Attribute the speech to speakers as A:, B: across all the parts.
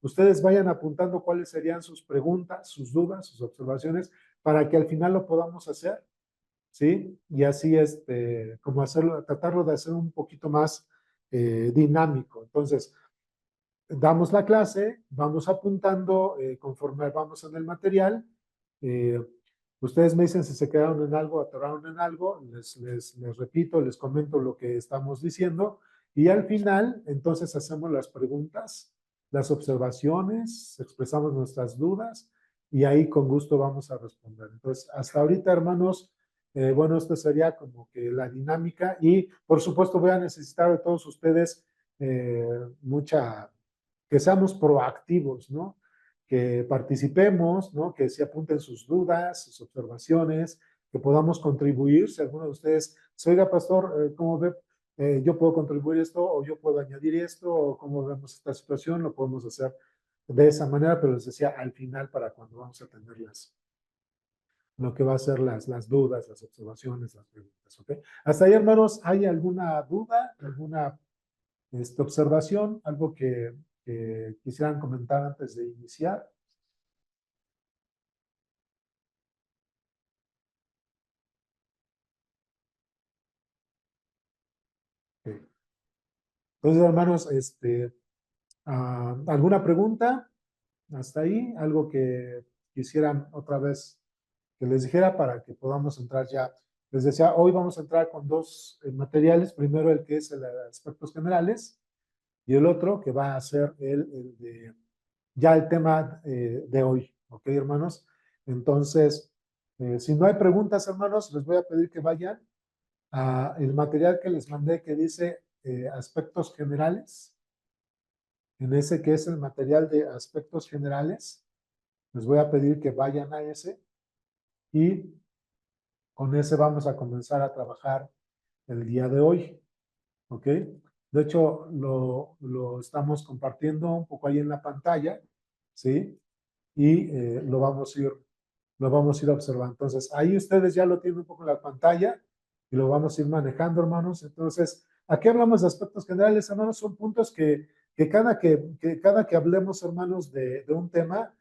A: ustedes vayan apuntando cuáles serían sus preguntas, sus dudas, sus observaciones, para que al final lo podamos hacer, ¿sí? Y así, como hacerlo, tratarlo de hacer un poquito más dinámico. Entonces, damos la clase, vamos apuntando conforme vamos en el material. eh, Ustedes me dicen si se quedaron en algo, atoraron en algo, les repito, les comento lo que estamos diciendo y al final entonces hacemos las preguntas, las observaciones, expresamos nuestras dudas y ahí con gusto vamos a responder. Entonces, hasta ahorita, hermanos, bueno, esto sería como que la dinámica y por supuesto voy a necesitar de todos ustedes mucha que seamos proactivos, ¿no? Que participemos, ¿no? Que se apunten sus dudas, sus observaciones, que podamos contribuir. Si alguno de ustedes, oiga, pastor, ¿cómo ve? Yo puedo contribuir esto o yo puedo añadir esto o cómo vemos esta situación, lo podemos hacer de esa manera, pero les decía al final para cuando vamos a tener lo que va a ser las dudas, las observaciones, las preguntas, ¿ok? Hasta ahí, hermanos, ¿hay alguna duda, alguna observación, algo que quisieran comentar antes de iniciar? Ok. Entonces, hermanos, ¿alguna pregunta hasta ahí? ¿Algo que quisieran otra vez que les dijera para que podamos entrar ya? Les decía, hoy vamos a entrar con dos materiales. Primero el que es el de aspectos generales y el otro que va a ser el de ya el tema de hoy. ¿Ok, hermanos? Entonces, si no hay preguntas, hermanos, les voy a pedir que vayan a el material que les mandé que dice aspectos generales. En ese que es el material de aspectos generales, les voy a pedir que vayan a ese y con ese vamos a comenzar a trabajar el día de hoy. ¿Ok? De hecho, lo estamos compartiendo un poco ahí en la pantalla, ¿sí? Y lo vamos a ir observando. Entonces, ahí ustedes ya lo tienen un poco en la pantalla y lo vamos a ir manejando, hermanos. Entonces, aquí hablamos de aspectos generales, hermanos, son puntos que cada que hablemos, hermanos, de un tema,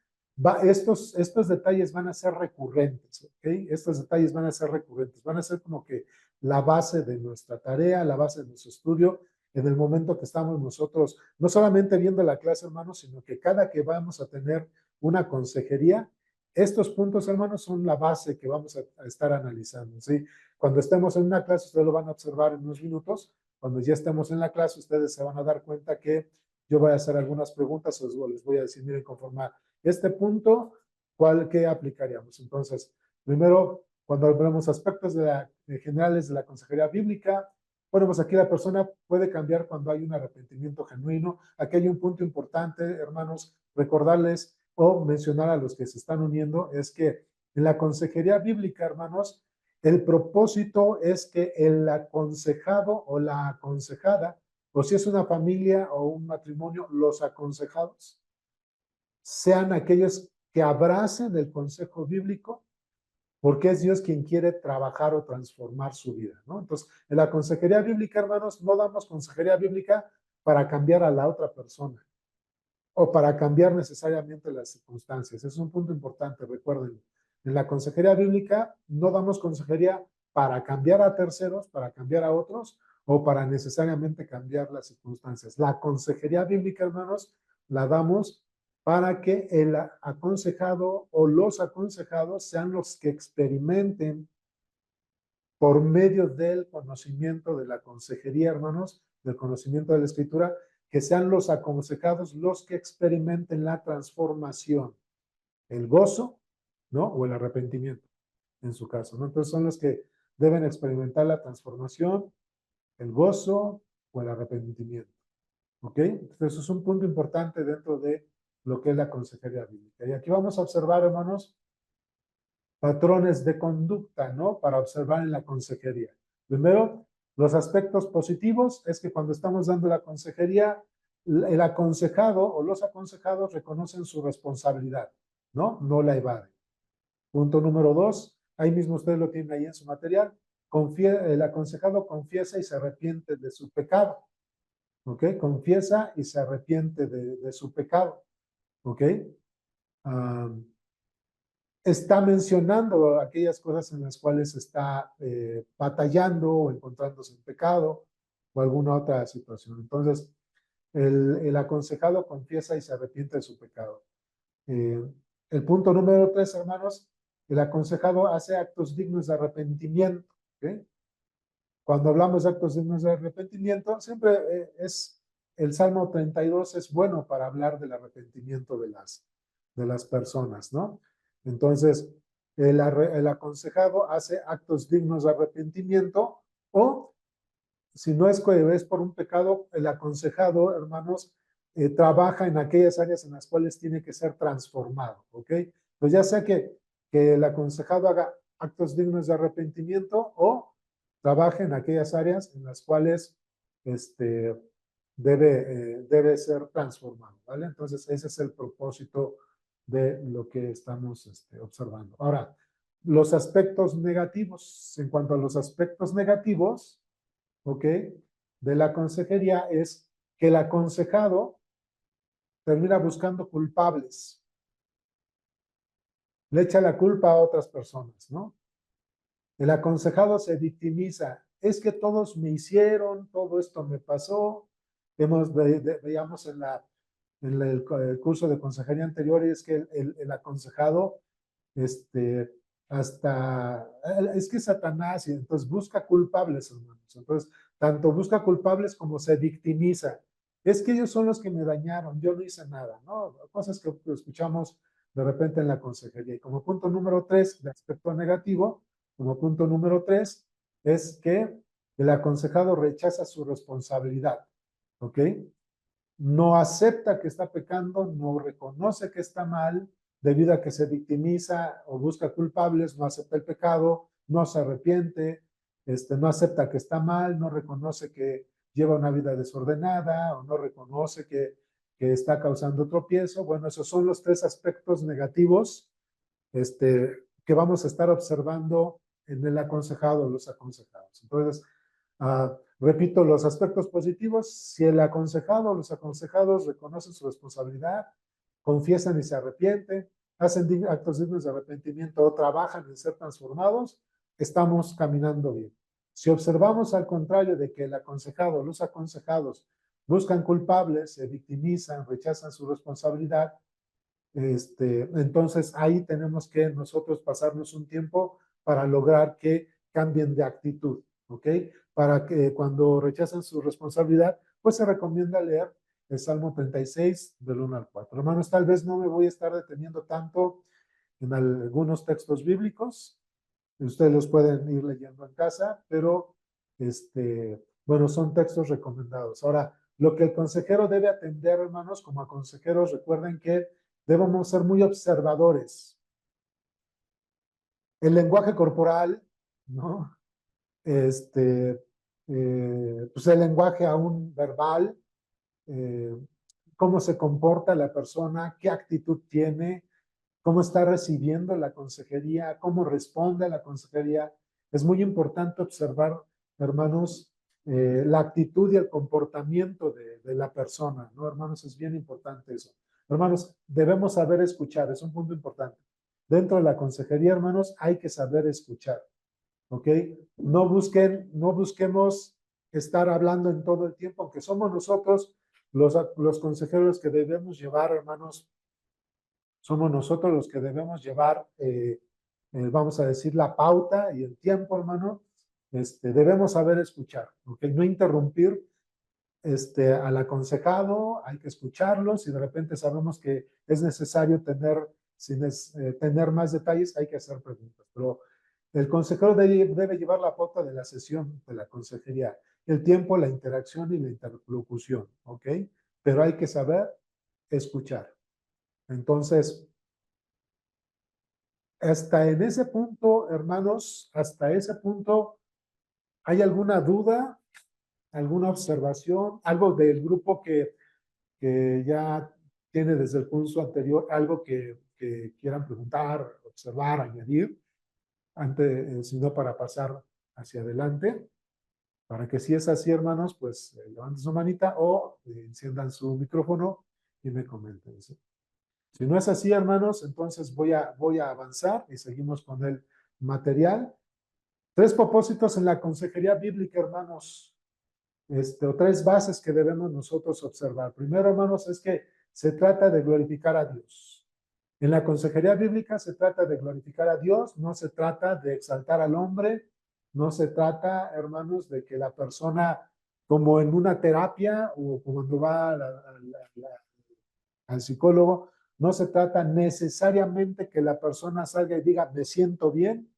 A: estos detalles van a ser recurrentes, ¿ok? Estos detalles van a ser recurrentes, van a ser como que la base de nuestra tarea, la base de nuestro estudio, en el momento que estamos nosotros, no solamente viendo la clase, hermanos, sino que cada que vamos a tener una consejería, estos puntos, hermanos, son la base que vamos a estar analizando, ¿sí? Cuando estemos en una clase, ustedes lo van a observar en unos minutos. Cuando ya estemos en la clase, ustedes se van a dar cuenta que yo voy a hacer algunas preguntas o les voy a decir, miren, conforme a este punto, ¿qué aplicaríamos? Entonces, primero, cuando hablamos aspectos generales de la consejería bíblica, bueno, pues aquí la persona puede cambiar cuando hay un arrepentimiento genuino. Aquí hay un punto importante, hermanos, recordarles o mencionar a los que se están uniendo, es que en la consejería bíblica, hermanos, el propósito es que el aconsejado o la aconsejada, o si es una familia o un matrimonio, los aconsejados, sean aquellos que abracen el consejo bíblico, porque es Dios quien quiere trabajar o transformar su vida, ¿no? Entonces, en la consejería bíblica, hermanos, no damos consejería bíblica para cambiar a la otra persona o para cambiar necesariamente las circunstancias. Es un punto importante, recuerden. En la consejería bíblica no damos consejería para cambiar a terceros, para cambiar a otros o para necesariamente cambiar las circunstancias. La consejería bíblica, hermanos, la damos para que el aconsejado o los aconsejados sean los que experimenten por medio del conocimiento de la consejería, hermanos, del conocimiento de la escritura, que sean los aconsejados los que experimenten la transformación, el gozo, ¿no? O el arrepentimiento, en su caso, ¿no? Entonces son los que deben experimentar la transformación, el gozo o el arrepentimiento, ¿ok? Entonces eso es un punto importante dentro de lo que es la consejería bíblica. Y aquí vamos a observar, hermanos, patrones de conducta, ¿no? Para observar en la consejería. Primero, los aspectos positivos es que cuando estamos dando la consejería, el aconsejado o los aconsejados reconocen su responsabilidad, ¿no? No la evaden. Punto número dos, ahí mismo ustedes lo tienen ahí en su material, el aconsejado confiesa y se arrepiente de su pecado, ¿ok? Confiesa y se arrepiente de su pecado. ¿ok? Ah, está mencionando aquellas cosas en las cuales está batallando o encontrándose en pecado o alguna otra situación. Entonces, el aconsejado confiesa y se arrepiente de su pecado. Eh, el punto número 3, hermanos, el aconsejado hace actos dignos de arrepentimiento. ¿Ok? Cuando hablamos de actos dignos de arrepentimiento, siempre es el Salmo 32 es bueno para hablar del arrepentimiento de las personas, ¿no? Entonces, el aconsejado hace actos dignos de arrepentimiento o si no es por un pecado, el aconsejado, hermanos, trabaja en aquellas áreas en las cuales tiene que ser transformado, ¿ok? Pues ya sea que el aconsejado haga actos dignos de arrepentimiento o trabaje en aquellas áreas en las cuales este, debe ser transformado, ¿vale? Entonces, ese es el propósito de lo que estamos observando. Ahora, los aspectos negativos, en cuanto a los aspectos negativos, ¿ok? De la consejería es que el aconsejado termina buscando culpables, le echa la culpa a otras personas, ¿no? El aconsejado se victimiza, es que todos me hicieron, todo esto me pasó. Veíamos el curso de consejería anterior, y es que el aconsejado este, es que Satanás, y entonces busca culpables, hermanos. Entonces, tanto busca culpables como se victimiza. Es que ellos son los que me dañaron, yo no hice nada, ¿no? Cosas que escuchamos de repente en la consejería. Y como punto número 3, de aspecto negativo, como punto número 3, es que el aconsejado rechaza su responsabilidad, ¿ok? No acepta que está pecando, no reconoce que está mal, debido a que se victimiza o busca culpables, no acepta el pecado, no se arrepiente, no acepta que está mal, no reconoce que lleva una vida desordenada o no reconoce que está causando tropiezo. Bueno, esos son los 3 aspectos negativos que vamos a estar observando en el aconsejado, los aconsejados. Entonces, repito, los aspectos positivos, si el aconsejado o los aconsejados reconocen su responsabilidad, confiesan y se arrepienten, hacen actos dignos de arrepentimiento o trabajan en ser transformados, estamos caminando bien. Si observamos al contrario de que el aconsejado o los aconsejados buscan culpables, se victimizan, rechazan su responsabilidad, entonces ahí tenemos que nosotros pasarnos un tiempo para lograr que cambien de actitud, ¿ok? Para que cuando rechazan su responsabilidad, pues se recomienda leer el Salmo 36 del 1 al 4. Hermanos, tal vez no me voy a estar deteniendo tanto en algunos textos bíblicos, ustedes los pueden ir leyendo en casa, pero bueno, son textos recomendados. Ahora, lo que el consejero debe atender, hermanos, como consejeros, recuerden que debemos ser muy observadores. El lenguaje corporal, ¿no? Pues el lenguaje aún verbal, eh, cómo se comporta la persona, qué actitud tiene, cómo está recibiendo la consejería, cómo responde a la consejería. Es muy importante observar, hermanos, la actitud y el comportamiento de la persona, ¿no, hermanos? Es bien importante eso. Hermanos, debemos saber escuchar, es un punto importante. Dentro de la consejería, hermanos, hay que saber escuchar, ¿ok? No busquemos estar hablando en todo el tiempo, aunque somos nosotros los consejeros que debemos llevar, hermanos, somos nosotros los que debemos llevar, vamos a decir, la pauta y el tiempo, hermano. Debemos saber escuchar, ¿ok? No interrumpir al aconsejado, hay que escucharlo. Si de repente sabemos que es necesario tener más detalles, hay que hacer preguntas. Pero el consejero debe llevar la pauta de la sesión de la consejería, el tiempo, la interacción y la interlocución, ¿ok? Pero hay que saber escuchar. Entonces, hasta en ese punto, hermanos, hasta ese punto, ¿hay alguna duda, alguna observación, algo del grupo que ya tiene desde el curso anterior, algo que quieran preguntar, observar, añadir, antes, sino para pasar hacia adelante? Para que si es así, hermanos, pues levanten su manita o enciendan su micrófono y me comenten. ¿Sí? Si no es así, hermanos, entonces voy a avanzar y seguimos con el material. Tres propósitos en la consejería bíblica, hermanos, o tres bases que debemos nosotros observar. Primero, hermanos, es que se trata de glorificar a Dios. En la consejería bíblica se trata de glorificar a Dios, no se trata de exaltar al hombre, no se trata, hermanos, de que la persona, como en una terapia o cuando va al psicólogo, no se trata necesariamente que la persona salga y diga, me siento bien,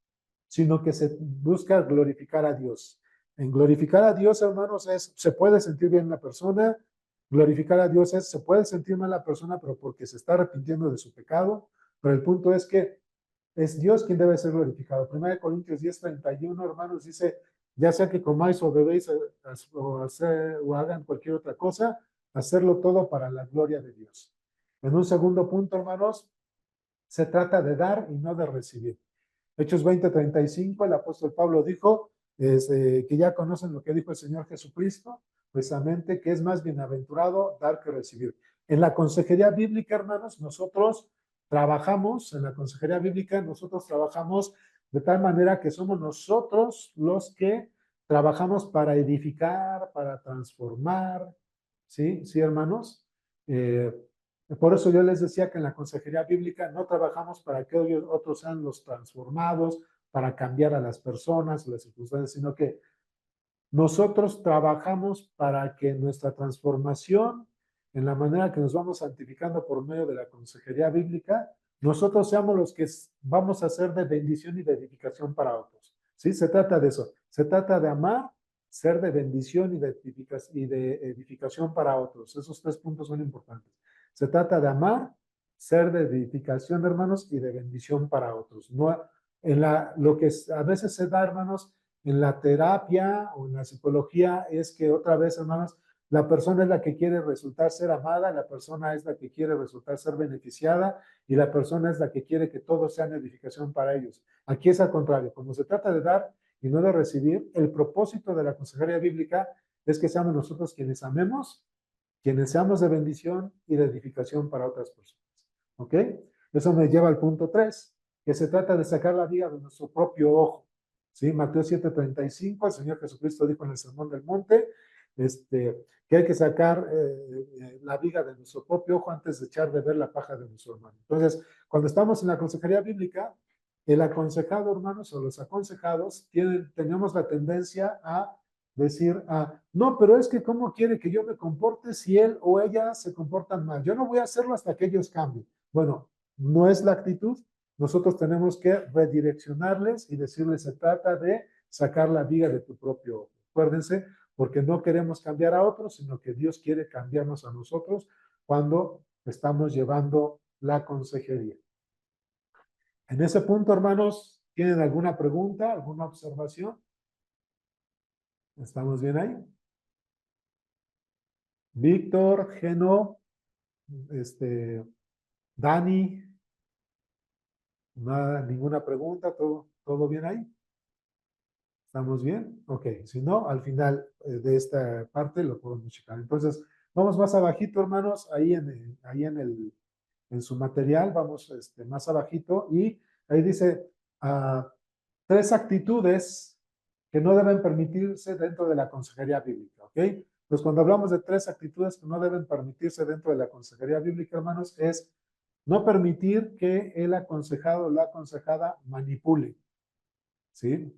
A: sino que se busca glorificar a Dios. En glorificar a Dios, hermanos, se puede sentir bien la persona, glorificar a Dios se puede sentir mal la persona, pero porque se está arrepintiendo de su pecado, pero el punto es que es Dios quien debe ser glorificado. 1 Corintios 10:31, hermanos, dice, ya sea que comáis o bebéis o hagan cualquier otra cosa, hacerlo todo para la gloria de Dios. En un segundo punto, hermanos, se trata de dar y no de recibir. Hechos 20:35, el apóstol Pablo dijo que ya conocen lo que dijo el Señor Jesucristo, precisamente que es más bienaventurado dar que recibir. En la consejería bíblica, hermanos, en la consejería bíblica, nosotros trabajamos de tal manera que somos nosotros los que trabajamos para edificar, para transformar, ¿sí? ¿Sí, hermanos? Eh, por eso yo les decía que en la consejería bíblica no trabajamos para que otros sean los transformados, para cambiar a las personas o las circunstancias, sino que nosotros trabajamos para que nuestra transformación, en la manera que nos vamos santificando por medio de la consejería bíblica, nosotros seamos los que vamos a ser de bendición y de edificación para otros. ¿Sí? Se trata de eso. Se trata de amar, ser de bendición y de edificación para otros. Esos tres puntos son importantes. Se trata de amar, ser de edificación, hermanos, y de bendición para otros. No, lo que a veces se da, hermanos, en la terapia o en la psicología es que otra vez, hermanos, la persona es la que quiere resultar ser amada, la persona es la que quiere resultar ser beneficiada y la persona es la que quiere que todo sea una edificación para ellos. Aquí es al contrario, como se trata de dar y no de recibir, el propósito de la consejería bíblica es que seamos nosotros quienes amemos, quienes seamos de bendición y de edificación para otras personas. ¿Ok? Eso me lleva al punto 3, que se trata de sacar la viga de nuestro propio ojo. ¿Sí? Mateo 7:35, el Señor Jesucristo dijo en el Sermón del Monte, que hay que sacar la viga de nuestro propio ojo antes de echar de ver la paja de nuestro hermano. Entonces, cuando estamos en la consejería bíblica, el aconsejado, hermanos, o los aconsejados, tenemos la tendencia a decir, no, pero es que ¿cómo quiere que yo me comporte si él o ella se comportan mal? Yo no voy a hacerlo hasta que ellos cambien. Bueno, no es la actitud. Nosotros tenemos que redireccionarles y decirles, se trata de sacar la viga de tu propio ojo. Acuérdense, porque no queremos cambiar a otros, sino que Dios quiere cambiarnos a nosotros cuando estamos llevando la consejería. En ese punto, hermanos, ¿tienen alguna pregunta, alguna observación? ¿Estamos bien ahí? Víctor, Geno, Dani, nada, ninguna pregunta, todo bien ahí. ¿Estamos bien? Ok, si no, al final de esta parte lo podemos checar. Entonces, vamos más abajito, hermanos, en su material, vamos más abajito y ahí dice tres actitudes que no deben permitirse dentro de la consejería bíblica, ¿ok? Pues cuando hablamos de tres actitudes que no deben permitirse dentro de la consejería bíblica, hermanos, es no permitir que el aconsejado o la aconsejada manipule, ¿sí?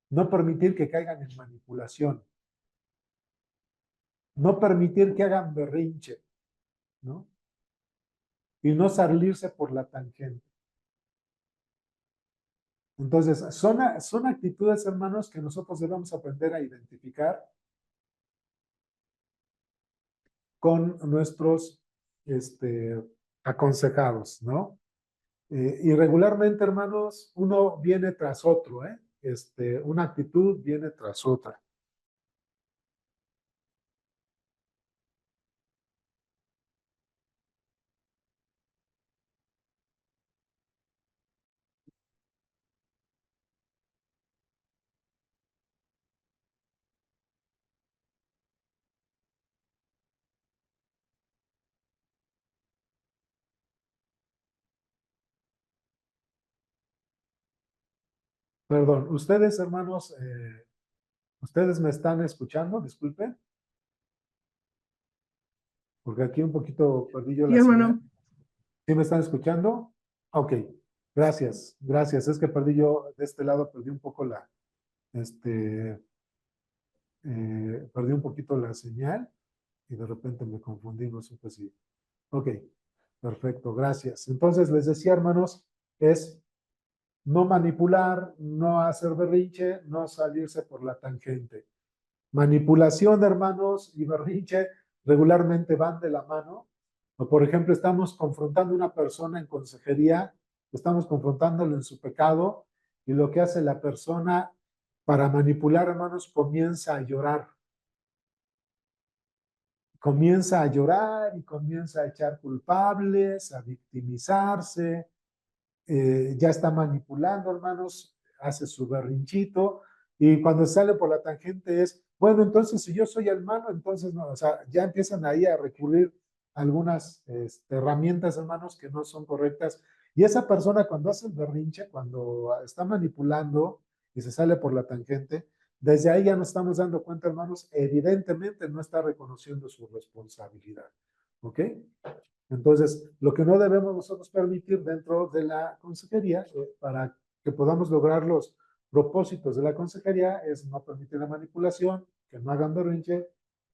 A: No permitir que caigan en manipulación, no permitir que hagan berrinche, ¿no? Y no salirse por la tangente. Entonces, son actitudes, hermanos, que nosotros debemos aprender a identificar con nuestros aconsejados, ¿no? Y regularmente, hermanos, uno viene tras otro, ¿eh? Una actitud viene tras otra. Perdón, ustedes, hermanos, ustedes me están escuchando, disculpen, porque aquí un poquito perdí yo
B: Sí,
A: la señal.
B: hermano.
A: ¿Sí me están escuchando? Ok, gracias, gracias. Es que perdí yo de este lado, perdí un poco este, perdí un poquito la señal y de repente me confundí, no supe si. Ok, perfecto, gracias. Entonces les decía, hermanos, es no manipular, no hacer berrinche, no salirse por la tangente. Manipulación, hermanos, y berrinche regularmente van de la mano. O, por ejemplo, estamos confrontando a una persona en consejería, estamos confrontándolo en su pecado, y lo que hace la persona para manipular, hermanos, comienza a llorar y comienza a echar culpables, a victimizarse, ya está manipulando, hermanos, hace su berrinchito y cuando sale por la tangente es, bueno, entonces si yo soy el malo, entonces no, o sea, ya empiezan ahí a recurrir a algunas herramientas, hermanos, que no son correctas. Y esa persona cuando hace el berrinche, cuando está manipulando y se sale por la tangente, desde ahí ya nos estamos dando cuenta, hermanos, evidentemente no está reconociendo su responsabilidad. ¿Ok? Entonces, lo que no debemos nosotros permitir dentro de la consejería, para que podamos lograr los propósitos de la consejería, es no permitir la manipulación, que no hagan berrinche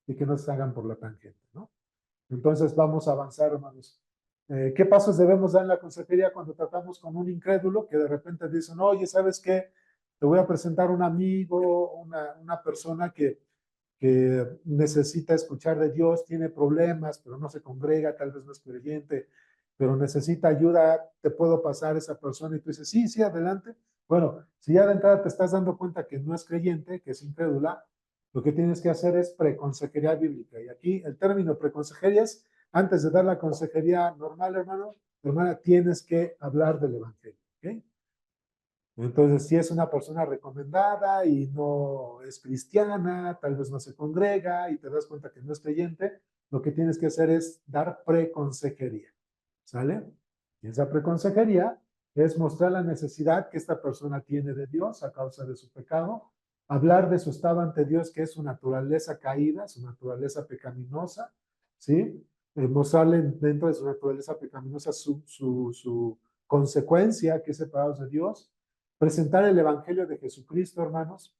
A: y que no se hagan por la tangente, ¿no? Entonces, vamos a avanzar, hermanos. ¿Qué pasos debemos dar en la consejería cuando tratamos con un incrédulo que de repente dicen, oye, ¿sabes qué? Te voy a presentar un amigo, una persona que necesita escuchar de Dios, tiene problemas, pero no se congrega, tal vez no es creyente, pero necesita ayuda, te puedo pasar esa persona y tú dices, sí, sí, adelante. Bueno, si ya de entrada te estás dando cuenta que no es creyente, que es incrédula, lo que tienes que hacer es preconsejería bíblica. Y aquí el término preconsejería es, antes de dar la consejería normal, hermano, hermana, tienes que hablar del Evangelio. ¿Ok? Entonces, si es una persona recomendada y no es cristiana, tal vez no se congrega y te das cuenta que no es creyente, lo que tienes que hacer es dar preconsejería. ¿Sale? Y esa preconsejería es mostrar la necesidad que esta persona tiene de Dios a causa de su pecado, hablar de su estado ante Dios, que es su naturaleza caída, su naturaleza pecaminosa, ¿sí? Mostrarle dentro de su naturaleza pecaminosa su consecuencia, que es separados de Dios, presentar el Evangelio de Jesucristo, hermanos.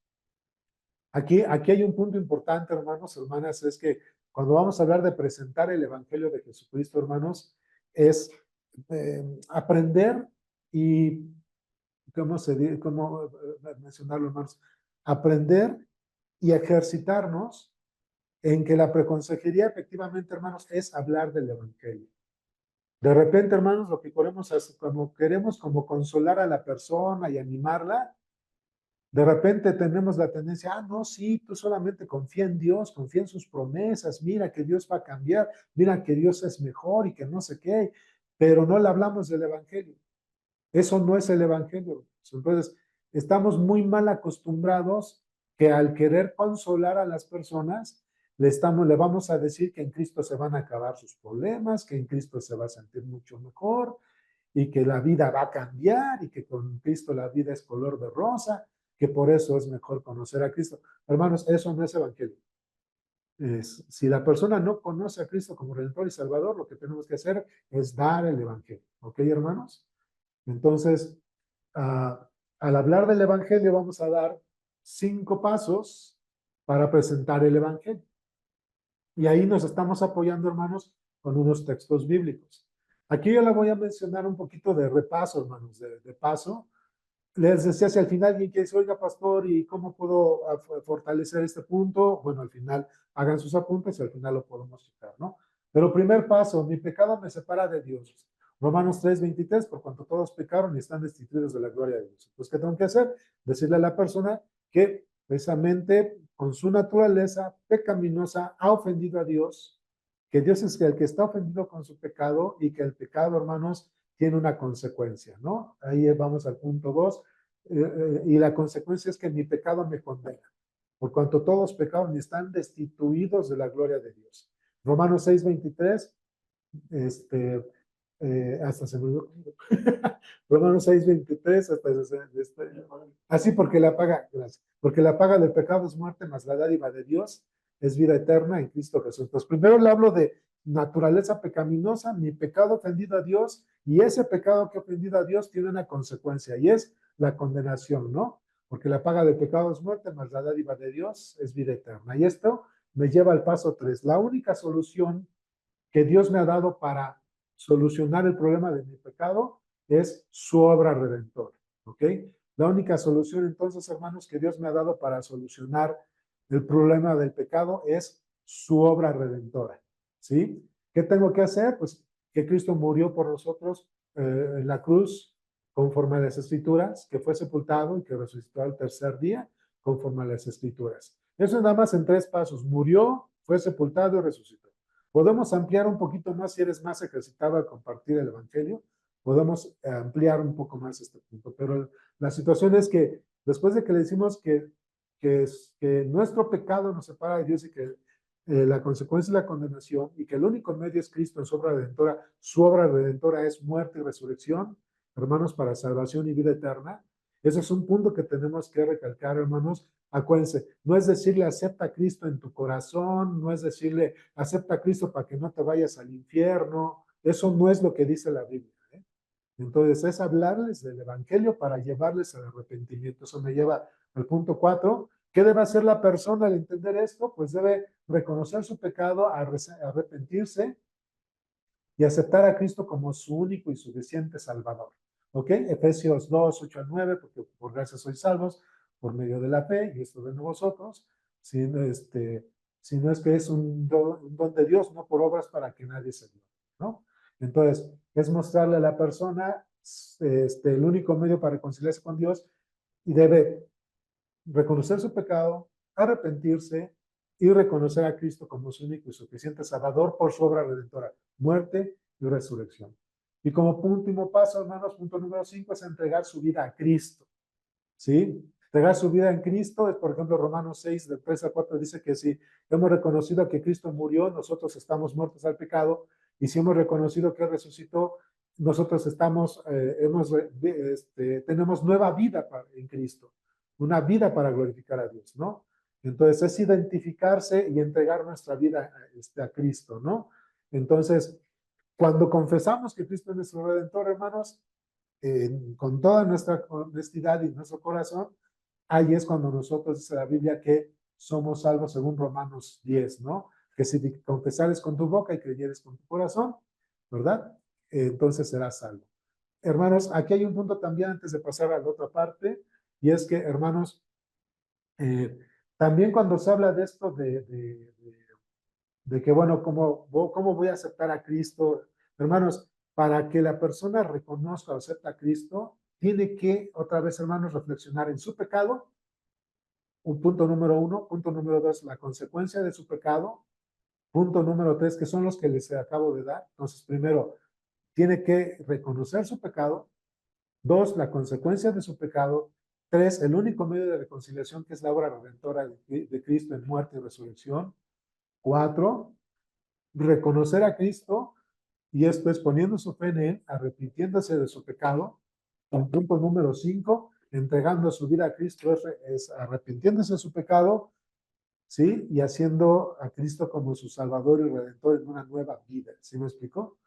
A: Aquí hay un punto importante, hermanos, hermanas, es que cuando vamos a hablar de presentar el Evangelio de Jesucristo, hermanos, es aprender y, ¿cómo mencionarlo, hermanos? Aprender y ejercitarnos en que la preconsejería, efectivamente, hermanos, es hablar del Evangelio. De repente, hermanos, lo que queremos es como consolar a la persona y animarla, de repente tenemos la tendencia, no, sí, tú solamente confía en Dios, confía en sus promesas, mira que Dios va a cambiar, mira que Dios es mejor y que no sé qué, pero no le hablamos del Evangelio. Eso no es el Evangelio. Entonces, estamos muy mal acostumbrados que al querer consolar a las personas, le vamos a decir que en Cristo se van a acabar sus problemas, que en Cristo se va a sentir mucho mejor y que la vida va a cambiar y que con Cristo la vida es color de rosa, que por eso es mejor conocer a Cristo. Hermanos, eso no es evangelio. Si la persona no conoce a Cristo como Redentor y Salvador, lo que tenemos que hacer es dar el evangelio. ¿Ok, hermanos? Entonces, al hablar del evangelio, vamos a dar 5 pasos para presentar el evangelio. Y ahí nos estamos apoyando, hermanos, con unos textos bíblicos. Aquí yo le voy a mencionar un poquito de repaso, hermanos, de paso. Les decía, si al final alguien quiere decir, oiga, pastor, ¿y cómo puedo fortalecer este punto? Bueno, al final hagan sus apuntes y al final lo podemos checar, ¿no? Pero primer paso, mi pecado me separa de Dios. Romanos 3:23, por cuanto todos pecaron y están destituidos de la gloria de Dios. Pues, ¿qué tengo que hacer? Decirle a la persona que precisamente con su naturaleza pecaminosa ha ofendido a Dios, que Dios es el que está ofendido con su pecado y que el pecado, hermanos, tiene una consecuencia, ¿no? Ahí vamos al punto 2, y la consecuencia es que mi pecado me condena, por cuanto todos pecaron y están destituidos de la gloria de Dios. Romanos 6:23, este, hasta se me olvidó. Romanos 6:23, así porque la paga, gracias, porque la paga del pecado es muerte, mas la dádiva de Dios es vida eterna en Cristo Jesús. Entonces, primero le hablo de naturaleza pecaminosa, mi pecado ofendido a Dios, y ese pecado que ha ofendido a Dios tiene una consecuencia, y es la condenación, ¿no? Porque la paga del pecado es muerte, mas la dádiva de Dios es vida eterna. Y esto me lleva al paso 3. La única solución que Dios me ha dado para solucionar el problema de mi pecado es su obra redentora, ¿ok? La única solución entonces, hermanos, que Dios me ha dado para solucionar el problema del pecado es su obra redentora, ¿sí? ¿Qué tengo que hacer? Pues que Cristo murió por nosotros en la cruz conforme a las Escrituras, que fue sepultado y que resucitó al tercer día conforme a las Escrituras. Eso es nada más en 3 pasos. Murió, fue sepultado y resucitó. Podemos ampliar un poquito más si eres más ejercitado al compartir el Evangelio. Podemos ampliar un poco más este punto. Pero la situación es que después de que le decimos que nuestro pecado nos separa de Dios y que la consecuencia es la condenación y que el único medio es Cristo en su obra redentora es muerte y resurrección, hermanos, para salvación y vida eterna. Ese es un punto que tenemos que recalcar, hermanos. Acuérdense, no es decirle acepta a Cristo en tu corazón, no es decirle acepta a Cristo para que no te vayas al infierno. Eso no es lo que dice la Biblia, ¿eh? Entonces es hablarles del Evangelio para llevarles al arrepentimiento. Eso me lleva al punto 4. ¿Qué debe hacer la persona al entender esto? Pues debe reconocer su pecado, arrepentirse y aceptar a Cristo como su único y suficiente Salvador. ¿Ok? Efesios 2:8-9, porque por gracia sois salvos por medio de la fe, y esto de vosotros, si no es que es un don de Dios, no por obras para que nadie se glorie, ¿no? Entonces, es mostrarle a la persona el único medio para reconciliarse con Dios y debe reconocer su pecado, arrepentirse y reconocer a Cristo como su único y suficiente Salvador por su obra redentora, muerte y resurrección. Y como último paso, hermanos, punto número 5 es entregar su vida a Cristo, ¿sí? Entregar su vida en Cristo es, por ejemplo, Romanos 6, del 3 al 4, dice que si hemos reconocido que Cristo murió, nosotros estamos muertos al pecado, y si hemos reconocido que resucitó, nosotros tenemos nueva vida en Cristo, una vida para glorificar a Dios, ¿no? Entonces es identificarse y entregar nuestra vida a Cristo, ¿no? Entonces, cuando confesamos que Cristo es nuestro Redentor, hermanos, con toda nuestra honestidad y nuestro corazón, ahí es cuando nosotros, dice la Biblia, que somos salvos según Romanos 10, ¿no? Que si confesares con tu boca y creyeres con tu corazón, ¿verdad? Entonces serás salvo. Hermanos, aquí hay un punto también antes de pasar a la otra parte, y es que, hermanos, eh, también cuando se habla de esto de que, bueno, ¿cómo voy a aceptar a Cristo? Hermanos, para que la persona reconozca o acepte a Cristo, tiene que, otra vez, hermanos, reflexionar en su pecado, un punto número 1, punto número 2, la consecuencia de su pecado, punto número 3, que son los que les acabo de dar. Entonces, primero, tiene que reconocer su pecado, 2, la consecuencia de su pecado, 3, el único medio de reconciliación que es la obra redentora de Cristo en muerte y resurrección, 4, reconocer a Cristo, y esto es poniendo su fe en Él, arrepintiéndose de su pecado. El punto número 5, entregando su vida a Cristo, es arrepintiéndose de su pecado, ¿sí? Y haciendo a Cristo como su Salvador y Redentor en una nueva vida. ¿Sí me explicó?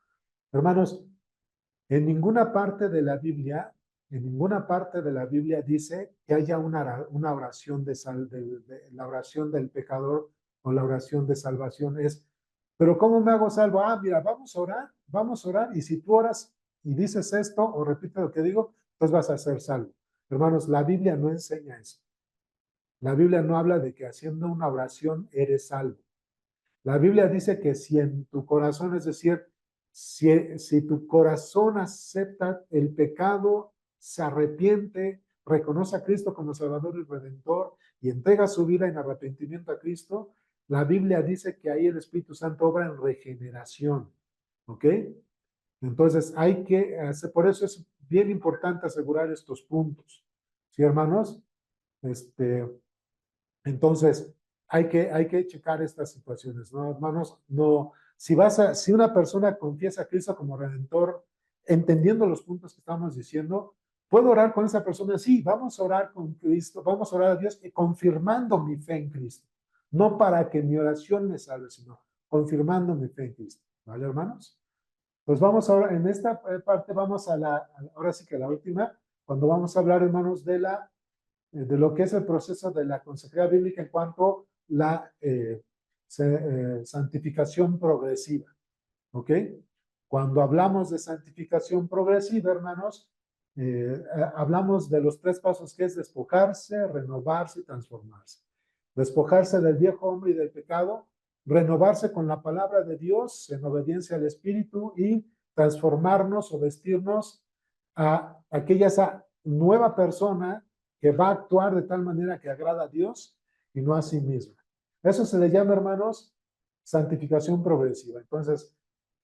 A: Hermanos, en ninguna parte de la Biblia, en ninguna parte de la Biblia dice que haya una oración la oración del pecador o la oración de salvación. Pero ¿cómo me hago salvo? Ah, mira, vamos a orar, y si tú oras y dices esto o repites lo que digo, pues vas a ser salvo. Hermanos, la Biblia no enseña eso. La Biblia no habla de que haciendo una oración eres salvo. La Biblia dice que si en tu corazón, es decir, si tu corazón acepta el pecado, se arrepiente, reconoce a Cristo como Salvador y Redentor y entrega su vida en arrepentimiento a Cristo, la Biblia dice que ahí el Espíritu Santo obra en regeneración. ¿Ok? Entonces por eso es bien importante asegurar estos puntos. ¿Sí, hermanos? Este, entonces, hay que checar estas situaciones, ¿no, hermanos? No, Si una persona confiesa a Cristo como Redentor, entendiendo los puntos que estamos diciendo, ¿puedo orar con esa persona? Sí, vamos a orar con Cristo, vamos a orar a Dios confirmando mi fe en Cristo. No para que mi oración me salve, sino confirmando mi fe en Cristo. ¿Vale, hermanos? Pues vamos ahora, en esta parte vamos ahora sí que la última, cuando vamos a hablar, hermanos, de lo que es el proceso de la consejería bíblica en cuanto a la santificación progresiva. ¿Ok? Cuando hablamos de santificación progresiva, hermanos, hablamos de los tres pasos que es despojarse, renovarse y transformarse. Despojarse del viejo hombre y del pecado, renovarse con la palabra de Dios en obediencia al Espíritu y transformarnos o vestirnos a aquella nueva persona que va a actuar de tal manera que agrada a Dios y no a sí misma. Eso se le llama, hermanos, santificación progresiva. Entonces,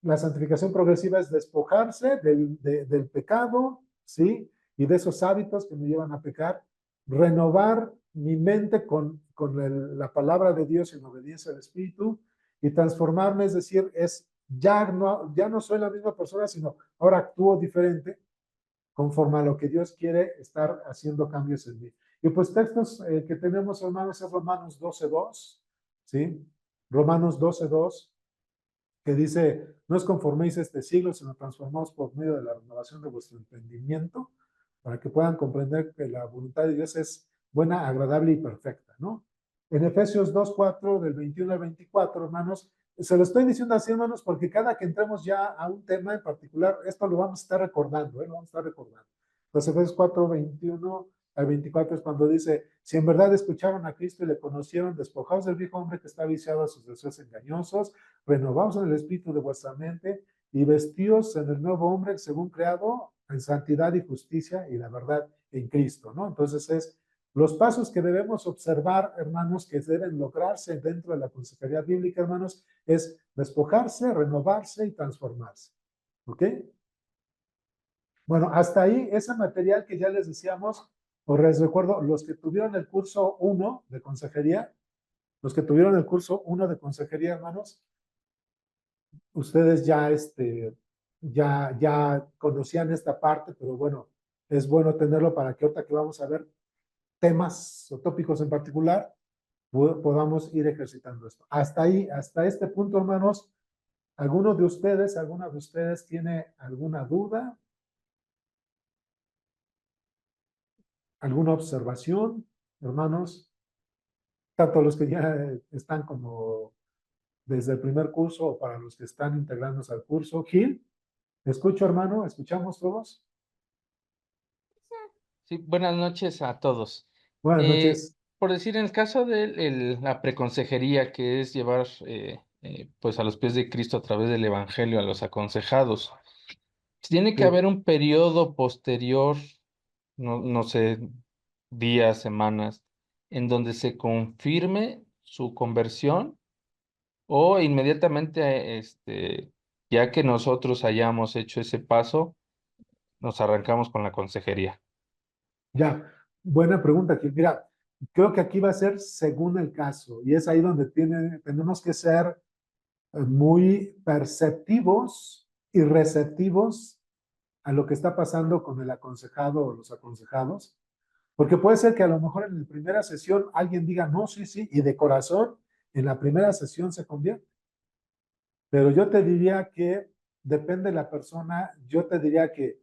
A: la santificación progresiva es despojarse del pecado, ¿sí? Y de esos hábitos que me llevan a pecar, renovar mi mente con la palabra de Dios en obediencia al Espíritu y transformarme, es decir, ya no soy la misma persona, sino ahora actúo diferente conforme a lo que Dios quiere estar haciendo cambios en mí. Y pues textos que tenemos, hermanos, es Romanos 12:2, ¿sí? Romanos 12:2, que dice, no os conforméis a este siglo, sino transformaos por medio de la renovación de vuestro entendimiento, para que puedan comprender que la voluntad de Dios es buena, agradable y perfecta, ¿no? En Efesios 2:4, del 21 al 24, hermanos, se lo estoy diciendo así, hermanos, porque cada que entremos ya a un tema en particular, esto lo vamos a estar recordando, ¿eh? Lo vamos a estar recordando. Entonces, Efesios 4:21 al 24 es cuando dice, si en verdad escucharon a Cristo y le conocieron, despojaos del viejo hombre que está viciado a sus deseos engañosos, renovaos en el espíritu de vuestra mente y vestíos en el nuevo hombre según creado en santidad y justicia y la verdad en Cristo, ¿no? Entonces es los pasos que debemos observar, hermanos, que deben lograrse dentro de la consejería bíblica, hermanos, es despojarse, renovarse y transformarse. ¿Ok? Bueno, hasta ahí ese material que ya les decíamos, os les recuerdo, los que tuvieron el curso 1 de consejería, los que tuvieron el curso 1 de consejería, hermanos, ustedes ya conocían esta parte, pero bueno, es bueno tenerlo para que ahorita que vamos a ver temas o tópicos en particular, podamos ir ejercitando esto. Hasta ahí, hasta este punto, hermanos, ¿alguna de ustedes tiene alguna duda, alguna observación, hermanos? Tanto los que ya están como desde el primer curso o para los que están integrándose al curso. Gil, ¿escucho, hermano? ¿Escuchamos todos?
B: Sí, buenas noches a todos.
A: Buenas noches.
B: Por decir, en el caso de la preconsejería, que es llevar pues a los pies de Cristo a través del Evangelio a los aconsejados, tiene que
A: Sí.
B: haber un periodo posterior, no sé, días, semanas, en donde se confirme su conversión o inmediatamente, ya que nosotros hayamos hecho ese paso, nos arrancamos con la consejería.
A: Ya, buena pregunta, Gil. Mira, creo que aquí va a ser según el caso y es ahí donde tenemos que ser muy perceptivos y receptivos a lo que está pasando con el aconsejado o los aconsejados, porque puede ser que a lo mejor en la primera sesión alguien diga, no, sí, sí, y de corazón en la primera sesión se convierte. Pero yo te diría que depende de la persona, yo te diría que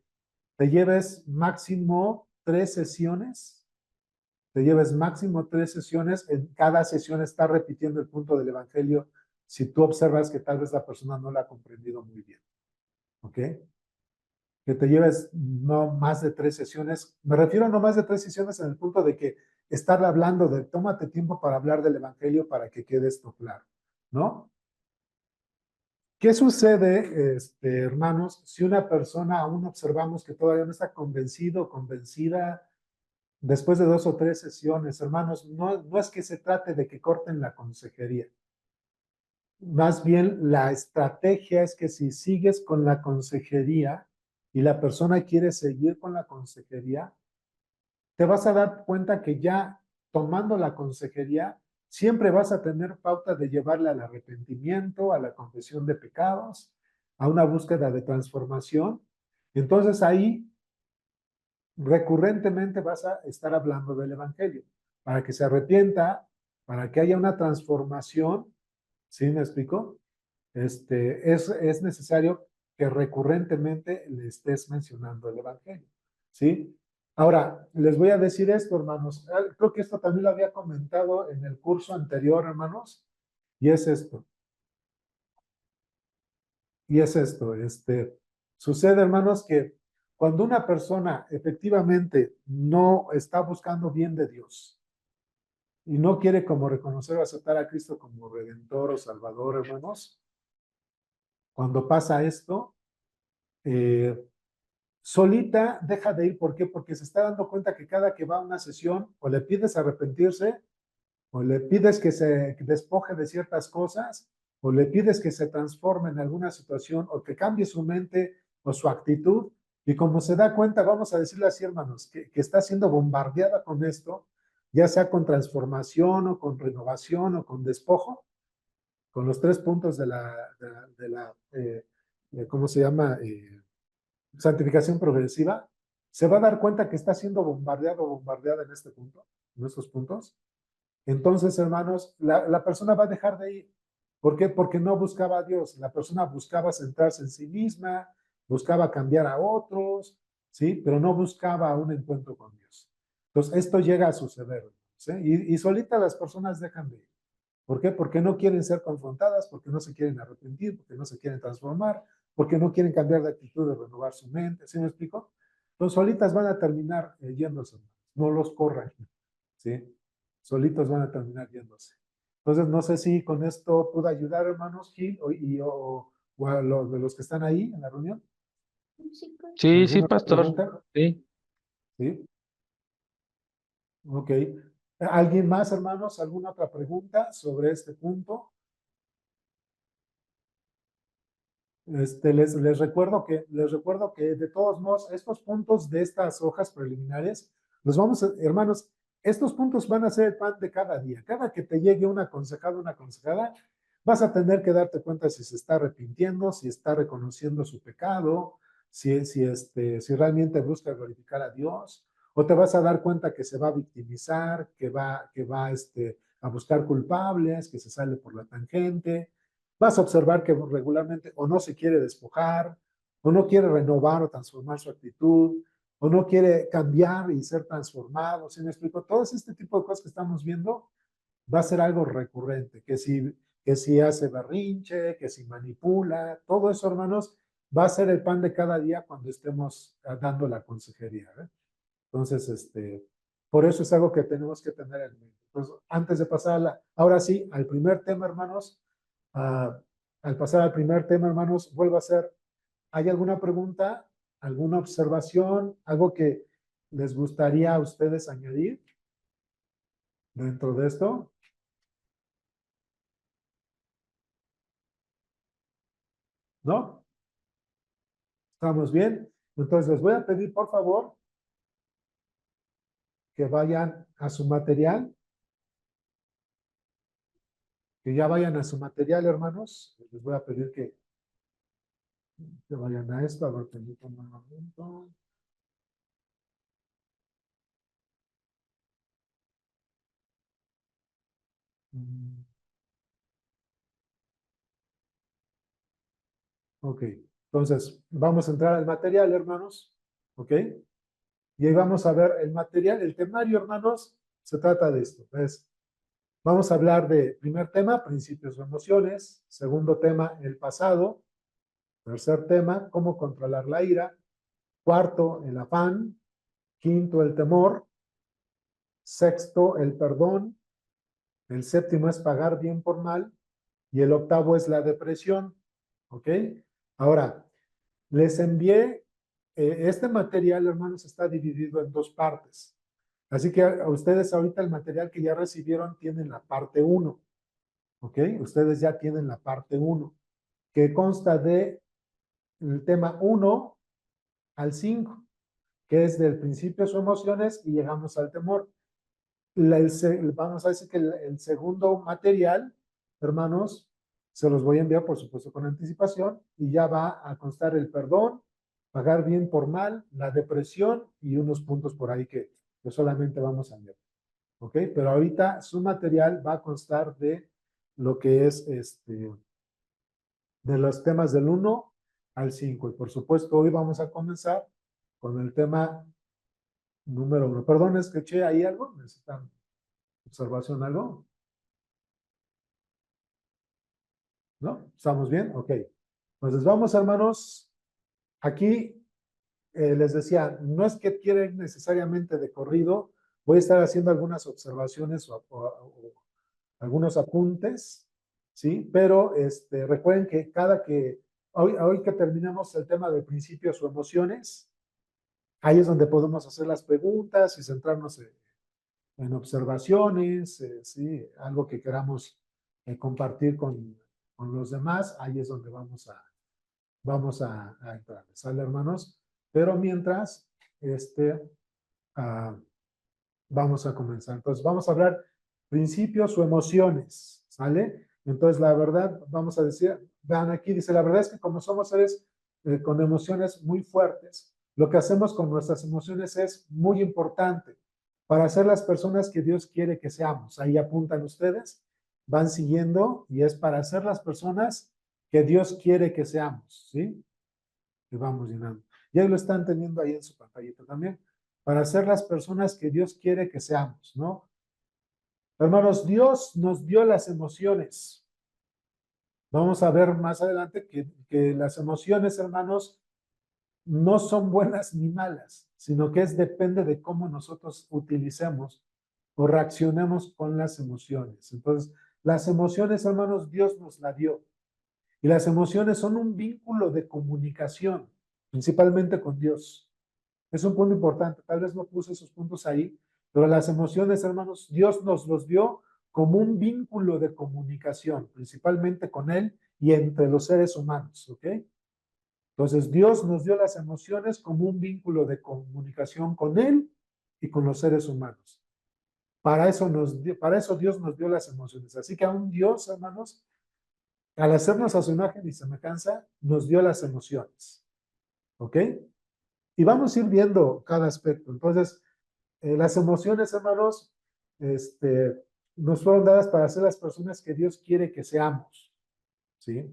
A: te lleves máximo 3 sesiones, en cada sesión está repitiendo el punto del Evangelio si tú observas que tal vez la persona no lo ha comprendido muy bien. ¿Ok? Que te lleves no más de 3 sesiones. Me refiero a no más de 3 sesiones en el punto de que estar hablando tómate tiempo para hablar del Evangelio para que quede esto claro, ¿no? ¿Qué sucede, hermanos, si una persona aún observamos que todavía no está convencido o convencida después de 2 o 3 sesiones? Hermanos, no es que se trate de que corten la consejería. Más bien, la estrategia es que si sigues con la consejería y la persona quiere seguir con la consejería, te vas a dar cuenta que ya tomando la consejería siempre vas a tener pauta de llevarle al arrepentimiento, a la confesión de pecados, a una búsqueda de transformación. Entonces ahí recurrentemente vas a estar hablando del Evangelio, para que se arrepienta, para que haya una transformación. ¿Sí me explico? Es necesario que recurrentemente le estés mencionando el Evangelio. ¿Sí? Ahora, les voy a decir esto, hermanos. Creo que esto también lo había comentado en el curso anterior, hermanos, y es esto. Y es esto. Sucede, hermanos, que cuando una persona efectivamente no está buscando bien de Dios y no quiere como reconocer o aceptar a Cristo como Redentor o Salvador, hermanos, cuando pasa esto, eh, solita deja de ir. ¿Por qué? Porque se está dando cuenta que cada que va a una sesión o le pides arrepentirse o le pides que se despoje de ciertas cosas o le pides que se transforme en alguna situación o que cambie su mente o su actitud. Y como se da cuenta, vamos a decirle así, hermanos, que está siendo bombardeada con esto, ya sea con transformación o con renovación o con despojo, con los 3 puntos de ¿cómo se llama? Santificación progresiva, se va a dar cuenta que está siendo bombardeado o bombardeada en este punto, en estos puntos. Entonces, hermanos, la persona va a dejar de ir. ¿Por qué? Porque no buscaba a Dios. La persona buscaba centrarse en sí misma, buscaba cambiar a otros, ¿sí? Pero no buscaba un encuentro con Dios. Entonces, esto llega a suceder, ¿sí? Y solita las personas dejan de ir. ¿Por qué? Porque no quieren ser confrontadas, porque no se quieren arrepentir, porque no se quieren transformar, porque no quieren cambiar de actitud, de renovar su mente. ¿Sí me explico? Entonces, solitas van a terminar yéndose. No los corran, ¿sí? Solitos van a terminar yéndose. Entonces, no sé si con esto puedo ayudar, hermanos Gil, o a los de los que están ahí en la reunión.
B: Sí, sí,
A: ¿Alguna otra
B: pastor.
A: pregunta?
B: Sí.
A: ¿Sí? Ok. ¿Alguien más, hermanos? ¿Alguna otra pregunta sobre este punto? Les recuerdo que de todos modos, estos puntos de estas hojas preliminares, hermanos, estos puntos van a ser el pan de cada día. Cada que te llegue un aconsejado, una aconsejada, vas a tener que darte cuenta si se está arrepintiendo, si está reconociendo su pecado, si realmente busca glorificar a Dios, o te vas a dar cuenta que se va a victimizar, que va a buscar culpables, que se sale por la tangente. Vas a observar que regularmente o no se quiere despojar, o no quiere renovar o transformar su actitud, o no quiere cambiar y ser transformado. ¿Sí me explico? Todo este tipo de cosas que estamos viendo va a ser algo recurrente, que si hace berrinche, que si manipula, todo eso, hermanos, va a ser el pan de cada día cuando estemos dando la consejería. Entonces, por eso es algo que tenemos que tener en mente. Entonces, antes de pasar ahora sí, al primer tema, hermanos, ah, al pasar al primer tema, hermanos, vuelvo a hacer, ¿hay alguna pregunta, alguna observación, algo que les gustaría a ustedes añadir dentro de esto? ¿No? ¿Estamos bien? Entonces, les voy a pedir, por favor, que vayan a su material, que ya vayan a su material, hermanos. Les voy a pedir que vayan a esto. A ver, permítanme un momento. Mm, Ok, entonces vamos a entrar al material, hermanos. Ok, y ahí vamos a ver el material, el temario, hermanos. Se trata de esto. Vamos a hablar de primer tema, principios o emociones. Segundo tema, el pasado. Tercer tema, cómo controlar la ira. Cuarto, el afán. Quinto, el temor. Sexto, el perdón. El séptimo es pagar bien por mal. Y el octavo es la depresión. ¿Ok? Ahora, les envié, este material, hermanos, está dividido en 2 partes. Así que a ustedes ahorita el material que ya recibieron tienen la parte 1. ¿Ok? Ustedes ya tienen la parte 1, que consta de el tema 1 al 5, que es del principio o emociones y llegamos al temor. vamos a decir que el segundo material, hermanos, se los voy a enviar, por supuesto, con anticipación, y ya va a constar el perdón, pagar bien por mal, la depresión y unos puntos por ahí que solamente vamos a enviar. ¿Ok? Pero ahorita su material va a constar de lo que es de los temas del 1 al 5. Y por supuesto, hoy vamos a comenzar con el tema número 1. Perdón, es que eché ahí algo, necesitan observación, algo, ¿no? ¿Estamos bien? Ok. Entonces vamos, hermanos. Aquí les decía, no es que quieren necesariamente de corrido, voy a estar haciendo algunas observaciones o algunos apuntes, ¿sí? Pero recuerden que hoy que terminamos el tema de principios o emociones, ahí es donde podemos hacer las preguntas y centrarnos en observaciones, ¿sí? Algo que queramos compartir con los demás, ahí es donde vamos a entrar, ¿sale, hermanos? Pero mientras, ah, vamos a comenzar. Entonces, vamos a hablar principios o emociones, ¿sale? Entonces, la verdad, vamos a decir, vean aquí, dice, la verdad es que como somos seres con emociones muy fuertes, lo que hacemos con nuestras emociones es muy importante para ser las personas que Dios quiere que seamos. Ahí apuntan ustedes, van siguiendo y es para ser las personas que Dios quiere que seamos, ¿sí? Y vamos llenando. Y ahí lo están teniendo ahí en su pantallita también, para ser las personas que Dios quiere que seamos, ¿no? Hermanos, Dios nos dio las emociones. Vamos a ver más adelante que las emociones, hermanos, no son buenas ni malas, sino que depende de cómo nosotros utilicemos o reaccionemos con las emociones. Entonces, las emociones, hermanos, Dios nos la dio. Y las emociones son un vínculo de comunicación, principalmente con Dios. Es un punto importante. Tal vez no puse esos puntos ahí, pero las emociones, hermanos, Dios nos los dio como un vínculo de comunicación, principalmente con Él y entre los seres humanos, ¿ok? Entonces, Dios nos dio las emociones como un vínculo de comunicación con Él y con los seres humanos. Para eso Dios nos dio las emociones. Así que a un Dios, hermanos, al hacernos a su imagen y semejanza, nos dio las emociones, ¿ok? Y vamos a ir viendo cada aspecto. Entonces, las emociones, hermanos, nos fueron dadas para ser las personas que Dios quiere que seamos, ¿sí?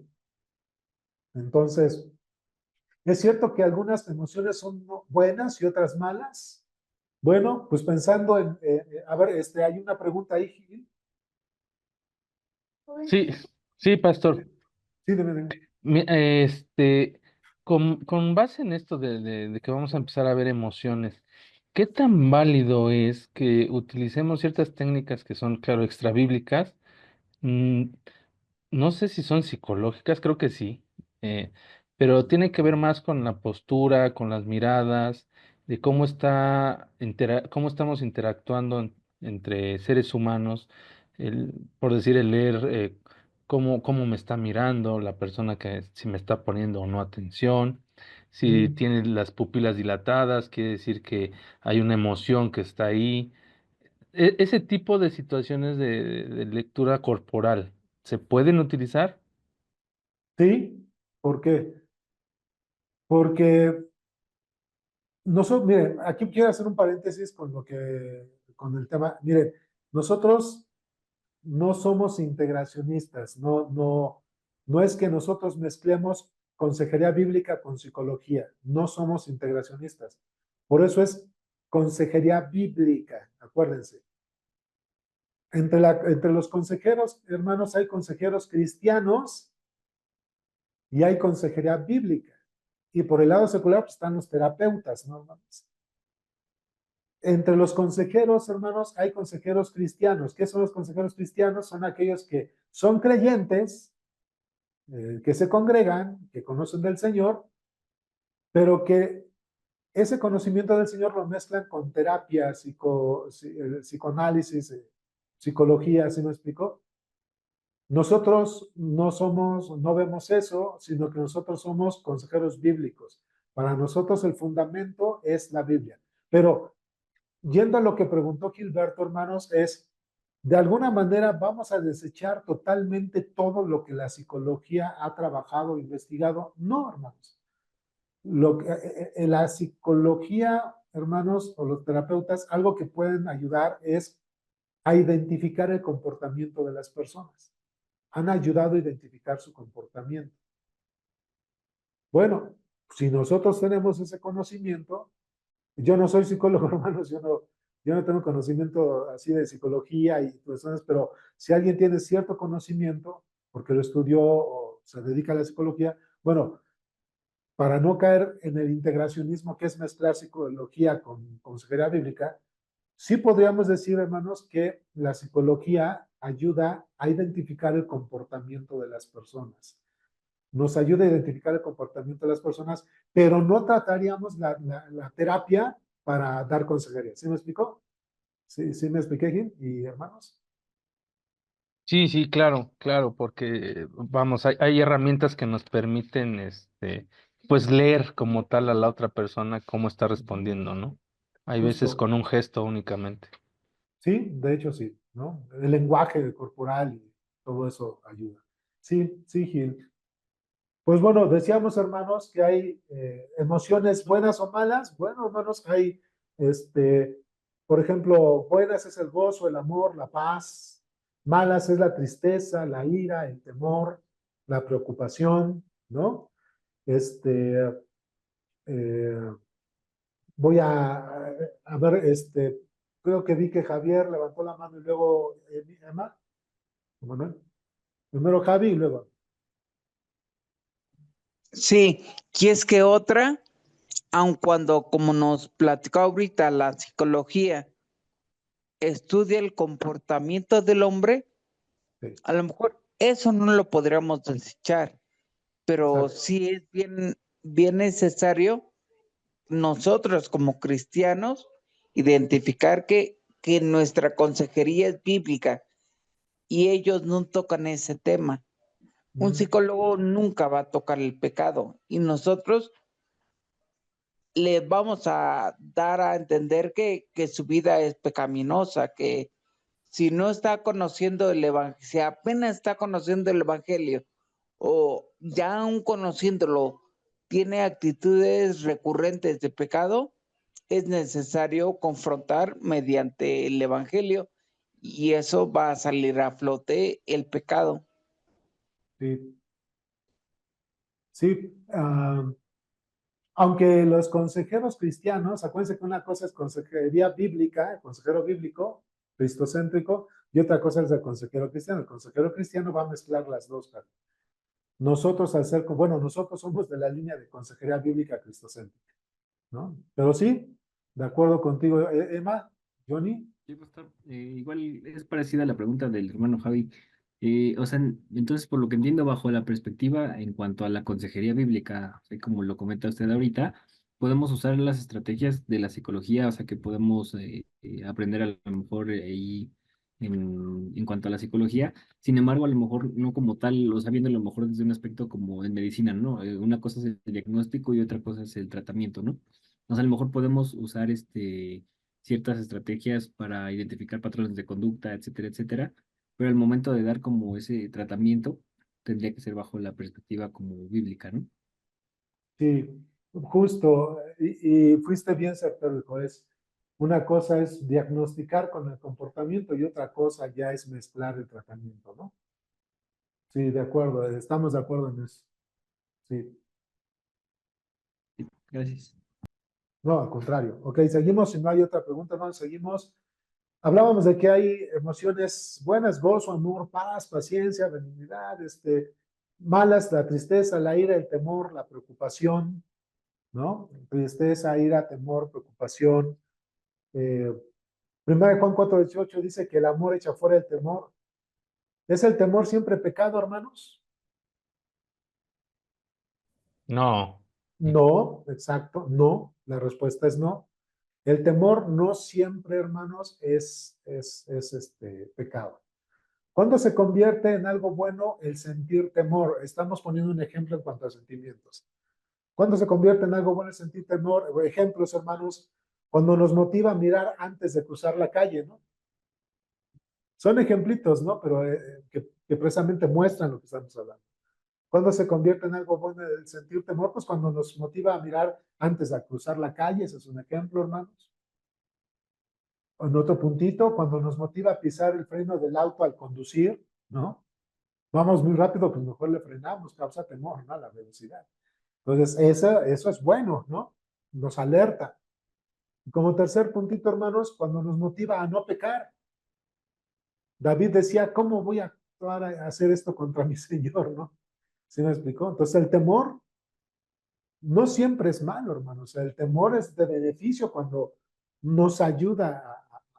A: Entonces, es cierto que algunas emociones son buenas y otras malas. Bueno, pues pensando a ver, hay una pregunta ahí, Gil.
B: Sí, sí, pastor.
A: Sí, dime.
B: Con base en esto de que vamos a empezar a ver emociones, ¿qué tan válido es que utilicemos ciertas técnicas que son, claro, extrabíblicas? Mm, no sé si son psicológicas, creo que sí, pero tiene que ver más con la postura, con las miradas, de cómo estamos interactuando entre seres humanos, por decir, el leer, cómo me está mirando la persona, que si me está poniendo o no atención, si
A: Mm,
B: tiene las pupilas dilatadas, quiere decir que hay una emoción que está ahí. Ese tipo de situaciones de lectura corporal, ¿se pueden utilizar?
A: sí, ¿por qué? Porque nosotros, miren, aquí quiero hacer un paréntesis con el tema. Miren, nosotros no somos integracionistas, no es que nosotros mezclemos consejería bíblica con psicología, no somos integracionistas. Por eso es consejería bíblica, acuérdense. Entre los consejeros, hermanos, hay consejeros cristianos y hay consejería bíblica. Y por el lado secular pues, están los terapeutas, ¿no? Entre los consejeros, hermanos, hay consejeros cristianos. ¿Qué son los consejeros cristianos? Son aquellos que son creyentes, que se congregan, que conocen del Señor, pero que ese conocimiento del Señor lo mezclan con terapia, psicoanálisis, psicología, ¿sí me explico? Nosotros no vemos eso, sino que nosotros somos consejeros bíblicos. Para nosotros el fundamento es la Biblia. Pero yendo a lo que preguntó Gilberto, hermanos, es, de alguna manera vamos a desechar totalmente todo lo que la psicología ha trabajado, investigado. No, hermanos. La psicología, hermanos, o los terapeutas, algo que pueden ayudar es a identificar el comportamiento de las personas. Han ayudado a identificar su comportamiento. Bueno, si nosotros tenemos ese conocimiento, yo no soy psicólogo, hermanos, yo no tengo conocimiento así de psicología y personas, pero si alguien tiene cierto conocimiento, porque lo estudió o se dedica a la psicología, bueno, para no caer en el integracionismo que es mezclar psicología con consejería bíblica, sí podríamos decir, hermanos, que la psicología ayuda a identificar el comportamiento de las personas. Nos ayuda a identificar el comportamiento de las personas, pero no trataríamos la terapia para dar consejería. ¿Sí me explicó? ¿Sí me expliqué, Gil y hermanos?
B: Sí, sí, claro, claro, porque vamos, hay herramientas que nos permiten, pues leer como tal a la otra persona cómo está respondiendo, ¿no? Hay veces
A: Justo.
B: con un gesto únicamente.
A: Sí, de hecho sí, ¿no? El lenguaje corporal y todo eso ayuda. Sí, sí, Gil. Pues bueno, decíamos, hermanos, que hay emociones buenas o malas. Bueno, hermanos, hay, por ejemplo, buenas es el gozo, el amor, la paz. Malas es la tristeza, la ira, el temor, la preocupación, ¿no? Este, eh, voy a ver, creo que vi que Javier levantó la mano y luego Emma, Manuel. Primero Javi y luego.
C: Sí, y es que otra, aun cuando, como nos platicó ahorita, la psicología estudia el comportamiento del hombre,
A: Sí,
C: a lo mejor eso no lo podríamos desechar, pero
A: exacto.
C: sí es bien necesario nosotros como cristianos identificar que nuestra consejería es bíblica y ellos no tocan ese tema. Un
A: Mm,
C: psicólogo nunca va a tocar el pecado y nosotros le vamos a dar a entender que su vida es pecaminosa, que si no está conociendo el evangelio, si apenas está conociendo el evangelio o ya aún conociéndolo, tiene actitudes recurrentes de pecado, es necesario confrontar mediante el evangelio y eso va a salir a flote el pecado.
A: sí, sí. Aunque los consejeros cristianos, acuérdense que una cosa es consejería bíblica, consejero bíblico, cristocéntrico, y otra cosa es el consejero cristiano. El consejero cristiano va a mezclar las dos. Nosotros, al ser, bueno, nosotros somos de la línea de consejería bíblica cristocéntrica, ¿no? Pero sí, de acuerdo contigo, Emma, Johnny.
D: Sí, pastor. Igual es parecida a la pregunta del hermano Javi. O sea, entonces, por lo que entiendo, bajo la perspectiva en cuanto a la consejería bíblica, así como lo comenta usted ahorita, podemos usar las estrategias de la psicología, o sea, que podemos aprender a lo mejor ahí en cuanto a la psicología. Sin embargo, a lo mejor no como tal, o sea, viendo a lo mejor desde un aspecto como en medicina, ¿no? Una cosa es el diagnóstico y otra cosa es el tratamiento, ¿no? O sea, a lo mejor podemos usar ciertas estrategias para identificar patrones de conducta, etcétera, etcétera, pero al momento de dar como ese tratamiento, tendría que ser bajo la perspectiva como bíblica, ¿no?
A: Sí, justo, y fuiste bien certero, hijo, es una cosa es diagnosticar con el comportamiento y otra cosa ya es mezclar el tratamiento, ¿no? Sí, de acuerdo, estamos de acuerdo en eso. Sí,
D: Gracias.
A: no, al contrario. Ok, seguimos, si no hay otra pregunta, hermano, seguimos. Hablábamos de que hay emociones buenas, gozo, amor, paz, paciencia, benignidad, malas, la tristeza, la ira, el temor, la preocupación, ¿no? Tristeza, ira, temor, preocupación. Eh, Primera de Juan 4:18 dice que el amor echa fuera el temor. ¿Es el temor siempre pecado, hermanos?
B: No.
A: No, exacto, no. La respuesta es no. El temor no siempre, hermanos, es pecado. ¿Cuándo se convierte en algo bueno el sentir temor? Estamos poniendo un ejemplo en cuanto a sentimientos. ¿Cuándo se convierte en algo bueno el sentir temor? Ejemplos, hermanos, Cuando nos motiva a mirar antes de cruzar la calle, ¿no? Son ejemplitos, ¿no? Pero que precisamente muestran lo que estamos hablando. ¿Cuándo se convierte en algo bueno el sentir temor? Pues cuando nos motiva a mirar antes de cruzar la calle, ese es un ejemplo, hermanos. En otro puntito, cuando nos motiva a pisar el freno del auto al conducir, ¿no? Vamos muy rápido, pues mejor le frenamos, causa temor, ¿no? La velocidad. Entonces, eso es bueno, ¿no? Nos alerta. Y como tercer puntito, hermanos, cuando nos motiva a no pecar. David decía, ¿cómo voy a actuar a hacer esto contra mi Señor, no? ¿Sí me explicó? Entonces, el temor no siempre es malo, hermanos. El temor es de beneficio cuando nos ayuda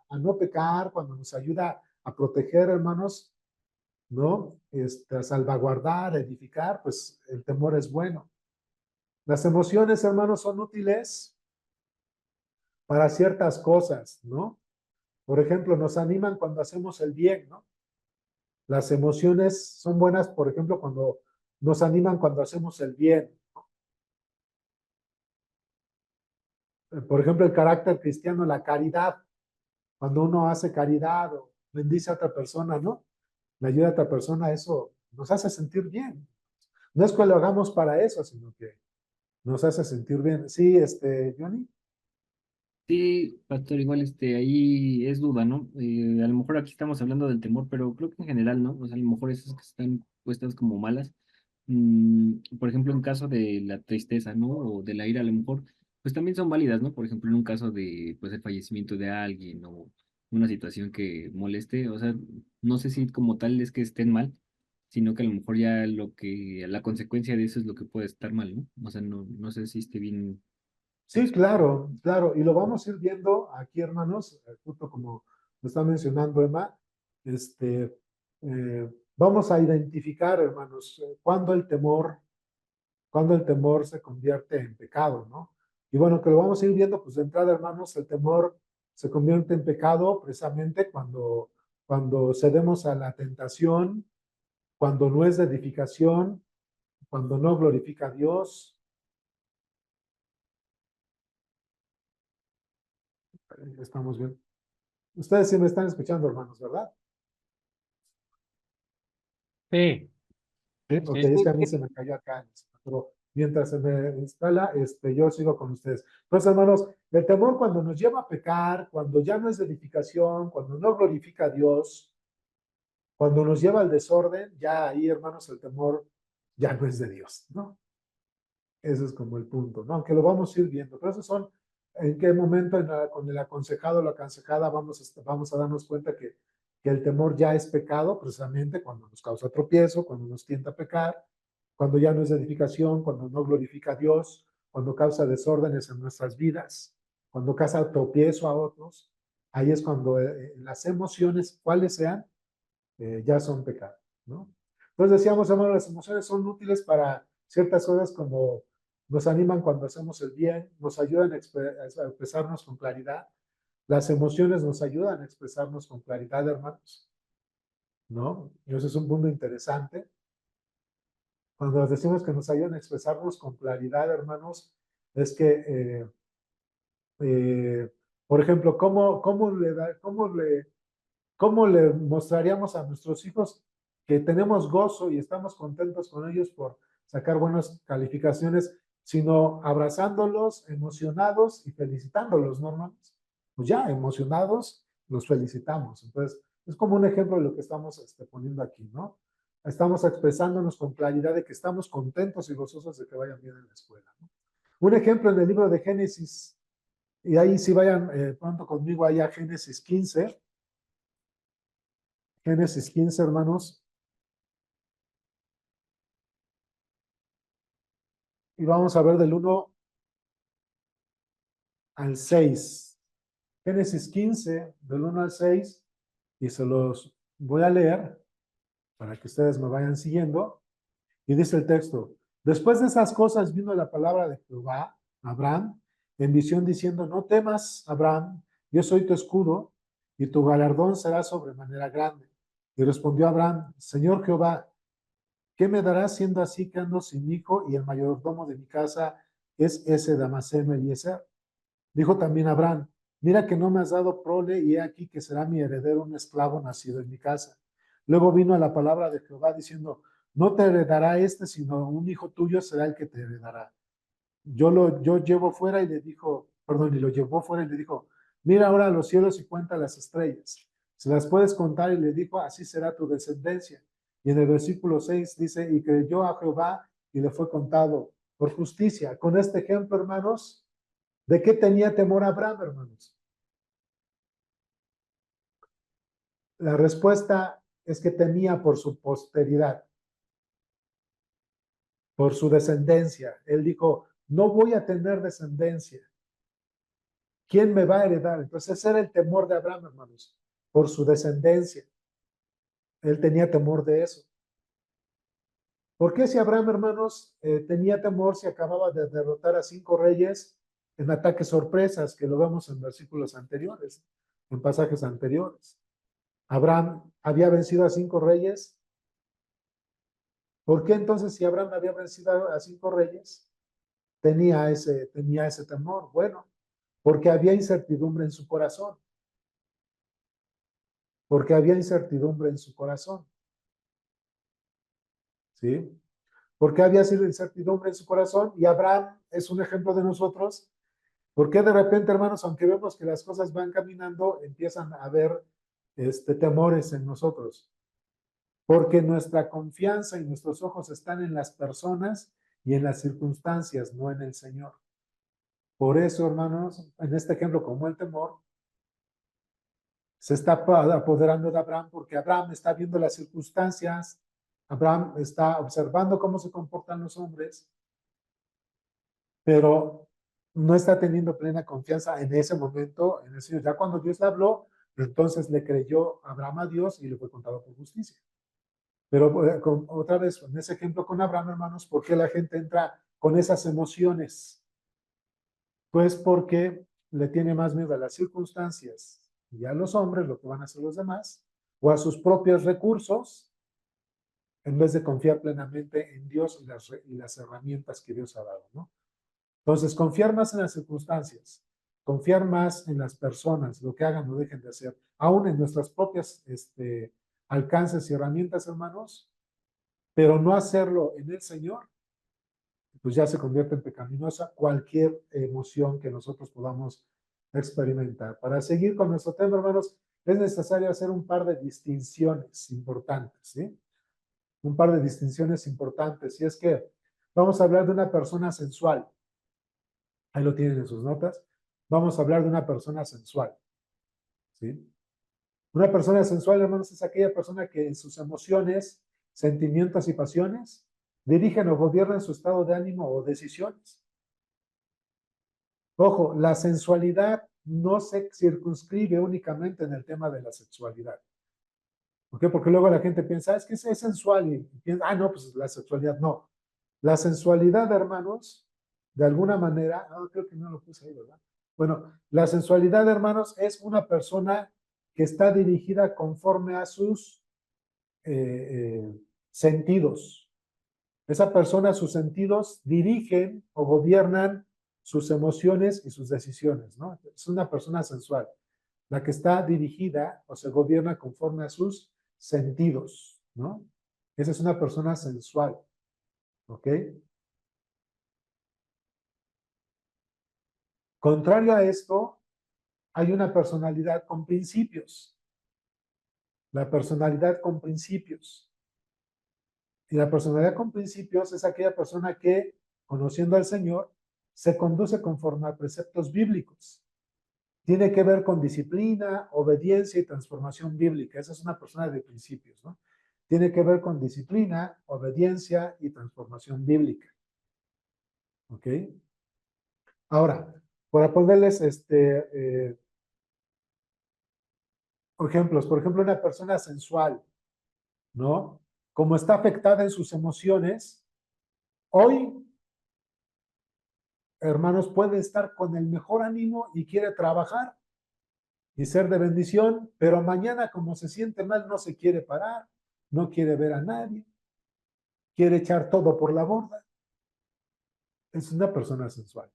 A: a no pecar, cuando nos ayuda a proteger, hermanos, ¿no? A salvaguardar, a edificar, pues el temor es bueno. Las emociones, hermanos, son útiles para ciertas cosas, ¿no? Por ejemplo, nos animan cuando hacemos el bien, ¿no? Las emociones son buenas, por ejemplo, cuando nos animan cuando hacemos el bien. Por ejemplo, el carácter cristiano, la caridad. Cuando uno hace caridad o bendice a otra persona, ¿no? Le ayuda a otra persona, eso nos hace sentir bien. No es que lo hagamos para eso, sino que nos hace sentir bien. Sí, Johnny.
D: Sí, pastor, igual ahí es duda, ¿no? A lo mejor aquí estamos hablando del temor, pero creo que en general, ¿no? O sea, a lo mejor esas que están puestas como malas, por ejemplo, en caso de la tristeza, ¿no? O de la ira, a lo mejor, pues también son válidas, ¿no? Por ejemplo, en un caso de, pues, el fallecimiento de alguien o una situación que moleste, o sea, no sé si como tal es que estén mal, sino que a lo mejor ya la consecuencia de eso es lo que puede estar mal, ¿no? O sea, no sé si esté bien.
A: Sí, claro, claro. Y lo vamos a ir viendo aquí, hermanos, justo como lo está mencionando Emma. Este, vamos a identificar, hermanos, cuando el temor se convierte en pecado, ¿no? Y bueno, que lo vamos a ir viendo, pues de entrada, hermanos, el temor se convierte en pecado precisamente cuando cedemos a la tentación, cuando no es de edificación, cuando no glorifica a Dios. Estamos bien. Ustedes sí me están escuchando, hermanos, ¿verdad?
B: Sí,
A: Sí, ok,
B: sí.
A: es que a mí se me cayó acá, pero mientras se me instala, yo sigo con ustedes. Entonces, hermanos, el temor cuando nos lleva a pecar, cuando ya no es de edificación, cuando no glorifica a Dios, cuando nos lleva al desorden, ya ahí, hermanos, el temor ya no es de Dios, ¿no? Ese es como el punto, ¿no? Aunque lo vamos a ir viendo. Pero esos son en qué momento con el aconsejado o la aconsejada vamos a darnos cuenta que el temor ya es pecado, precisamente cuando nos causa tropiezo, cuando nos tienta a pecar, cuando ya no es edificación, cuando no glorifica a Dios, cuando causa desórdenes en nuestras vidas, cuando causa tropiezo a otros. Ahí es cuando las emociones, cuales sean, ya son pecado, ¿no? Entonces decíamos, hermano, las emociones son útiles para ciertas cosas como nos animan cuando hacemos el bien, nos ayudan a expresarnos con claridad. Las emociones nos ayudan a expresarnos con claridad, hermanos, ¿no? Y eso es un punto interesante. Cuando decimos que nos ayudan a expresarnos con claridad, hermanos, es que, por ejemplo, ¿cómo le mostraríamos a nuestros hijos que tenemos gozo y estamos contentos con ellos por sacar buenas calificaciones, sino abrazándolos, emocionados y felicitándolos, ¿no, hermanos? Pues ya, emocionados, los felicitamos. Entonces, es como un ejemplo de lo que estamos poniendo aquí, ¿no? Estamos expresándonos con claridad de que estamos contentos y gozosos de que vayan bien en la escuela, ¿no? Un ejemplo en el libro de Génesis, y ahí si vayan pronto conmigo allá a Génesis 15. Génesis 15, hermanos, y vamos a ver del 1 al 6. Génesis 15, del 1 al 6, y se los voy a leer para que ustedes me vayan siguiendo. Y dice el texto: después de esas cosas vino la palabra de Jehová a Abraham en visión diciendo: no temas, Abraham, yo soy tu escudo, y tu galardón será sobremanera grande. Y respondió Abraham: Señor Jehová, ¿qué me darás siendo así que ando sin hijo y el mayordomo de mi casa es ese Damaseno Eliezer? Dijo también Abraham, mira que no me has dado prole y he aquí que será mi heredero un esclavo nacido en mi casa. Luego vino a la palabra de Jehová diciendo, no te heredará este, sino un hijo tuyo será el que te heredará. Yo llevo fuera y le dijo, perdón, y lo llevó fuera y le dijo, mira ahora los cielos y cuenta las estrellas. Se las puedes contar y le dijo, así será tu descendencia. Y en el versículo 6 dice, y creyó a Jehová y le fue contado por justicia. Con este ejemplo, hermanos, ¿de qué tenía temor Abraham, hermanos? La respuesta es que temía por su posteridad, por su descendencia. Él dijo, no voy a tener descendencia. ¿Quién me va a heredar? Entonces ese era el temor de Abraham, hermanos, por su descendencia. Él tenía temor de eso. ¿Por qué si Abraham, hermanos, tenía temor si acababa de derrotar a 5 reyes en ataques sorpresas, que lo vemos en versículos anteriores, en pasajes anteriores? Abraham había vencido a 5 reyes. ¿Por qué entonces si Abraham había vencido a 5 reyes, tenía ese temor? Bueno, porque había incertidumbre en su corazón. Porque había incertidumbre en su corazón. ¿Sí? Porque había sido incertidumbre en su corazón y Abraham es un ejemplo de nosotros. Porque de repente, hermanos, aunque vemos que las cosas van caminando, empiezan a haber temores en nosotros? Porque nuestra confianza y nuestros ojos están en las personas y en las circunstancias, no en el Señor. Por eso, hermanos, en este ejemplo, como el temor, se está apoderando de Abraham porque Abraham está viendo las circunstancias, Abraham está observando cómo se comportan los hombres, pero no está teniendo plena confianza en ese momento en el Señor. Ya cuando Dios le habló, entonces le creyó Abraham a Dios y le fue contado por justicia. Pero otra vez, en ese ejemplo con Abraham, hermanos, ¿por qué la gente entra con esas emociones? Pues porque le tiene más miedo a las circunstancias y a los hombres, lo que van a hacer los demás, o a sus propios recursos, en vez de confiar plenamente en Dios y las herramientas que Dios ha dado, ¿no? Entonces, confiar más en las circunstancias, confiar más en las personas, lo que hagan o dejen de hacer, aún en nuestras propias alcances y herramientas, hermanos, pero no hacerlo en el Señor, pues ya se convierte en pecaminosa cualquier emoción que nosotros podamos experimentar. Para seguir con nuestro tema, hermanos, es necesario hacer un par de distinciones importantes, ¿sí? Un par de distinciones importantes. Y es que vamos a hablar de una persona sensual. Ahí lo tienen en sus notas. Vamos a hablar de una persona sensual, ¿sí? Una persona sensual, hermanos, es aquella persona que en sus emociones, sentimientos y pasiones dirigen o gobiernan su estado de ánimo o decisiones. Ojo, la sensualidad no se circunscribe únicamente en el tema de la sexualidad. ¿Por qué? Porque luego la gente piensa, es que es sensual y piensa, no, pues la sexualidad no. La sensualidad, hermanos, de alguna manera, creo que no lo puse ahí, ¿verdad? Bueno, la sensualidad, hermanos, es una persona que está dirigida conforme a sus sentidos. Esa persona, sus sentidos dirigen o gobiernan sus emociones y sus decisiones, ¿no? Es una persona sensual, la que está dirigida o se gobierna conforme a sus sentidos, ¿no? Esa es una persona sensual, ¿ok? Contrario a esto, hay una personalidad con principios. La personalidad con principios. Y la personalidad con principios es aquella persona que, conociendo al Señor, se conduce conforme a preceptos bíblicos. Tiene que ver con disciplina, obediencia y transformación bíblica. Esa es una persona de principios, ¿no? Tiene que ver con disciplina, obediencia y transformación bíblica. ¿Ok? Ahora, para ponerles ejemplos, por ejemplo, una persona sensual, ¿no? Como está afectada en sus emociones, hoy, hermanos, puede estar con el mejor ánimo y quiere trabajar y ser de bendición, pero mañana como se siente mal no se quiere parar, no quiere ver a nadie, quiere echar todo por la borda. Es una persona sensual.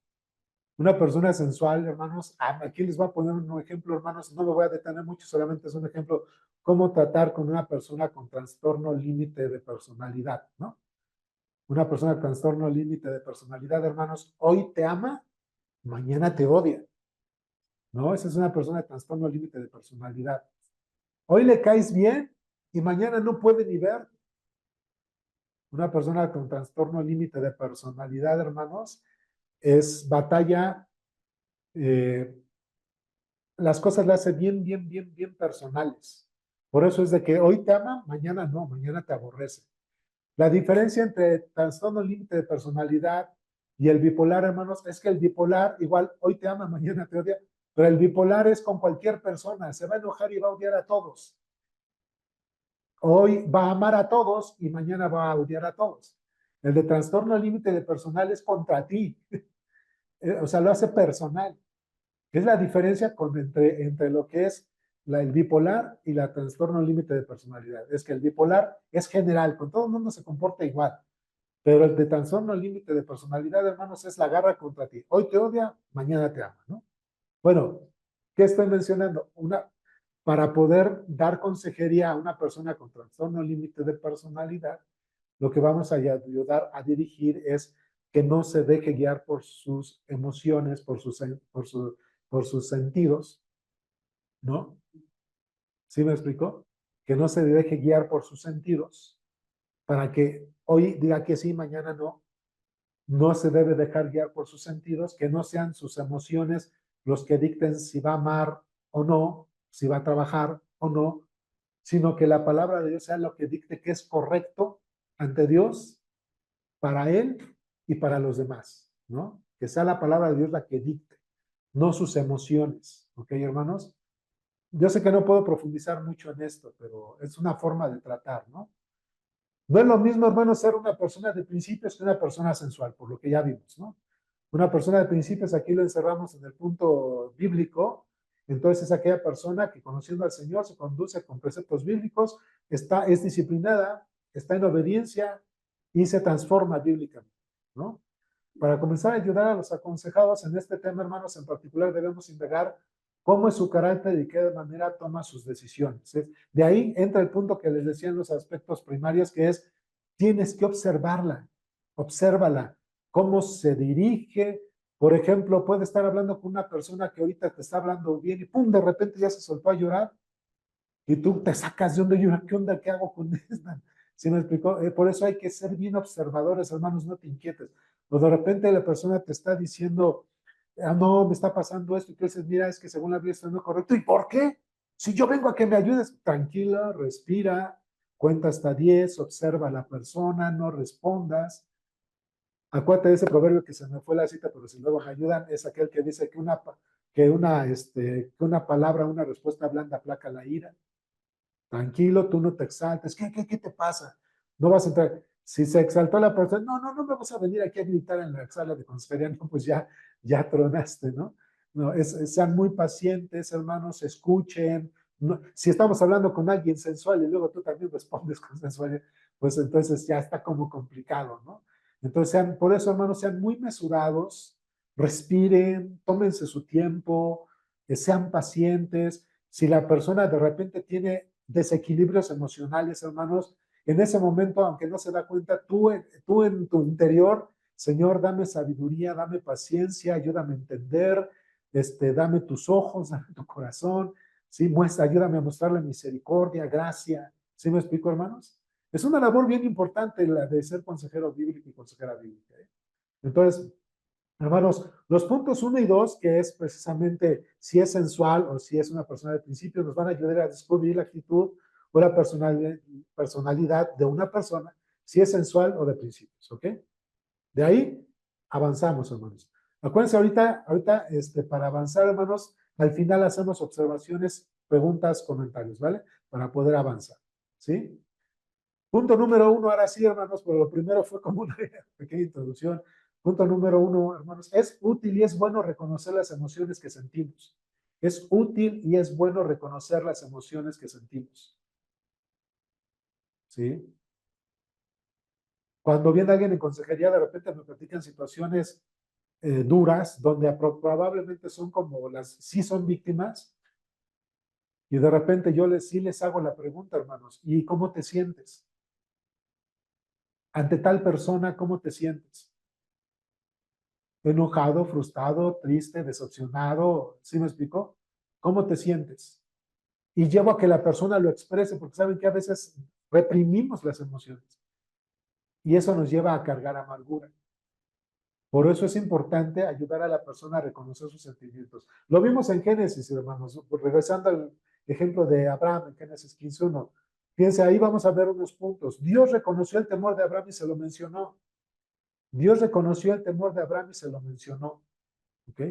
A: Una persona sensual, hermanos, aquí les voy a poner un ejemplo, hermanos, no me voy a detener mucho, solamente es un ejemplo, cómo tratar con una persona con trastorno límite de personalidad, ¿no? Una persona con trastorno límite de personalidad, hermanos, hoy te ama, mañana te odia, ¿no? Esa es una persona de trastorno límite de personalidad. Hoy le caes bien y mañana no puede ni ver. Una persona con trastorno límite de personalidad, hermanos, es batalla, eh, las cosas las hace bien, bien, bien, bien personales. Por eso es de que hoy te ama, mañana no, mañana te aborrece. La diferencia entre trastorno límite de personalidad y el bipolar, hermanos, es que el bipolar igual hoy te ama, mañana te odia, pero el bipolar es con cualquier persona, se va a enojar y va a odiar a todos. Hoy va a amar a todos y mañana va a odiar a todos. El de trastorno límite de personal es contra ti, o sea, lo hace personal. ¿Qué es la diferencia entre lo que es el bipolar y la trastorno límite de personalidad? Es que el bipolar es general, con todo el mundo se comporta igual, pero el de trastorno límite de personalidad, hermanos, es la garra contra ti. Hoy te odia, mañana te ama, ¿no? Bueno, ¿qué estoy mencionando? Para poder dar consejería a una persona con trastorno límite de personalidad, lo que vamos a ayudar a dirigir es que no se deje guiar por sus emociones, por sus sentidos, ¿no? ¿Sí me explicó? Que no se deje guiar por sus sentidos, para que hoy diga que sí, mañana no. No se debe dejar guiar por sus sentidos, que no sean sus emociones los que dicten si va a amar o no, si va a trabajar o no, sino que la palabra de Dios sea lo que dicte que es correcto ante Dios, para él y para los demás, ¿no? Que sea la palabra de Dios la que dicte, no sus emociones, ¿ok, hermanos? Yo sé que no puedo profundizar mucho en esto, pero es una forma de tratar, ¿no? No es lo mismo, hermanos, ser una persona de principios que una persona sensual, por lo que ya vimos, ¿no? Una persona de principios, aquí lo encerramos en el punto bíblico, entonces es aquella persona que conociendo al Señor se conduce con preceptos bíblicos, es disciplinada, está en obediencia y se transforma bíblicamente, ¿no? Para comenzar a ayudar a los aconsejados en este tema, hermanos, en particular debemos indagar cómo es su carácter y de qué manera toma sus decisiones. De ahí entra el punto que les decía en los aspectos primarios, que es, tienes que observarla, obsérvala, cómo se dirige. Por ejemplo, puede estar hablando con una persona que ahorita te está hablando bien y pum, de repente ya se soltó a llorar y tú te sacas de onda y llora, ¿qué onda? ¿Qué hago con esta? ¿Sí me explicó? Por eso hay que ser bien observadores, hermanos, no te inquietes. O de repente la persona te está diciendo, ah, no, me está pasando esto, y tú dices, mira, es que según la Biblia esto no es correcto. ¿Y por qué? Si yo vengo a que me ayudes, tranquila, respira, cuenta hasta 10, observa a la persona, no respondas. Acuérdate de ese proverbio que se me fue la cita, pero si luego me ayudan, es aquel que dice que una palabra, una respuesta blanda aplaca la ira. Tranquilo, tú no te exaltes. ¿Qué te pasa? No vas a entrar. Si se exaltó la persona, no me vas a venir aquí a gritar en la sala de consejería, no, pues ya tronaste, ¿no? No, sean muy pacientes, hermanos, escuchen. No, si estamos hablando con alguien sensual y luego tú también respondes con sensualidad, pues entonces ya está como complicado, ¿no? Entonces, por eso, hermanos, sean muy mesurados, respiren, tómense su tiempo, sean pacientes. Si la persona de repente tiene desequilibrios emocionales, hermanos, en ese momento, aunque no se da cuenta, tú en tu interior, Señor, dame sabiduría, dame paciencia, ayúdame a entender, dame tus ojos, dame tu corazón, ¿sí? Ayúdame a mostrarle misericordia, gracia. ¿Sí me explico, hermanos? Es una labor bien importante la de ser consejero bíblico y consejera bíblica, ¿eh? Entonces, hermanos, los puntos 1 y 2, que es precisamente si es sensual o si es una persona de principio, nos van a ayudar a descubrir la actitud o la personalidad de una persona, si es sensual o de principios, ¿ok? De ahí avanzamos, hermanos. Acuérdense ahorita para avanzar, hermanos, al final hacemos observaciones, preguntas, comentarios, ¿vale? Para poder avanzar, ¿sí? Punto número 1, ahora sí, hermanos, pero lo primero fue como una pequeña introducción. Punto número 1, hermanos, es útil y es bueno reconocer las emociones que sentimos. Es útil y es bueno reconocer las emociones que sentimos. ¿Sí? Cuando viene alguien en consejería, de repente me platican situaciones duras, donde probablemente son como sí son víctimas, y de repente sí les hago la pregunta, hermanos, ¿y cómo te sientes? Ante tal persona, ¿cómo te sientes? Enojado, frustrado, triste, decepcionado, ¿sí me explico? ¿Cómo te sientes? Y llevo a que la persona lo exprese, porque saben que a veces reprimimos las emociones y eso nos lleva a cargar amargura. Por eso es importante ayudar a la persona a reconocer sus sentimientos. Lo vimos en Génesis, hermanos, regresando al ejemplo de Abraham en Génesis 15:1. Fíjense, ahí vamos a ver unos puntos. Dios reconoció el temor de Abraham y se lo mencionó. Dios reconoció el temor de Abraham y se lo mencionó. ¿Ok?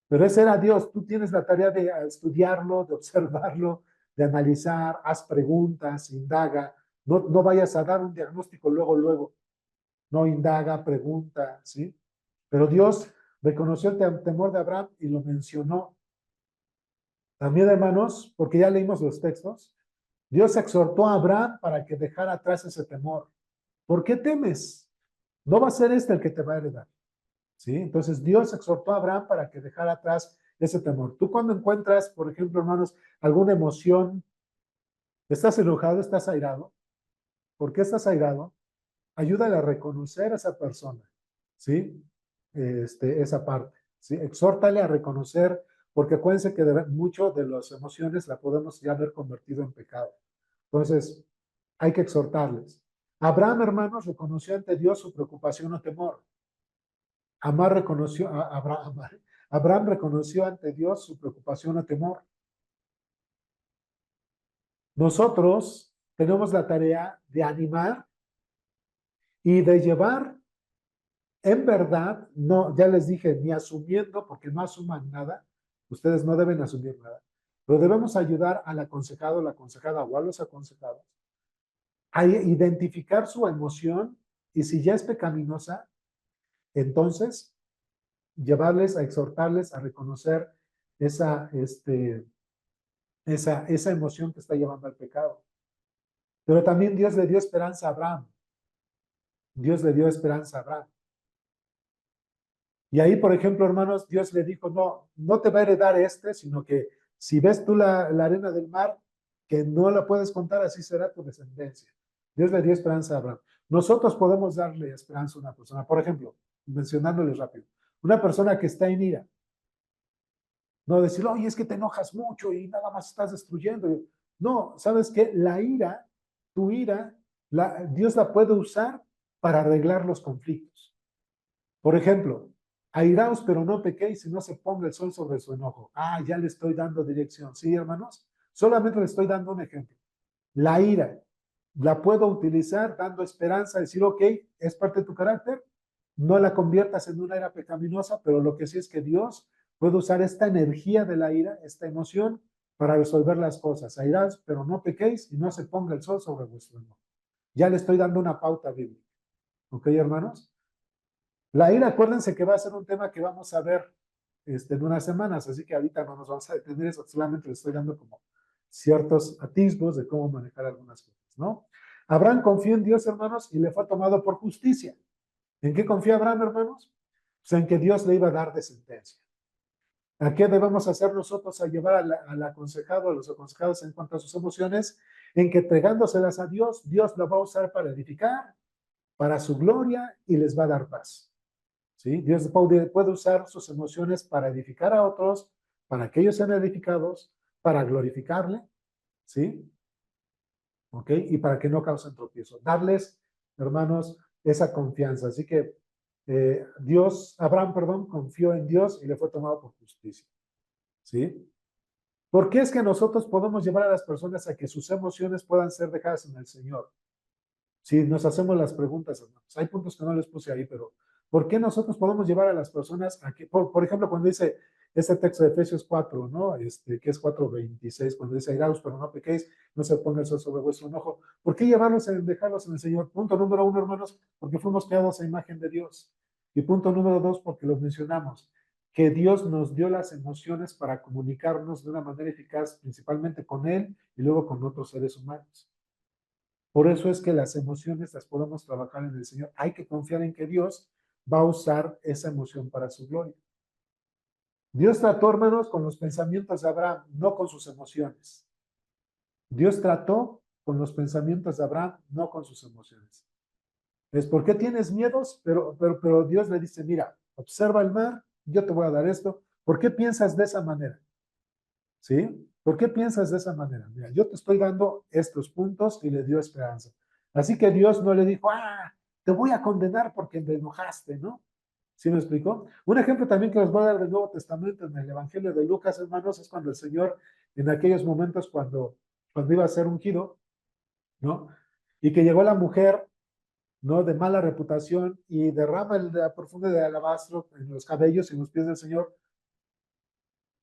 A: Pero ese era Dios. Tú tienes la tarea de estudiarlo, de observarlo, de analizar, haz preguntas, indaga. No vayas a dar un diagnóstico luego. No, indaga, pregunta, ¿sí? Pero Dios reconoció el temor de Abraham y lo mencionó. También, hermanos, porque ya leímos los textos, Dios exhortó a Abraham para que dejara atrás ese temor. ¿Por qué temes? No va a ser este el que te va a heredar. ¿Sí? Entonces Dios exhortó a Abraham para que dejara atrás ese temor. Tú cuando encuentras, por ejemplo, hermanos, alguna emoción, estás enojado, estás airado. ¿Por qué estás airado? Ayúdale a reconocer a esa persona, ¿sí? Esa parte, ¿sí? Exhórtale a reconocer, porque acuérdense que mucho de las emociones la podemos ya haber convertido en pecado. Entonces, hay que exhortarles. Abraham, hermanos, reconoció ante Dios su preocupación o temor. Abraham reconoció ante Dios su preocupación o temor. Nosotros tenemos la tarea de animar y de llevar en verdad, no, ya les dije, ni asumiendo, porque no asuman nada, ustedes no deben asumir nada, pero debemos ayudar al aconsejado, la aconsejada o a los aconsejados a identificar su emoción y si ya es pecaminosa, entonces llevarles a exhortarles a reconocer esa, esa emoción que está llevando al pecado. Pero también Dios le dio esperanza a Abraham. Dios le dio esperanza a Abraham. Y ahí, por ejemplo, hermanos, Dios le dijo, no te va a heredar sino que si ves tú la arena del mar, que no la puedes contar, así será tu descendencia. Dios le dio esperanza a Abraham. Nosotros podemos darle esperanza a una persona. Por ejemplo, mencionándoles rápido, una persona que está en ira. No decir, oye, es que te enojas mucho y nada más estás destruyendo. No, ¿sabes qué? La ira, tu ira, Dios la puede usar para arreglar los conflictos. Por ejemplo, airaos, pero no pequéis y no se ponga el sol sobre su enojo. Ah, ya le estoy dando dirección. ¿Sí, hermanos? Solamente le estoy dando un ejemplo. La ira la puedo utilizar dando esperanza, decir, ok, es parte de tu carácter, no la conviertas en una ira pecaminosa, pero lo que sí es que Dios puede usar esta energía de la ira, esta emoción, para resolver las cosas. Airaos, pero no pequéis y no se ponga el sol sobre vuestro enojo. Ya le estoy dando una pauta bíblica. ¿Ok, hermanos? La ira, acuérdense que va a ser un tema que vamos a ver en unas semanas, así que ahorita no nos vamos a detener eso, solamente les estoy dando como ciertos atisbos de cómo manejar algunas cosas, ¿no? Abraham confió en Dios, hermanos, y le fue tomado por justicia. ¿En qué confía Abraham, hermanos? Pues en que Dios le iba a dar descendencia. ¿A qué debemos hacer nosotros a llevar al aconsejado, a los aconsejados en cuanto a sus emociones? En que entregándoselas a Dios, Dios lo va a usar para edificar, para su gloria y les va a dar paz. ¿Sí? Dios puede usar sus emociones para edificar a otros, para que ellos sean edificados, para glorificarle, ¿sí? ¿Ok? Y para que no causen tropiezo. Darles, hermanos, esa confianza. Así que Abraham, perdón, confió en Dios y le fue tomado por justicia, ¿sí? ¿Por qué es que nosotros podemos llevar a las personas a que sus emociones puedan ser dejadas en el Señor? Si nos hacemos las preguntas, hermanos, hay puntos que no les puse ahí, pero ¿por qué nosotros podemos llevar a las personas a que, por ejemplo, cuando dice este texto de Efesios 4, ¿no? Que es 4:26, cuando dice, airaos, pero no pequéis, no se ponga el sol sobre vuestro enojo. ¿Por qué dejarlos en el Señor? Punto número 1, hermanos, porque fuimos creados a imagen de Dios. Y punto número 2, porque lo mencionamos, que Dios nos dio las emociones para comunicarnos de una manera eficaz, principalmente con Él y luego con otros seres humanos. Por eso es que las emociones las podemos trabajar en el Señor. Hay que confiar en que Dios va a usar esa emoción para su gloria. Dios trató, hermanos, con los pensamientos de Abraham, no con sus emociones. Dios trató con los pensamientos de Abraham, no con sus emociones. Es ¿por qué tienes miedos? Pero Dios le dice, mira, observa el mar, yo te voy a dar esto. ¿Por qué piensas de esa manera? ¿Sí? ¿Por qué piensas de esa manera? Mira, yo te estoy dando estos puntos y le dio esperanza. Así que Dios no le dijo, te voy a condenar porque me enojaste, ¿no? ¿Sí me explicó? Un ejemplo también que les voy a dar del Nuevo Testamento en el Evangelio de Lucas, hermanos, es cuando el Señor, en aquellos momentos cuando iba a ser ungido, ¿no? Y que llegó la mujer, ¿no? De mala reputación y derrama la perfume de alabastro en los cabellos y en los pies del Señor.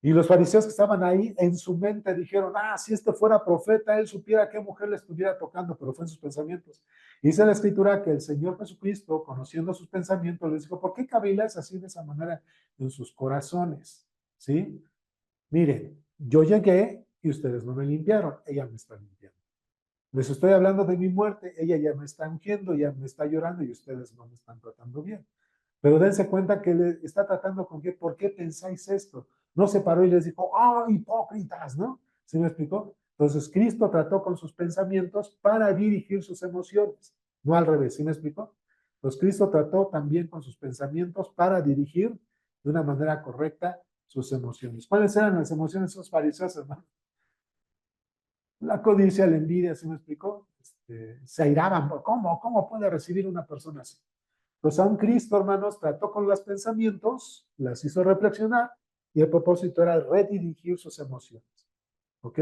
A: Y los fariseos que estaban ahí en su mente dijeron, si este fuera profeta, él supiera qué mujer le estuviera tocando, pero fue en sus pensamientos. Dice la escritura que el Señor Jesucristo, conociendo sus pensamientos, les dijo, ¿por qué cavilas así de esa manera en sus corazones? ¿Sí? Miren, yo llegué y ustedes no me limpiaron, ella me está limpiando. Les estoy hablando de mi muerte, ella ya me está ungiendo, ya me está llorando y ustedes no me están tratando bien. Pero dense cuenta que le está tratando con qué, ¿por qué pensáis esto? No se paró y les dijo, hipócritas, ¿no? ¿Sí me explicó? Entonces Cristo trató con sus pensamientos para dirigir sus emociones, no al revés, ¿sí me explicó? Entonces Cristo trató también con sus pensamientos para dirigir de una manera correcta sus emociones. ¿Cuáles eran las emociones de esos fariseos, hermano? La codicia, la envidia, ¿sí me explicó? Se airaban, ¿cómo puede recibir una persona así? Pues aún Cristo, hermanos, trató con los pensamientos, las hizo reflexionar y el propósito era redirigir sus emociones. ¿Ok?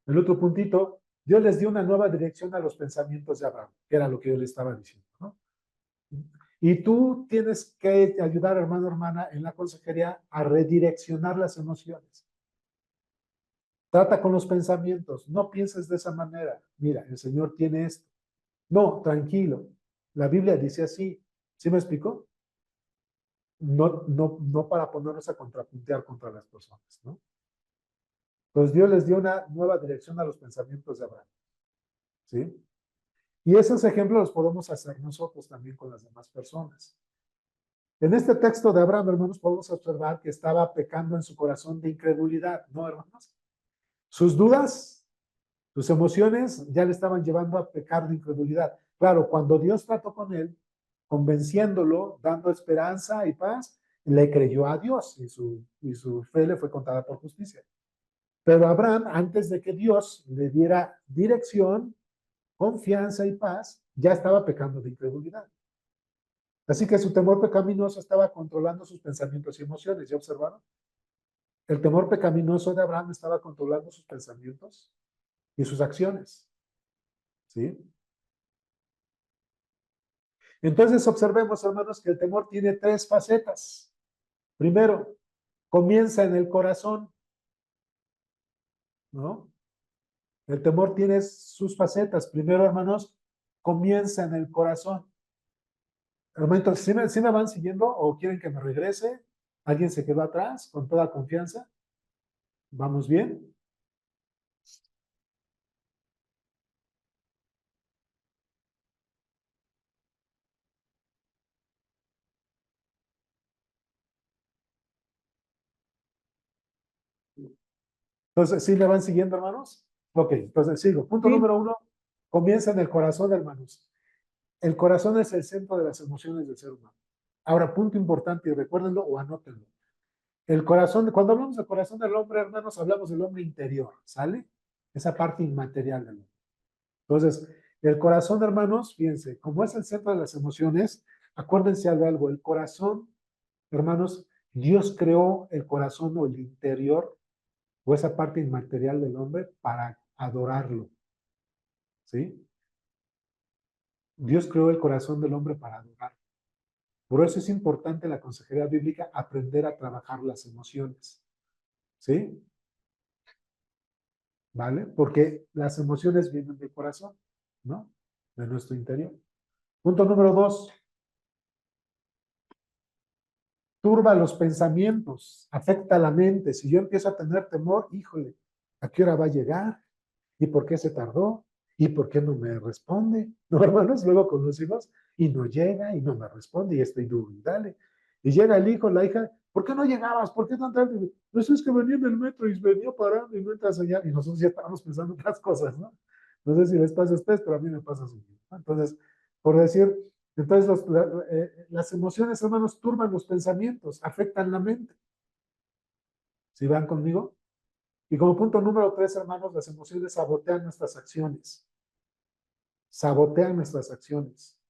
A: El otro puntito, Dios les dio una nueva dirección a los pensamientos de Abraham, que era lo que yo le estaba diciendo, ¿no? Y tú tienes que ayudar, hermano, hermana, en la consejería a redireccionar las emociones. Trata con los pensamientos, no pienses de esa manera. Mira, el Señor tiene esto. No, tranquilo. La Biblia dice así. ¿Sí me explicó? No para ponernos a contrapuntear contra las personas, ¿no? Pues Dios les dio una nueva dirección a los pensamientos de Abraham, ¿sí? Y esos ejemplos los podemos hacer nosotros también con las demás personas. En este texto de Abraham, hermanos, podemos observar que estaba pecando en su corazón de incredulidad, ¿no, hermanos? Sus dudas, sus emociones ya le estaban llevando a pecar de incredulidad. Claro, cuando Dios trató con él, convenciéndolo, dando esperanza y paz, le creyó a Dios y su fe le fue contada por justicia. Pero Abraham, antes de que Dios le diera dirección, confianza y paz, ya estaba pecando de incredulidad. Así que su temor pecaminoso estaba controlando sus pensamientos y emociones. ¿Ya observaron? El temor pecaminoso de Abraham estaba controlando sus pensamientos y sus acciones. ¿Sí? Entonces observemos, hermanos, que el temor tiene tres facetas. Primero, comienza en el corazón, ¿no? El temor tiene sus facetas. Primero, hermanos, comienza en el corazón. Hermanitos, ¿sí me van siguiendo o quieren que me regrese? ¿Alguien se quedó atrás con toda confianza? ¿Vamos bien? Entonces, ¿sí me van siguiendo, hermanos? Ok, entonces sigo. Punto
C: Sí.
A: número 1, comienza en el corazón, hermanos. El corazón es el centro de las emociones del ser humano. Ahora, punto importante, y recuérdenlo o anótenlo. El corazón, cuando hablamos del corazón del hombre, hermanos, hablamos del hombre interior, ¿sale? Esa parte inmaterial del hombre. Entonces, el corazón, hermanos, fíjense, como es el centro de las emociones, acuérdense de algo, el corazón, hermanos, Dios creó el corazón o el interior o esa parte inmaterial del hombre para adorarlo, ¿sí? Dios creó el corazón del hombre para adorarlo. Por eso es importante en la consejería bíblica aprender a trabajar las emociones, ¿sí? ¿Vale? Porque las emociones vienen del corazón, ¿no? De nuestro interior. Punto número 2. Turba los pensamientos, afecta la mente. Si yo empiezo a tener temor, híjole, ¿a qué hora va a llegar? ¿Y por qué se tardó? ¿Y por qué no me responde? ¿No, hermanos? Luego con los hijos, y no llega, y no me responde, y estoy duro, y dale. Y llega el hijo, la hija, ¿por qué no llegabas? ¿Por qué tan tarde? Pues es que venía en el metro y venía parando y no entras allá. Y nosotros ya estábamos pensando en otras cosas, ¿no? No sé si les pasa a ustedes, pero a mí me pasa así. ¿No? Entonces, por decir, entonces las emociones, hermanos, turban los pensamientos, afectan la mente. ¿Sí van conmigo? Y como punto número 3, hermanos, las emociones sabotean nuestras acciones. Sabotean nuestras acciones,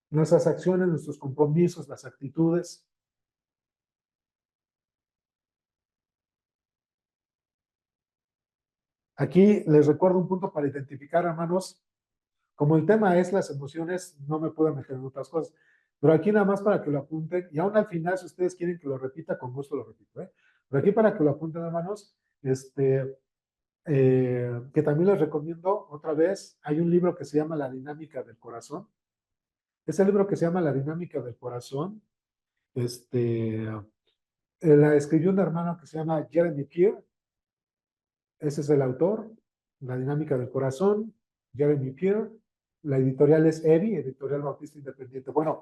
A: nuestros compromisos, las actitudes. Aquí les recuerdo un punto para identificar, hermanos, como el tema es las emociones, no me puedo meter en otras cosas, pero aquí nada más para que lo apunten, y aún al final, si ustedes quieren que lo repita, con gusto lo repito, ¿eh? Pero aquí para que lo apunten, hermanos, que también les recomiendo otra vez, hay un libro que se llama La dinámica del corazón. Ese libro que se llama La dinámica del corazón, la escribió un hermano que se llama Jeremy Pierre. Ese es el autor, La dinámica del corazón, Jeremy Pierre. La editorial es EBI, Editorial Bautista Independiente. Bueno,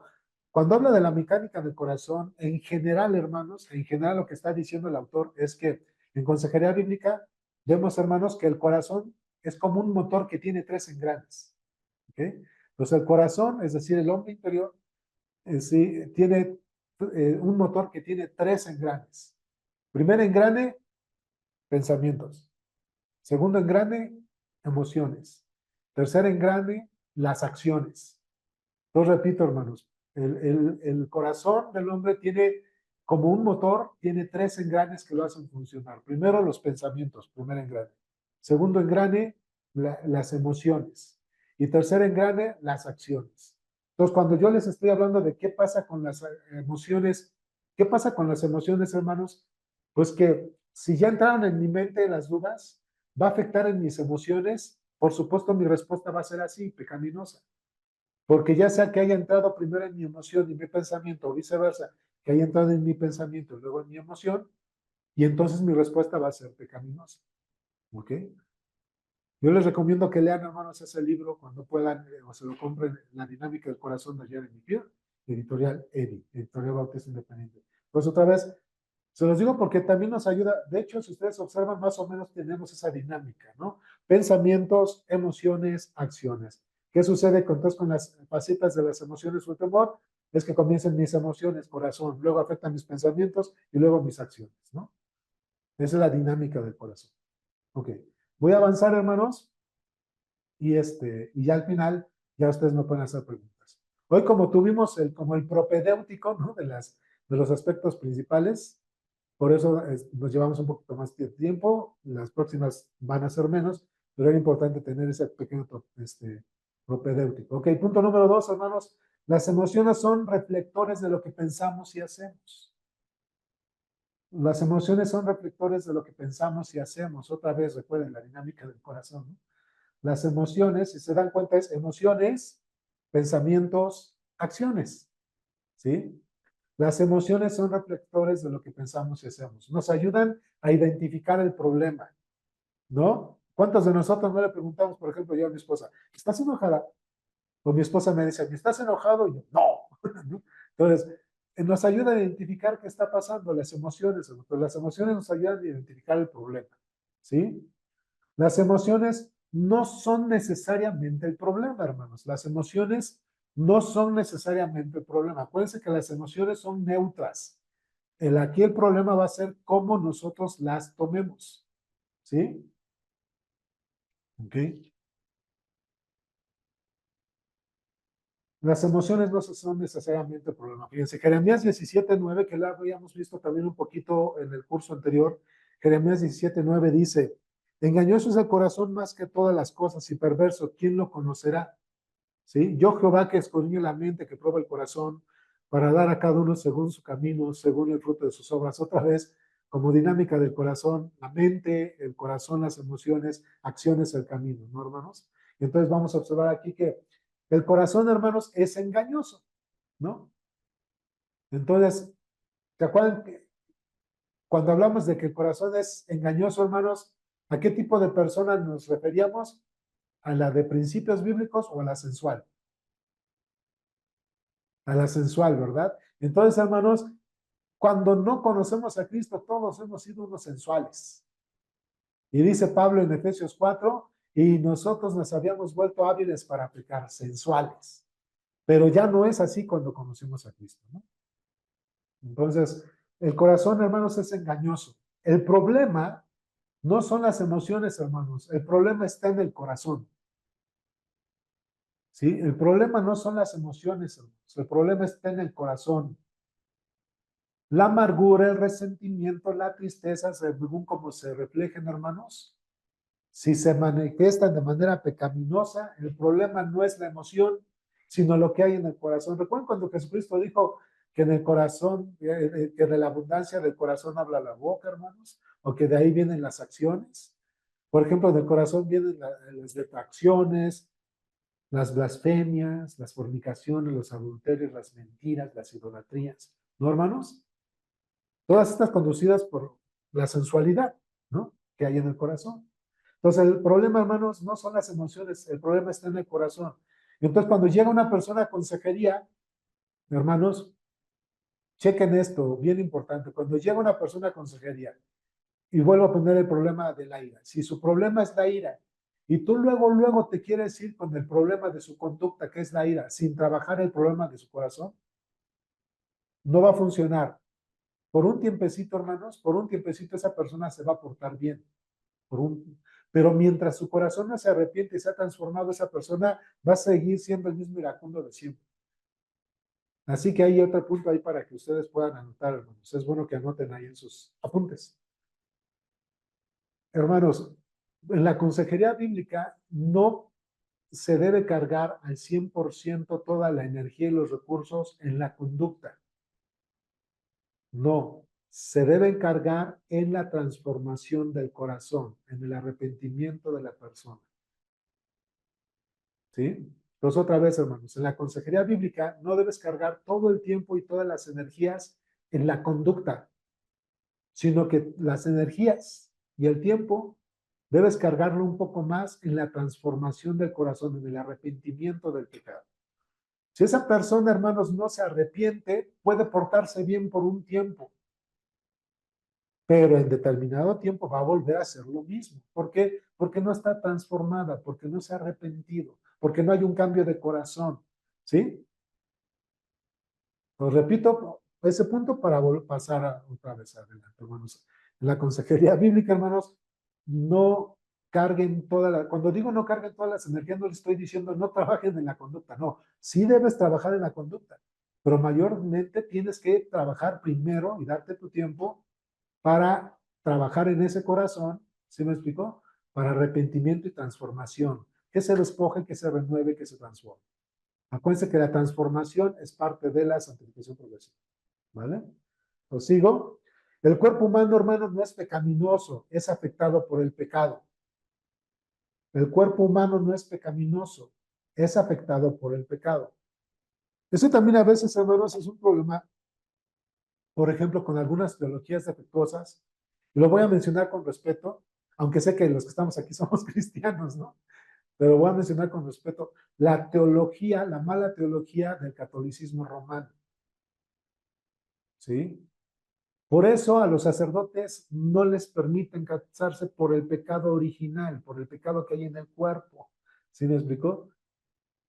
A: cuando habla de la mecánica del corazón, en general, hermanos, en general lo que está diciendo el autor es que en consejería bíblica vemos, hermanos, que el corazón es como un motor que tiene 3 engranes. ¿Okay? Entonces el corazón, es decir, el hombre interior, sí, tiene un motor que tiene 3 engranes. Primer engrane, pensamientos. Segundo engrane, emociones. Tercer engrane, las acciones. Entonces, repito, hermanos, el corazón del hombre tiene, como un motor, tiene 3 engranes que lo hacen funcionar. Primero, los pensamientos, primer engrane. Segundo engrane, las emociones. Y tercer engrane, las acciones. Entonces, cuando yo les estoy hablando de qué pasa con las emociones, ¿qué pasa con las emociones, hermanos? Pues que si ya entraron en mi mente las dudas, va a afectar en mis emociones. Por supuesto, mi respuesta va a ser así, pecaminosa. Porque ya sea que haya entrado primero en mi emoción y mi pensamiento, o viceversa, que haya entrado en mi pensamiento y luego en mi emoción, y entonces mi respuesta va a ser pecaminosa. ¿Ok? Yo les recomiendo que lean, hermanos, ese libro cuando puedan, o se lo compren, La dinámica del corazón de Jeremy Pierre, editorial EDI, Editorial Bautista Independiente. Pues otra vez, se los digo porque también nos ayuda. De hecho, si ustedes observan, más o menos tenemos esa dinámica, ¿no? Pensamientos, emociones, acciones. ¿Qué sucede entonces con las facetas de las emociones o el temor? Es que comiencen mis emociones, corazón, luego afectan mis pensamientos y luego mis acciones, ¿no? Esa es la dinámica del corazón. Ok. Voy a avanzar, hermanos, y ya al final, ya ustedes me pueden hacer preguntas. Hoy, como tuvimos como el propedéutico, ¿no? De los aspectos principales, por eso nos llevamos un poquito más de tiempo, las próximas van a ser menos, pero era importante tener ese pequeño propedéutico. Ok, punto número 2, hermanos. Las emociones son reflectores de lo que pensamos y hacemos. Las emociones son reflectores de lo que pensamos y hacemos. Otra vez, recuerden la dinámica del corazón, ¿no? Las emociones, si se dan cuenta, es emociones, pensamientos, acciones. ¿Sí? Las emociones son reflectores de lo que pensamos y hacemos. Nos ayudan a identificar el problema, ¿no? ¿Cuántos de nosotros no le preguntamos, por ejemplo, yo a mi esposa, ¿estás enojada? O mi esposa me dice, ¿estás enojado? Y yo, no. Entonces, nos ayuda a identificar qué está pasando, las emociones, pero las emociones nos ayudan a identificar el problema, ¿sí? Las emociones no son necesariamente el problema, hermanos. Las emociones no son necesariamente el problema. Acuérdense que las emociones son neutras. Aquí el problema va a ser cómo nosotros las tomemos. ¿Sí? Ok. Las emociones no son necesariamente el problema. Fíjense, Jeremías 17:9, que la habíamos visto también un poquito en el curso anterior. Jeremías 17:9 dice, engañoso es el corazón más que todas las cosas y perverso, ¿quién lo conocerá? ¿Sí? Yo Jehová que escudriño la mente, que prueba el corazón, para dar a cada uno según su camino, según el fruto de sus obras. Otra vez, como dinámica del corazón, la mente, el corazón, las emociones, acciones, el camino, ¿no, hermanos? Y entonces vamos a observar aquí que el corazón, hermanos, es engañoso, ¿no? Entonces, ¿se acuerdan que cuando hablamos de que el corazón es engañoso, hermanos, a qué tipo de persona nos referíamos? ¿A la de principios bíblicos o a la sensual? A la sensual, ¿verdad? Entonces, hermanos, cuando no conocemos a Cristo, todos hemos sido unos sensuales. Y dice Pablo en Efesios 4, y nosotros nos habíamos vuelto hábiles para pecar, sensuales. Pero ya no es así cuando conocemos a Cristo, ¿no? Entonces, el corazón, hermanos, es engañoso. El problema no son las emociones, hermanos. El problema está en el corazón. ¿Sí? El problema no son las emociones, hermanos. El problema está en el corazón. La amargura, el resentimiento, la tristeza, según como se reflejen, hermanos, si se manifiestan de manera pecaminosa, el problema no es la emoción, sino lo que hay en el corazón. ¿Recuerdan cuando Jesucristo dijo que en el corazón, que de la abundancia del corazón habla la boca, hermanos? O que de ahí vienen las acciones. Por ejemplo, del corazón vienen las detracciones, las blasfemias, las fornicaciones, los adulterios, las mentiras, las idolatrías. ¿No, hermanos? Todas estas conducidas por la sensualidad, ¿no? Que hay en el corazón. Entonces, el problema, hermanos, no son las emociones, el problema está en el corazón. Entonces, cuando llega una persona a consejería, hermanos, chequen esto, bien importante. Cuando llega una persona a consejería, y vuelvo a poner el problema de la ira, si su problema es la ira, y tú luego te quieres ir con el problema de su conducta, que es la ira, sin trabajar el problema de su corazón, no va a funcionar. Por un tiempecito, hermanos, por un tiempecito esa persona se va a portar bien. Pero mientras su corazón no se arrepiente y se ha transformado, esa persona va a seguir siendo el mismo iracundo de siempre. Así que hay otro punto ahí para que ustedes puedan anotar, hermanos. Es bueno que anoten ahí en sus apuntes. Hermanos, en la consejería bíblica no se debe cargar al 100% toda la energía y los recursos en la conducta. No, se debe encargar en la transformación del corazón, en el arrepentimiento de la persona. ¿Sí? Entonces, otra vez, hermanos, en la consejería bíblica no debes cargar todo el tiempo y todas las energías en la conducta, sino que las energías y el tiempo debes cargarlo un poco más en la transformación del corazón, en el arrepentimiento del pecado. Si esa persona, hermanos, no se arrepiente, puede portarse bien por un tiempo, pero en determinado tiempo va a volver a hacer lo mismo. ¿Por qué? Porque no está transformada, porque no se ha arrepentido, porque no hay un cambio de corazón. ¿Sí? Os repito ese punto para pasar otra vez adelante, hermanos. En la consejería bíblica, hermanos, no carguen cuando digo no carguen todas las energías, no les estoy diciendo no trabajen en la conducta, no. Sí debes trabajar en la conducta, pero mayormente tienes que trabajar primero y darte tu tiempo para trabajar en ese corazón, ¿sí me explicó? Para arrepentimiento y transformación, que se despoje, que se renueve, que se transforme. Acuérdense que la transformación es parte de la santificación progresiva, ¿vale? Lo sigo. El cuerpo humano, hermanos, no es pecaminoso, es afectado por el pecado. El cuerpo humano no es pecaminoso, es afectado por el pecado. Eso también a veces, hermanos, es un problema, por ejemplo, con algunas teologías defectuosas. Lo voy a mencionar con respeto, aunque sé que los que estamos aquí somos cristianos, ¿no? Pero voy a mencionar con respeto la teología, la mala teología del catolicismo romano. ¿Sí? Por eso a los sacerdotes no les permiten casarse por el pecado original, por el pecado que hay en el cuerpo. ¿Sí me explicó?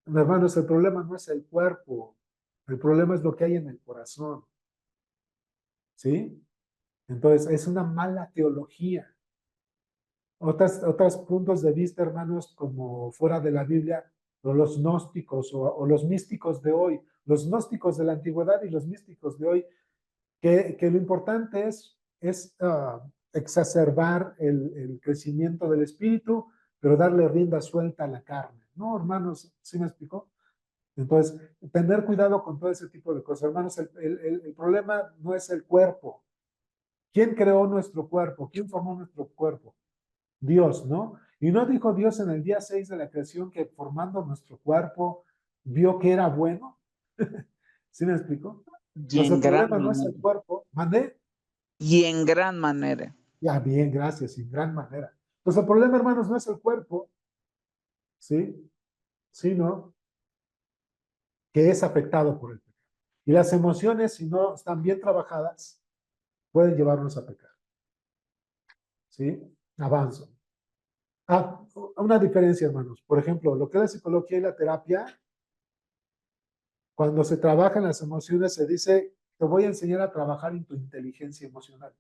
A: Hermanos, el problema no es el cuerpo, el problema es lo que hay en el corazón. ¿Sí? Entonces, es una mala teología. Otros puntos de vista, hermanos, como fuera de la Biblia, o los gnósticos o los místicos de hoy, los gnósticos de la antigüedad y los místicos de hoy, que lo importante es exacerbar el crecimiento del espíritu, pero darle rienda suelta a la carne. No, hermanos, ¿sí me explicó? Entonces, tener cuidado con todo ese tipo de cosas. Hermanos, el problema no es el cuerpo. ¿Quién creó nuestro cuerpo? ¿Quién formó nuestro cuerpo? Dios, ¿no? Y no dijo Dios en el día 6 de la creación que formando nuestro cuerpo vio que era bueno. ¿Sí me explico?
C: Y
A: Entonces
C: en
A: el
C: gran
A: problema no es el
C: manera.
A: cuerpo. ¿Mandé?
C: Y en gran manera.
A: Ya, bien, gracias, en gran manera. Entonces el problema, hermanos, no es el cuerpo, ¿sí? Sino que es afectado por el pecado. Y las emociones, si no están bien trabajadas, pueden llevarnos a pecar, ¿sí? Avanzo. Una diferencia, hermanos. Por ejemplo, lo que es la psicología y la terapia, cuando se trabajan las emociones, se dice, te voy a enseñar a trabajar en tu inteligencia emocional.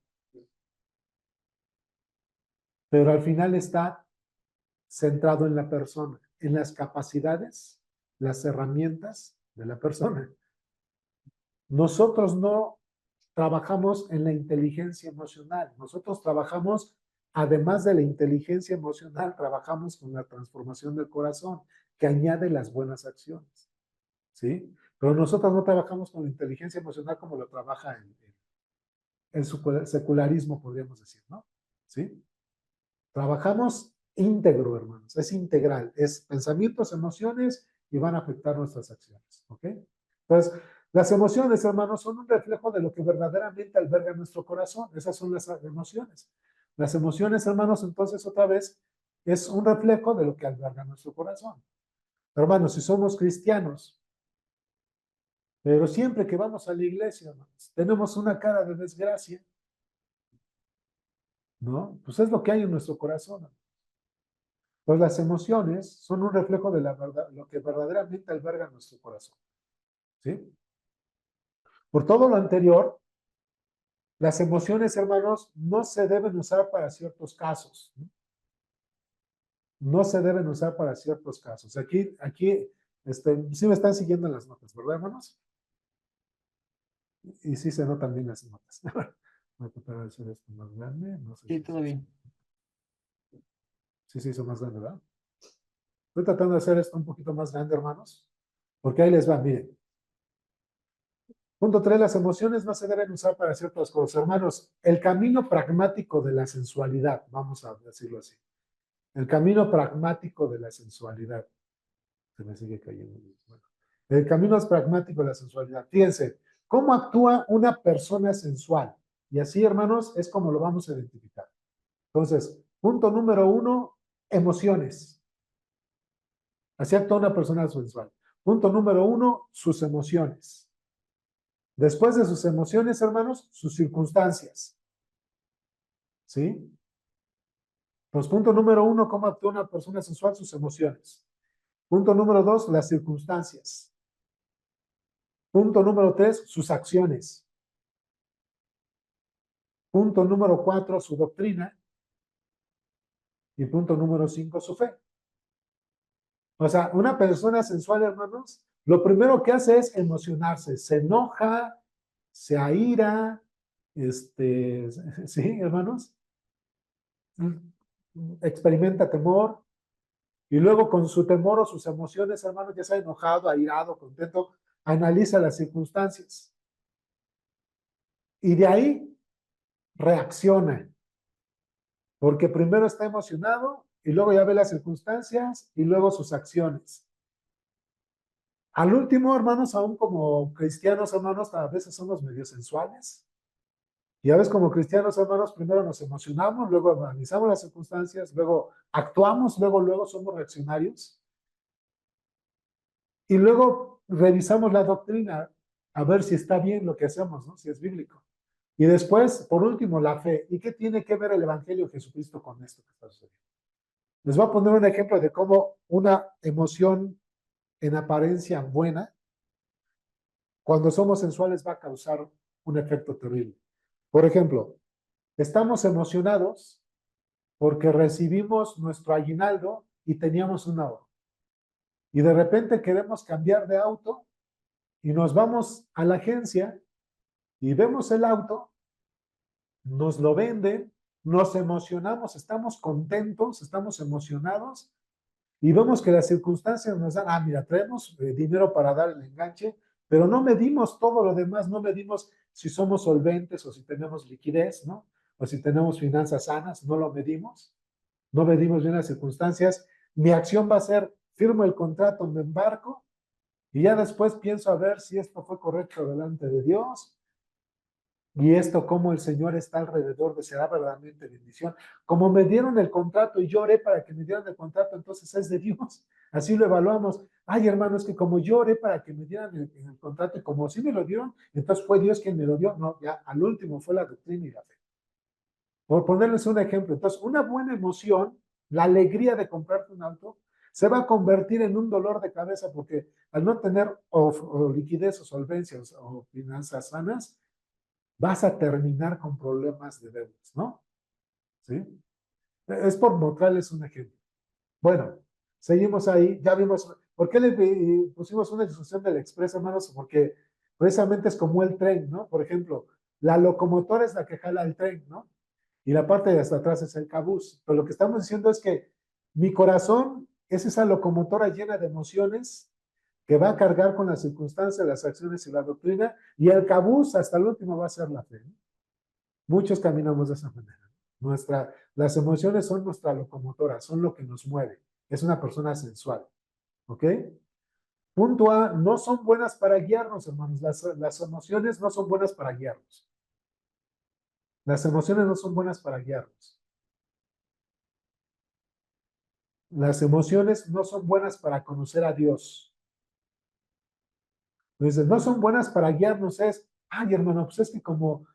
A: Pero al final está centrado en la persona, en las capacidades, las herramientas de la persona. Nosotros no trabajamos en la inteligencia emocional. Nosotros trabajamos, además de la inteligencia emocional, trabajamos con la transformación del corazón, que añade las buenas acciones, ¿sí? Pero nosotros no trabajamos con la inteligencia emocional como lo trabaja el secularismo, podríamos decir, ¿no? ¿Sí? Trabajamos íntegro, hermanos, es integral, es pensamientos, emociones y van a afectar nuestras acciones, ¿ok? Entonces, las emociones, hermanos, son un reflejo de lo que verdaderamente alberga nuestro corazón. Esas son las emociones. Las emociones, hermanos, entonces otra vez es un reflejo de lo que alberga nuestro corazón. Hermanos, si somos cristianos, pero siempre que vamos a la iglesia, hermanos, tenemos una cara de desgracia, ¿no? Pues es lo que hay en nuestro corazón. Pues las emociones son un reflejo de la verdad, lo que verdaderamente alberga nuestro corazón, ¿sí? Por todo lo anterior, las emociones, hermanos, no se deben usar para ciertos casos, ¿no? No se deben usar para ciertos casos. Aquí, sí me están siguiendo en las notas, ¿verdad, hermanos? Y sí se notan bien las notas. Voy a tratar de hacer esto más grande. No sé
D: Sí,
A: si
D: todo bien.
A: sí se hizo más grande, ¿verdad? Estoy tratando de hacer esto un poquito más grande, hermanos, porque ahí les va, miren. Punto 3, las emociones no se deben usar para ciertas cosas. Hermanos, el camino pragmático de la sensualidad, vamos a decirlo así. El camino pragmático de la sensualidad. Se me sigue cayendo. Bueno, el camino es pragmático de la sensualidad. Fíjense, ¿cómo actúa una persona sensual? Y así, hermanos, es como lo vamos a identificar. Entonces, punto número 1, emociones. Así actúa una persona sensual. Punto número 1, sus emociones. Después de sus emociones, hermanos, sus circunstancias. ¿Sí? Pues punto número 1, ¿cómo actúa una persona sensual? Sus emociones. Punto número 2, las circunstancias. Punto número 3, sus acciones. Punto número 4, su doctrina. Y punto número 5, su fe. O sea, una persona sensual, hermanos, lo primero que hace es emocionarse. Se enoja, se aira, ¿sí, hermanos? Experimenta temor. Y luego con su temor o sus emociones, hermanos, ya sea enojado, airado, contento, analiza las circunstancias. Y de ahí reacciona. Porque primero está emocionado y luego ya ve las circunstancias y luego sus acciones. Al último, hermanos, aún como cristianos, hermanos, a veces somos medio sensuales. Y a veces como cristianos, hermanos, primero nos emocionamos, luego analizamos las circunstancias, luego actuamos, luego somos reaccionarios. Y luego revisamos la doctrina a ver si está bien lo que hacemos, ¿no? Si es bíblico. Y después, por último, la fe. ¿Y qué tiene que ver el Evangelio de Jesucristo con esto que está sucediendo? Les voy a poner un ejemplo de cómo una emoción en apariencia buena, cuando somos sensuales, va a causar un efecto terrible. Por ejemplo, estamos emocionados porque recibimos nuestro aguinaldo y teníamos un ahorro. Y de repente queremos cambiar de auto y nos vamos a la agencia y vemos el auto, nos lo venden, nos emocionamos, estamos contentos, estamos emocionados y vemos que las circunstancias nos dan, mira, traemos dinero para dar el enganche, pero no medimos todo lo demás, no medimos si somos solventes o si tenemos liquidez, ¿no? O si tenemos finanzas sanas, no lo medimos, no medimos bien las circunstancias. Mi acción va a ser, firmo el contrato, me embarco y ya después pienso a ver si esto fue correcto delante de Dios. Y esto, como el Señor está alrededor, será verdaderamente bendición. Como me dieron el contrato y yo oré para que me dieran el contrato, entonces es de Dios. Así lo evaluamos. Ay, hermano, es que como yo oré para que me dieran el contrato y como sí me lo dieron, entonces fue Dios quien me lo dio. No, ya al último fue la doctrina y la fe. Por ponerles un ejemplo, entonces una buena emoción, la alegría de comprarte un auto, se va a convertir en un dolor de cabeza porque al no tener o liquidez o solvencias o finanzas sanas, vas a terminar con problemas de deudas, ¿no? ¿Sí? Es por mostrarles un ejemplo. Bueno, seguimos ahí, ya vimos, ¿por qué le pusimos una discusión del Express, hermanos? Porque precisamente es como el tren, ¿no? Por ejemplo, la locomotora es la que jala el tren, ¿no? Y la parte de hasta atrás es el cabuz. Pero lo que estamos diciendo es que mi corazón es esa locomotora llena de emociones que va a cargar con las circunstancias, las acciones y la doctrina, y el cabuz hasta el último va a ser la fe, ¿no? Muchos caminamos de esa manera. Las emociones son nuestra locomotora, son lo que nos mueve. Es una persona sensual. ¿Ok? Punto A, no son buenas para guiarnos, hermanos. Las emociones no son buenas para guiarnos. Las emociones no son buenas para guiarnos. Las emociones no son buenas para conocer a Dios. Entonces, no son buenas para guiarnos. Ay, hermano, pues es que como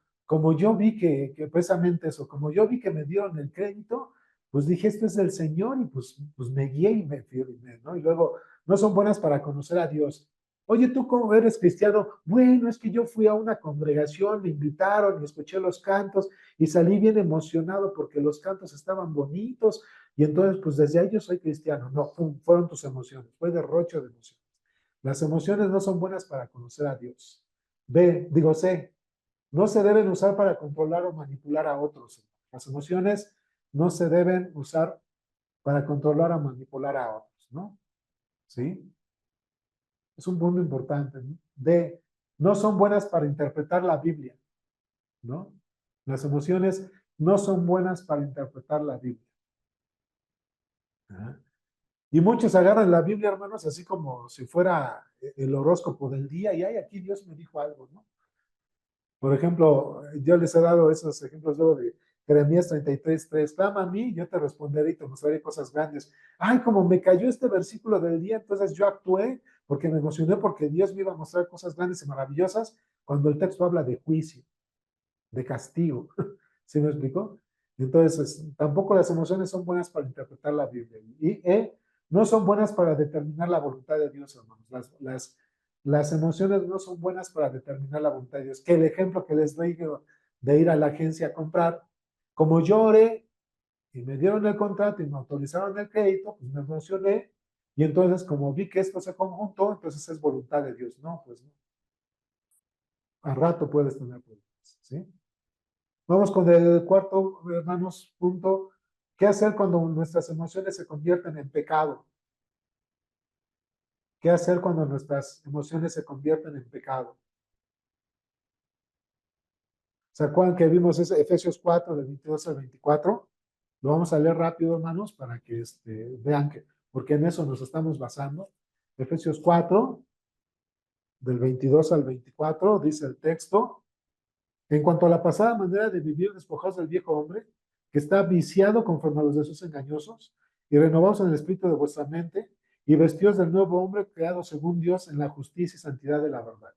A: yo vi que precisamente eso, como yo vi que me dieron el crédito, pues dije, esto es del Señor y pues me guié y me firmé, ¿no? Y luego, no son buenas para conocer a Dios. Oye, ¿tú cómo eres cristiano? Bueno, es que yo fui a una congregación, me invitaron y escuché los cantos y salí bien emocionado porque los cantos estaban bonitos y entonces, pues desde ahí yo soy cristiano. No, fueron tus emociones, fue derroche de emociones. Las emociones no son buenas para conocer a Dios. C, no se deben usar para controlar o manipular a otros. Las emociones no se deben usar para controlar o manipular a otros, ¿no? ¿Sí? Es un punto importante, ¿no? D, no son buenas para interpretar la Biblia, ¿no? Las emociones no son buenas para interpretar la Biblia. Ajá. Y muchos agarran la Biblia, hermanos, así como si fuera el horóscopo del día y ay, aquí Dios me dijo algo, ¿no? Por ejemplo, yo les he dado esos ejemplos luego de Jeremías 33:3. Clama a mí, yo te responderé y te mostraré cosas grandes. Ay, como me cayó este versículo del día, entonces yo actué porque me emocioné porque Dios me iba a mostrar cosas grandes y maravillosas cuando el texto habla de juicio, de castigo. ¿Sí me explico? Entonces, tampoco las emociones son buenas para interpretar la Biblia. Y no son buenas para determinar la voluntad de Dios, hermanos. Las emociones no son buenas para determinar la voluntad de Dios. Que el ejemplo que les doy de ir a la agencia a comprar, como yo oré y me dieron el contrato y me autorizaron el crédito, pues me emocioné. Y entonces, como vi que esto se conjuntó, entonces es voluntad de Dios. No, pues no. Al rato puedes tener problemas, ¿sí? Vamos con el cuarto, hermanos, punto. ¿Qué hacer cuando nuestras emociones se convierten en pecado? ¿Qué hacer cuando nuestras emociones se convierten en pecado? ¿Se acuerdan que vimos ese Efesios 4, del 22 al 24? Lo vamos a leer rápido, hermanos, para que vean que, porque en eso nos estamos basando. Efesios 4, del 22 al 24, dice el texto. En cuanto a la pasada manera de vivir, despojados del viejo hombre, que está viciado conforme a los deseos engañosos, y renovados en el espíritu de vuestra mente, y vestidos del nuevo hombre creado según Dios en la justicia y santidad de la verdad.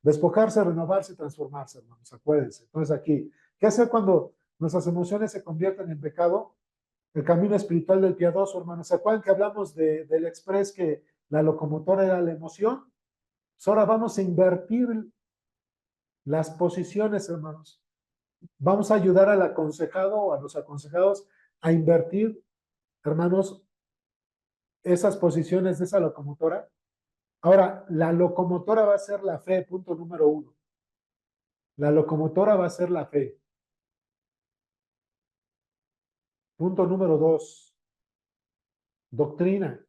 A: Despojarse, renovarse y transformarse, hermanos, acuérdense. Entonces aquí, ¿qué hacer cuando nuestras emociones se convierten en pecado? El camino espiritual del piadoso, hermanos. ¿Se acuerdan que hablamos del express que la locomotora era la emoción? Pues ahora vamos a invertir las posiciones, hermanos. Vamos a ayudar al aconsejado o a los aconsejados a invertir, hermanos, esas posiciones de esa locomotora. Ahora, la locomotora va a ser la fe, punto número 1. La locomotora va a ser la fe. Punto número 2, doctrina.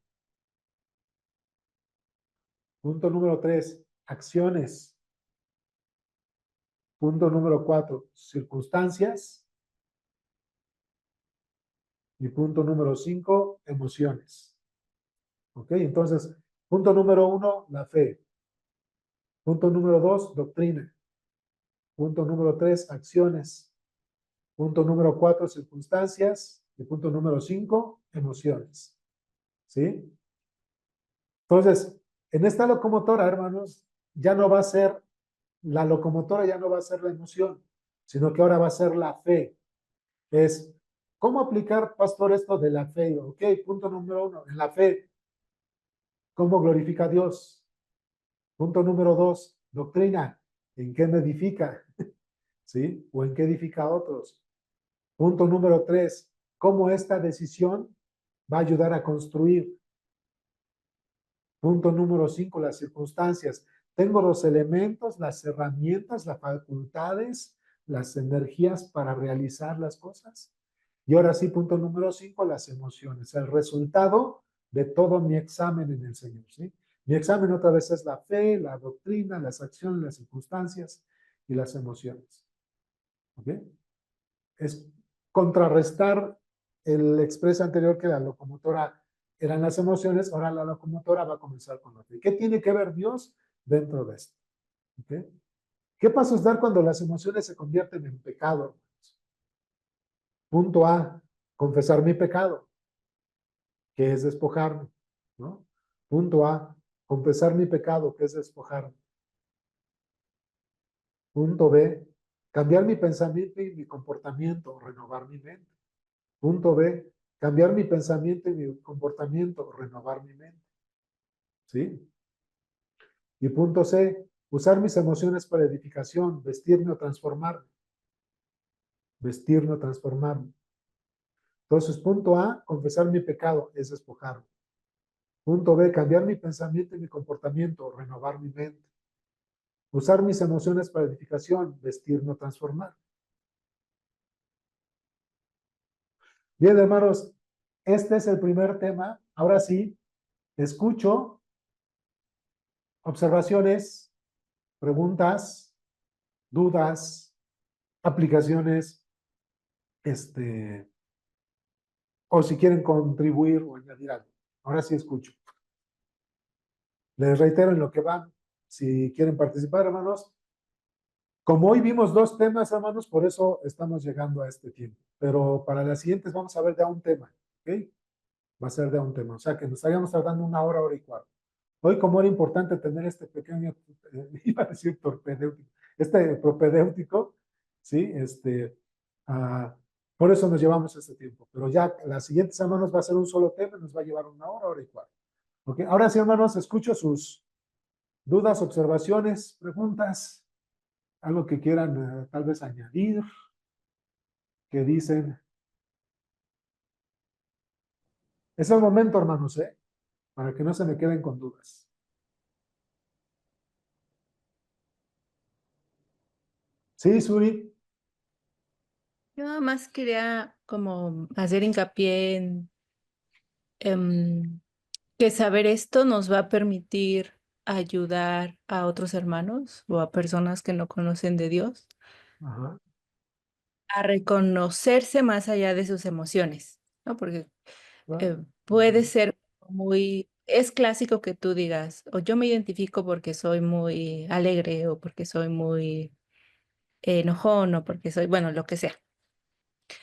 A: Punto número 3, acciones. Punto número 4, circunstancias. Y punto número 5, emociones. ¿Ok? Entonces, punto número 1, la fe. Punto número 2, doctrina. Punto número 3, acciones. Punto número 4, circunstancias. Y punto número 5, emociones. ¿Sí? Entonces, en esta locomotora, hermanos, ya no va a ser, la locomotora ya no va a ser la emoción, sino que ahora va a ser la fe. Es, ¿cómo aplicar, pastor, esto de la fe? Ok, punto número 1, en la fe, ¿cómo glorifica a Dios? Punto número 2, doctrina, ¿en qué me edifica? ¿Sí? ¿O en qué edifica a otros? Punto número 3, ¿cómo esta decisión va a ayudar a construir? Punto número 5, las circunstancias. Tengo los elementos, las herramientas, las facultades, las energías para realizar las cosas. Y ahora sí, punto número 5, las emociones. El resultado de todo mi examen en el Señor. ¿Sí? Mi examen otra vez es la fe, la doctrina, las acciones, las circunstancias y las emociones. ¿Ok? Es contrarrestar el expreso anterior que la locomotora eran las emociones, ahora la locomotora va a comenzar con la fe. ¿Qué tiene que ver Dios dentro de esto? ¿Okay? ¿Qué pasos dar cuando las emociones se convierten en pecado? Punto A, confesar mi pecado, que es despojarme, ¿no? Punto A, confesar mi pecado, que es despojarme. Punto B, cambiar mi pensamiento y mi comportamiento, renovar mi mente. Punto B, cambiar mi pensamiento y mi comportamiento, renovar mi mente. ¿Sí? Y punto C, usar mis emociones para edificación, vestirme o transformarme. Vestirme o transformarme. Entonces, punto A, confesar mi pecado, es despojarme. Punto B, cambiar mi pensamiento y mi comportamiento, renovar mi mente. Usar mis emociones para edificación, vestirme o transformar. Bien, hermanos, este es el primer tema. Ahora sí, escucho observaciones, preguntas, dudas, aplicaciones, o si quieren contribuir o añadir algo. Ahora sí escucho. Les reitero en lo que van, si quieren participar, hermanos. Como hoy vimos dos temas, hermanos, por eso estamos llegando a este tiempo. Pero para las siguientes vamos a ver de a un tema, ¿ok? Va a ser de a un tema. O sea, que nos estaríamos tardando una hora, hora y cuarto. Hoy, como era importante tener este pequeño, iba a decir torpedéutico, este propedéutico, ¿sí? Ah, por eso nos llevamos este tiempo. Pero ya las siguientes semanas va a ser un solo tema, nos va a llevar una hora, hora y cuarto. ¿Ok? Ahora sí, hermanos, escucho sus dudas, observaciones, preguntas, algo que quieran tal vez añadir, que dicen. Es el momento, hermanos, ¿eh? Para que no se me queden con dudas. Sí, Suri.
E: Yo nada más quería como hacer hincapié em, que saber esto nos va a permitir ayudar a otros hermanos o a personas que no conocen de Dios
A: Ajá.
E: a reconocerse más allá de sus emociones, ¿no? Porque
A: Claro.
E: puede ser es clásico que tú digas, o yo me identifico porque soy muy alegre o porque soy muy enojón o porque soy, bueno, lo que sea.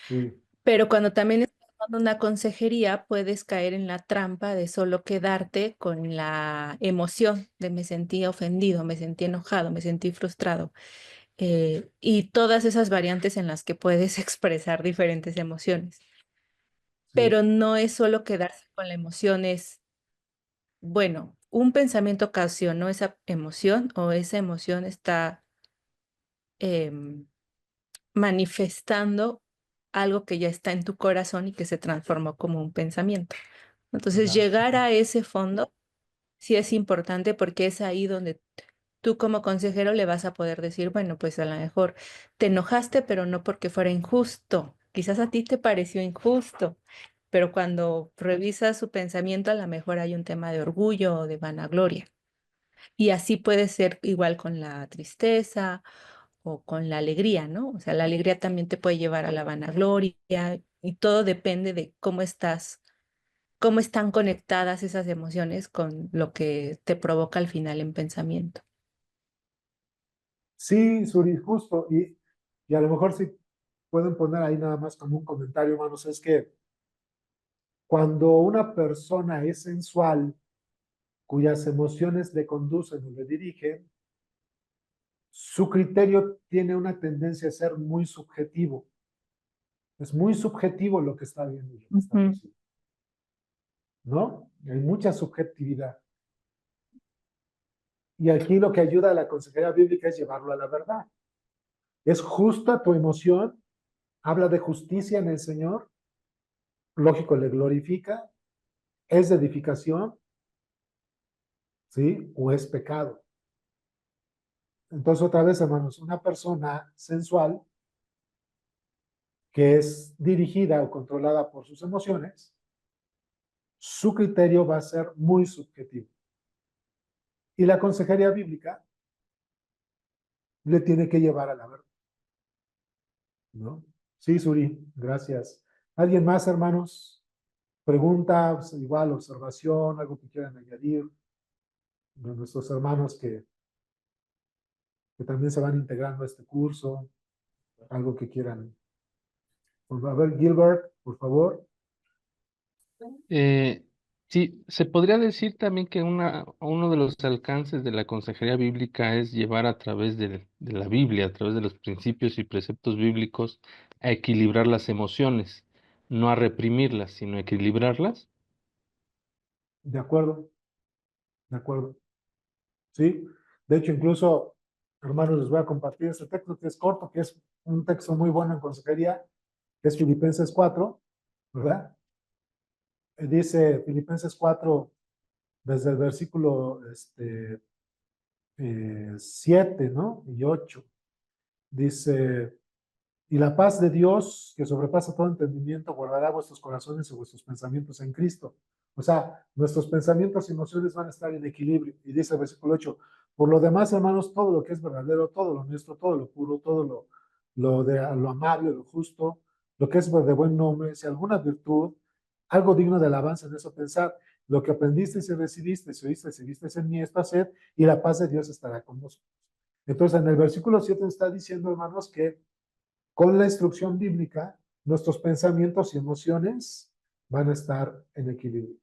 A: Sí,
E: Pero cuando también estás dando una consejería, puedes caer en la trampa de solo quedarte con la emoción de me sentí ofendido, me sentí enojado, me sentí frustrado. Y todas esas variantes en las que puedes expresar diferentes emociones.
A: sí,
E: Pero no es solo quedarse con la emoción, es, bueno, un pensamiento ocasionó esa emoción o esa emoción está em, manifestando algo que ya está en tu corazón y que se transformó como un pensamiento. Entonces,
A: ya.
E: llegar a ese fondo sí es importante porque es ahí donde tú como consejero le vas a poder decir, bueno, pues a lo mejor te enojaste, pero no porque fuera injusto. Quizás a ti te pareció injusto, pero cuando revisas su pensamiento, a lo mejor hay un tema de orgullo o de vanagloria. Y así puede ser igual con la tristeza o con la alegría, ¿no? O sea, la alegría también te puede llevar a la vanagloria y todo depende de cómo estás, cómo están conectadas esas emociones con lo que te provoca al final en pensamiento.
A: Sí, Suri, justo. Y a lo mejor sí pueden poner ahí nada más como un comentario, hermanos, es que cuando una persona es sensual, cuyas emociones le conducen o le dirigen, su criterio tiene una tendencia a ser muy subjetivo. Es muy subjetivo lo que está viendo y lo que está
E: Ujú.
A: percibiendo, ¿no? Hay mucha subjetividad. Y aquí lo que ayuda a la consejería bíblica es llevarlo a la verdad. Es justa tu emoción, habla de justicia en el Señor, lógico, le glorifica, es de edificación, ¿sí? O es pecado. Entonces, otra vez, hermanos, una persona sensual que es dirigida o controlada por sus emociones, su criterio va a ser muy subjetivo. Y la consejería bíblica le tiene que llevar a la verdad, ¿no? Sí, Suri, gracias. ¿Alguien más, hermanos? Pregunta, pues, igual, observación, algo que quieran añadir de nuestros hermanos que también se van integrando a este curso, algo que quieran. Pues, a ver, Gilbert, por favor.
B: Sí, se podría decir también que uno de los alcances de la consejería bíblica es llevar a través de la Biblia, a través de los principios y preceptos bíblicos, a equilibrar las emociones, no a reprimirlas, sino a equilibrarlas.
A: De acuerdo, de acuerdo. Sí, de hecho, incluso, hermanos, les voy a compartir este texto que es corto, que es un texto muy bueno en consejería, que es Filipenses 4, ¿verdad? Dice Filipenses 4, desde el versículo 7, ¿no? Y 8. Dice, y la paz de Dios, que sobrepasa todo entendimiento, guardará vuestros corazones y vuestros pensamientos en Cristo. O sea, nuestros pensamientos y emociones van a estar en equilibrio. Y dice el versículo 8, por lo demás, hermanos, todo lo que es verdadero, todo lo honesto, todo lo puro, todo lo amable, lo justo, lo que es de buen nombre, si alguna virtud, algo digno de alabanza en eso pensar, lo que aprendiste y recibiste, si oíste y viste en mí, esto hacer, y la paz de Dios estará con vosotros. Entonces, en el versículo 7 está diciendo, hermanos, que con la instrucción bíblica, nuestros pensamientos y emociones van a estar en equilibrio.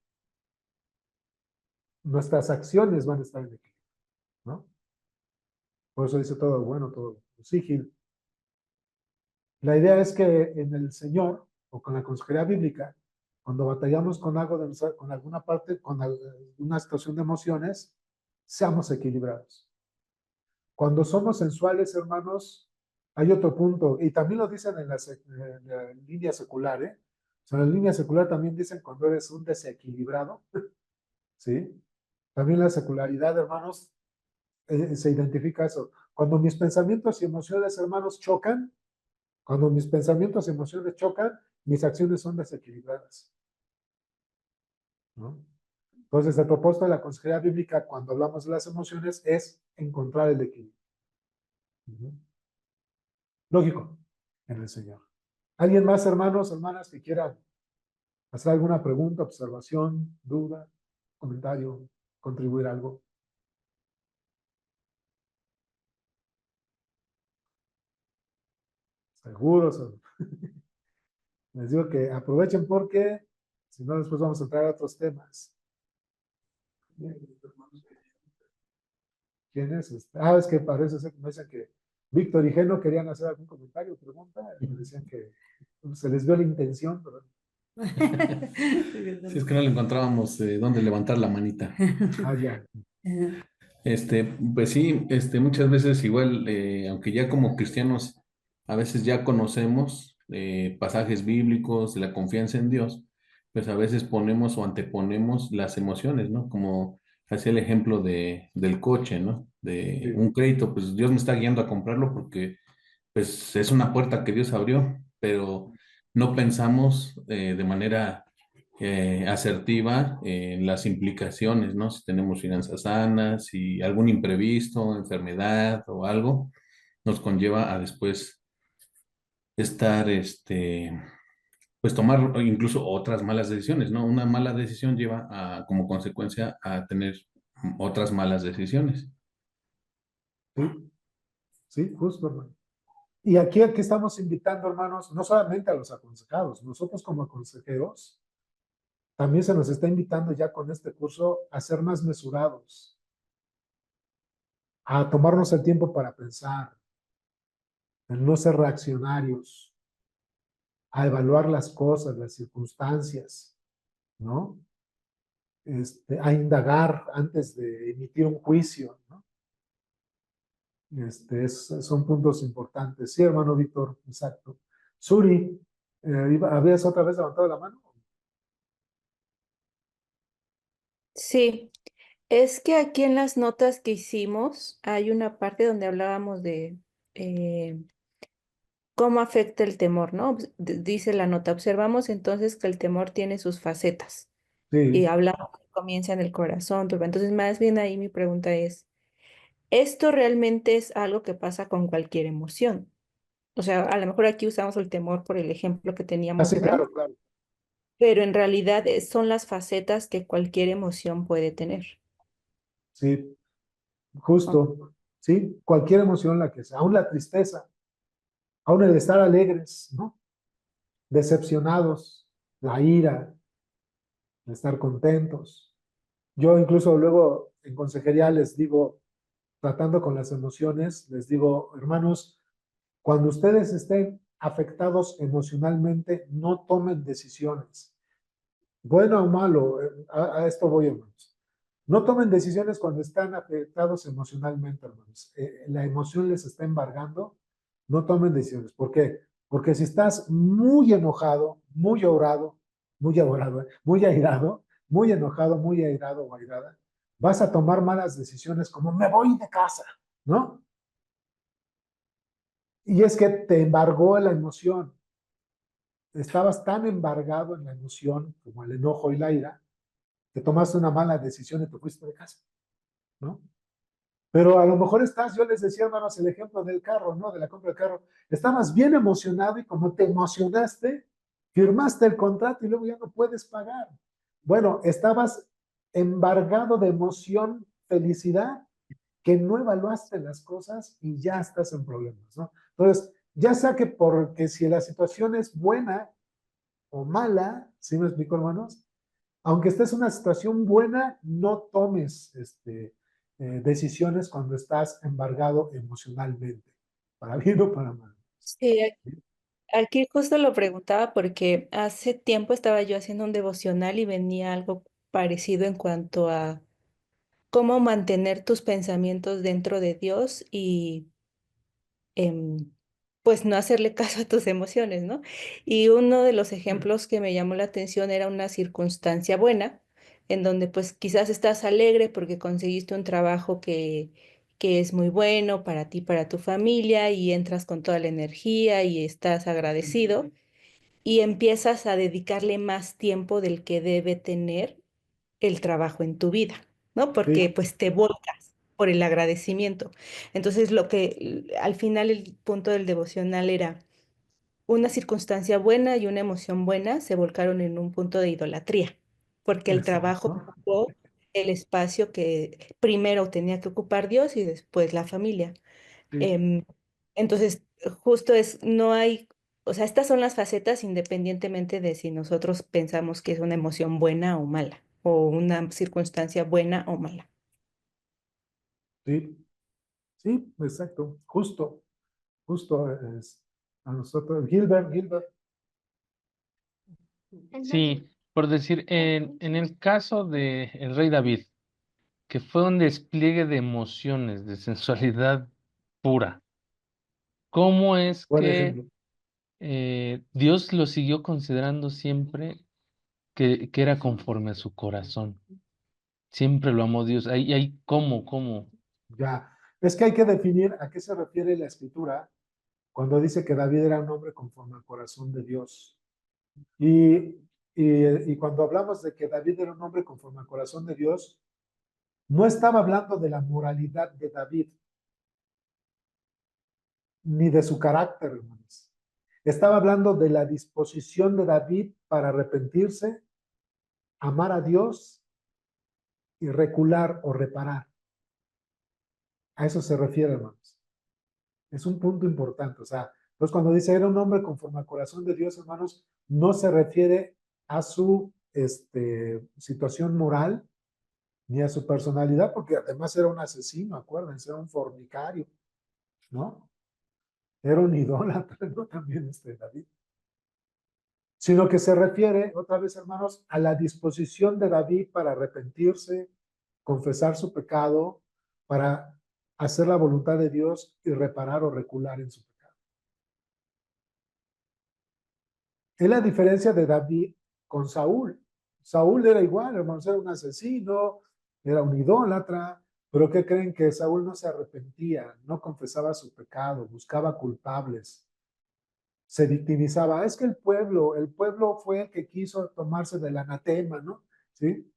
A: Nuestras acciones van a estar en equilibrio, ¿no? Por eso dice todo bueno, todo. Sí, Gil. La idea es que en el Señor, o con la consejería bíblica, cuando batallamos con algo, con alguna parte, con una situación de emociones, seamos equilibrados. Cuando somos sensuales, hermanos, hay otro punto, y también lo dicen en la línea secular, ¿eh? O sea, en la línea secular también dicen cuando eres un desequilibrado, ¿sí? También la secularidad, hermanos, se identifica eso. Cuando mis pensamientos y emociones, hermanos, chocan, cuando mis pensamientos y emociones chocan, mis acciones son desequilibradas, ¿no? Entonces, el propósito de la consejería bíblica cuando hablamos de las emociones es encontrar el equilibrio. Lógico, en el Señor. ¿Alguien más, hermanos, hermanas, que quieran hacer alguna pregunta, observación, duda, comentario, contribuir algo? Seguros. Les digo que aprovechen porque si no, después vamos a entrar a otros temas. ¿Quién es? Es que parece ser que me dicen que Víctor y Geno querían hacer algún comentario, pregunta, y me decían que se les vio la intención, pero...
F: Si es que no le encontrábamos dónde levantar la manita.
A: Ya.
F: Pues sí, muchas veces igual, aunque ya como cristianos a veces ya conocemos pasajes bíblicos de la confianza en Dios, pues a veces ponemos o anteponemos las emociones, ¿no? Como hacía el ejemplo del coche, ¿no? De
A: Sí.
F: un crédito, pues Dios me está guiando a comprarlo porque pues es una puerta que Dios abrió, pero no pensamos de manera asertiva en las implicaciones, ¿no? Si tenemos finanzas sanas, si algún imprevisto, enfermedad o algo, nos conlleva a después estar, pues tomar incluso otras malas decisiones, ¿no? Una mala decisión lleva como consecuencia a tener otras malas decisiones.
A: Sí, Sí, justo, hermano. Y aquí estamos invitando, hermanos, no solamente a los aconsejados, nosotros como consejeros, también se nos está invitando ya con este curso a ser más mesurados, a tomarnos el tiempo para pensar, en no ser reaccionarios, a evaluar las cosas, las circunstancias, ¿no? A indagar antes de emitir un juicio, ¿no? Son puntos importantes. Sí, hermano Víctor, exacto. Suri, ¿habías otra vez levantado la mano?
E: Sí, es que aquí en las notas que hicimos hay una parte donde hablábamos de eh, cómo afecta el temor, ¿no? Dice la nota, observamos entonces que el temor tiene sus facetas y
A: Sí,
E: hablamos que comienza en el corazón, turba. Entonces, más bien ahí mi pregunta es, ¿esto realmente es algo que pasa con cualquier emoción? O sea, a lo mejor aquí usamos el temor por el ejemplo que teníamos
A: así,
E: de Abraham,
A: claro, claro.
E: pero en realidad son las facetas que cualquier emoción puede tener.
A: Sí,
E: Ok.
A: justo. Sí, cualquier emoción la que sea, aún la tristeza, aún el estar alegres, ¿no? Decepcionados, la ira, el estar contentos. Yo incluso luego en consejería les digo, tratando con las emociones, les digo, hermanos, cuando ustedes estén afectados emocionalmente, no tomen decisiones, bueno o malo, a esto voy, hermanos. No tomen decisiones cuando están afectados emocionalmente, hermanos. La emoción les está embargando, no tomen decisiones. ¿Por qué? Porque si estás muy enojado, muy airado, muy enojado, muy airado o airada, vas a tomar malas decisiones como me voy de casa, ¿no? Y es que te embargó la emoción. Estabas tan embargado en la emoción como el enojo y la ira, que tomaste una mala decisión y te fuiste de casa, ¿no? Pero a lo mejor yo les decía, hermanos, el ejemplo del carro, ¿no? De la compra del carro. Estabas bien emocionado y como te emocionaste, firmaste el contrato y luego ya no puedes pagar. Bueno, estabas embargado de emoción, felicidad, que no evaluaste las cosas y ya estás en problemas, ¿no? Entonces, ya sea que porque si la situación es buena o mala, ¿sí me explico, hermanos? Aunque estés en una situación buena, no tomes decisiones cuando estás embargado emocionalmente, para bien o para mal.
E: Sí, aquí justo lo preguntaba porque hace tiempo estaba yo haciendo un devocional y venía algo parecido en cuanto a cómo mantener tus pensamientos dentro de Dios y pues no hacerle caso a tus emociones, ¿no? Y uno de los ejemplos que me llamó la atención era una circunstancia buena, en donde pues quizás estás alegre porque conseguiste un trabajo que es muy bueno para ti, para tu familia, y entras con toda la energía y estás agradecido y empiezas a dedicarle más tiempo del que debe tener el trabajo en tu vida, ¿no?
A: Sí,
E: Porque pues te volcas por el agradecimiento. Entonces, lo que al final el punto del devocional era una circunstancia buena y una emoción buena se volcaron en un punto de idolatría, porque el trabajo
A: exacto.
E: ocupó el espacio que primero tenía que ocupar Dios y después la familia.
A: Sí,
E: Em, entonces, justo es, no hay, o sea, estas son las facetas independientemente de si nosotros pensamos que es una emoción buena o mala, o una circunstancia buena o mala.
A: sí, sí, exacto. Justo es a nosotros. Gilbert,
B: Sí, por decir, en el caso de el rey David, que fue un despliegue de emociones, de sensualidad pura, ¿cómo es
A: buen
B: que
A: ejemplo.
B: Dios lo siguió considerando siempre que era conforme a su corazón? Siempre lo amó Dios. ¿Cómo?
A: Ya. Es que hay que definir a qué se refiere la escritura cuando dice que David era un hombre conforme al corazón de Dios. Y, y cuando hablamos de que David era un hombre conforme al corazón de Dios, no estaba hablando de la moralidad de David, ni de su carácter, hermanos. Estaba hablando de la disposición de David para arrepentirse, amar a Dios y recular o reparar. A eso se refiere, hermanos. Es un punto importante. O sea, pues cuando dice era un hombre conforme al corazón de Dios, hermanos, no se refiere a su situación moral ni a su personalidad, porque además era un asesino, acuérdense, era un fornicario, ¿no? Era un idólatra, ¿no? También David. Sino que se refiere, otra vez, hermanos, a la disposición de David para arrepentirse, confesar su pecado, para hacer la voluntad de Dios y reparar o recular en su pecado. Es la diferencia de David con Saúl. Saúl era igual, hermanos, era un asesino, era un idólatra, pero ¿qué creen? Que Saúl no se arrepentía, no confesaba su pecado, buscaba culpables, se victimizaba. Es que el pueblo fue el que quiso tomarse del anatema, ¿no? ¿Sí?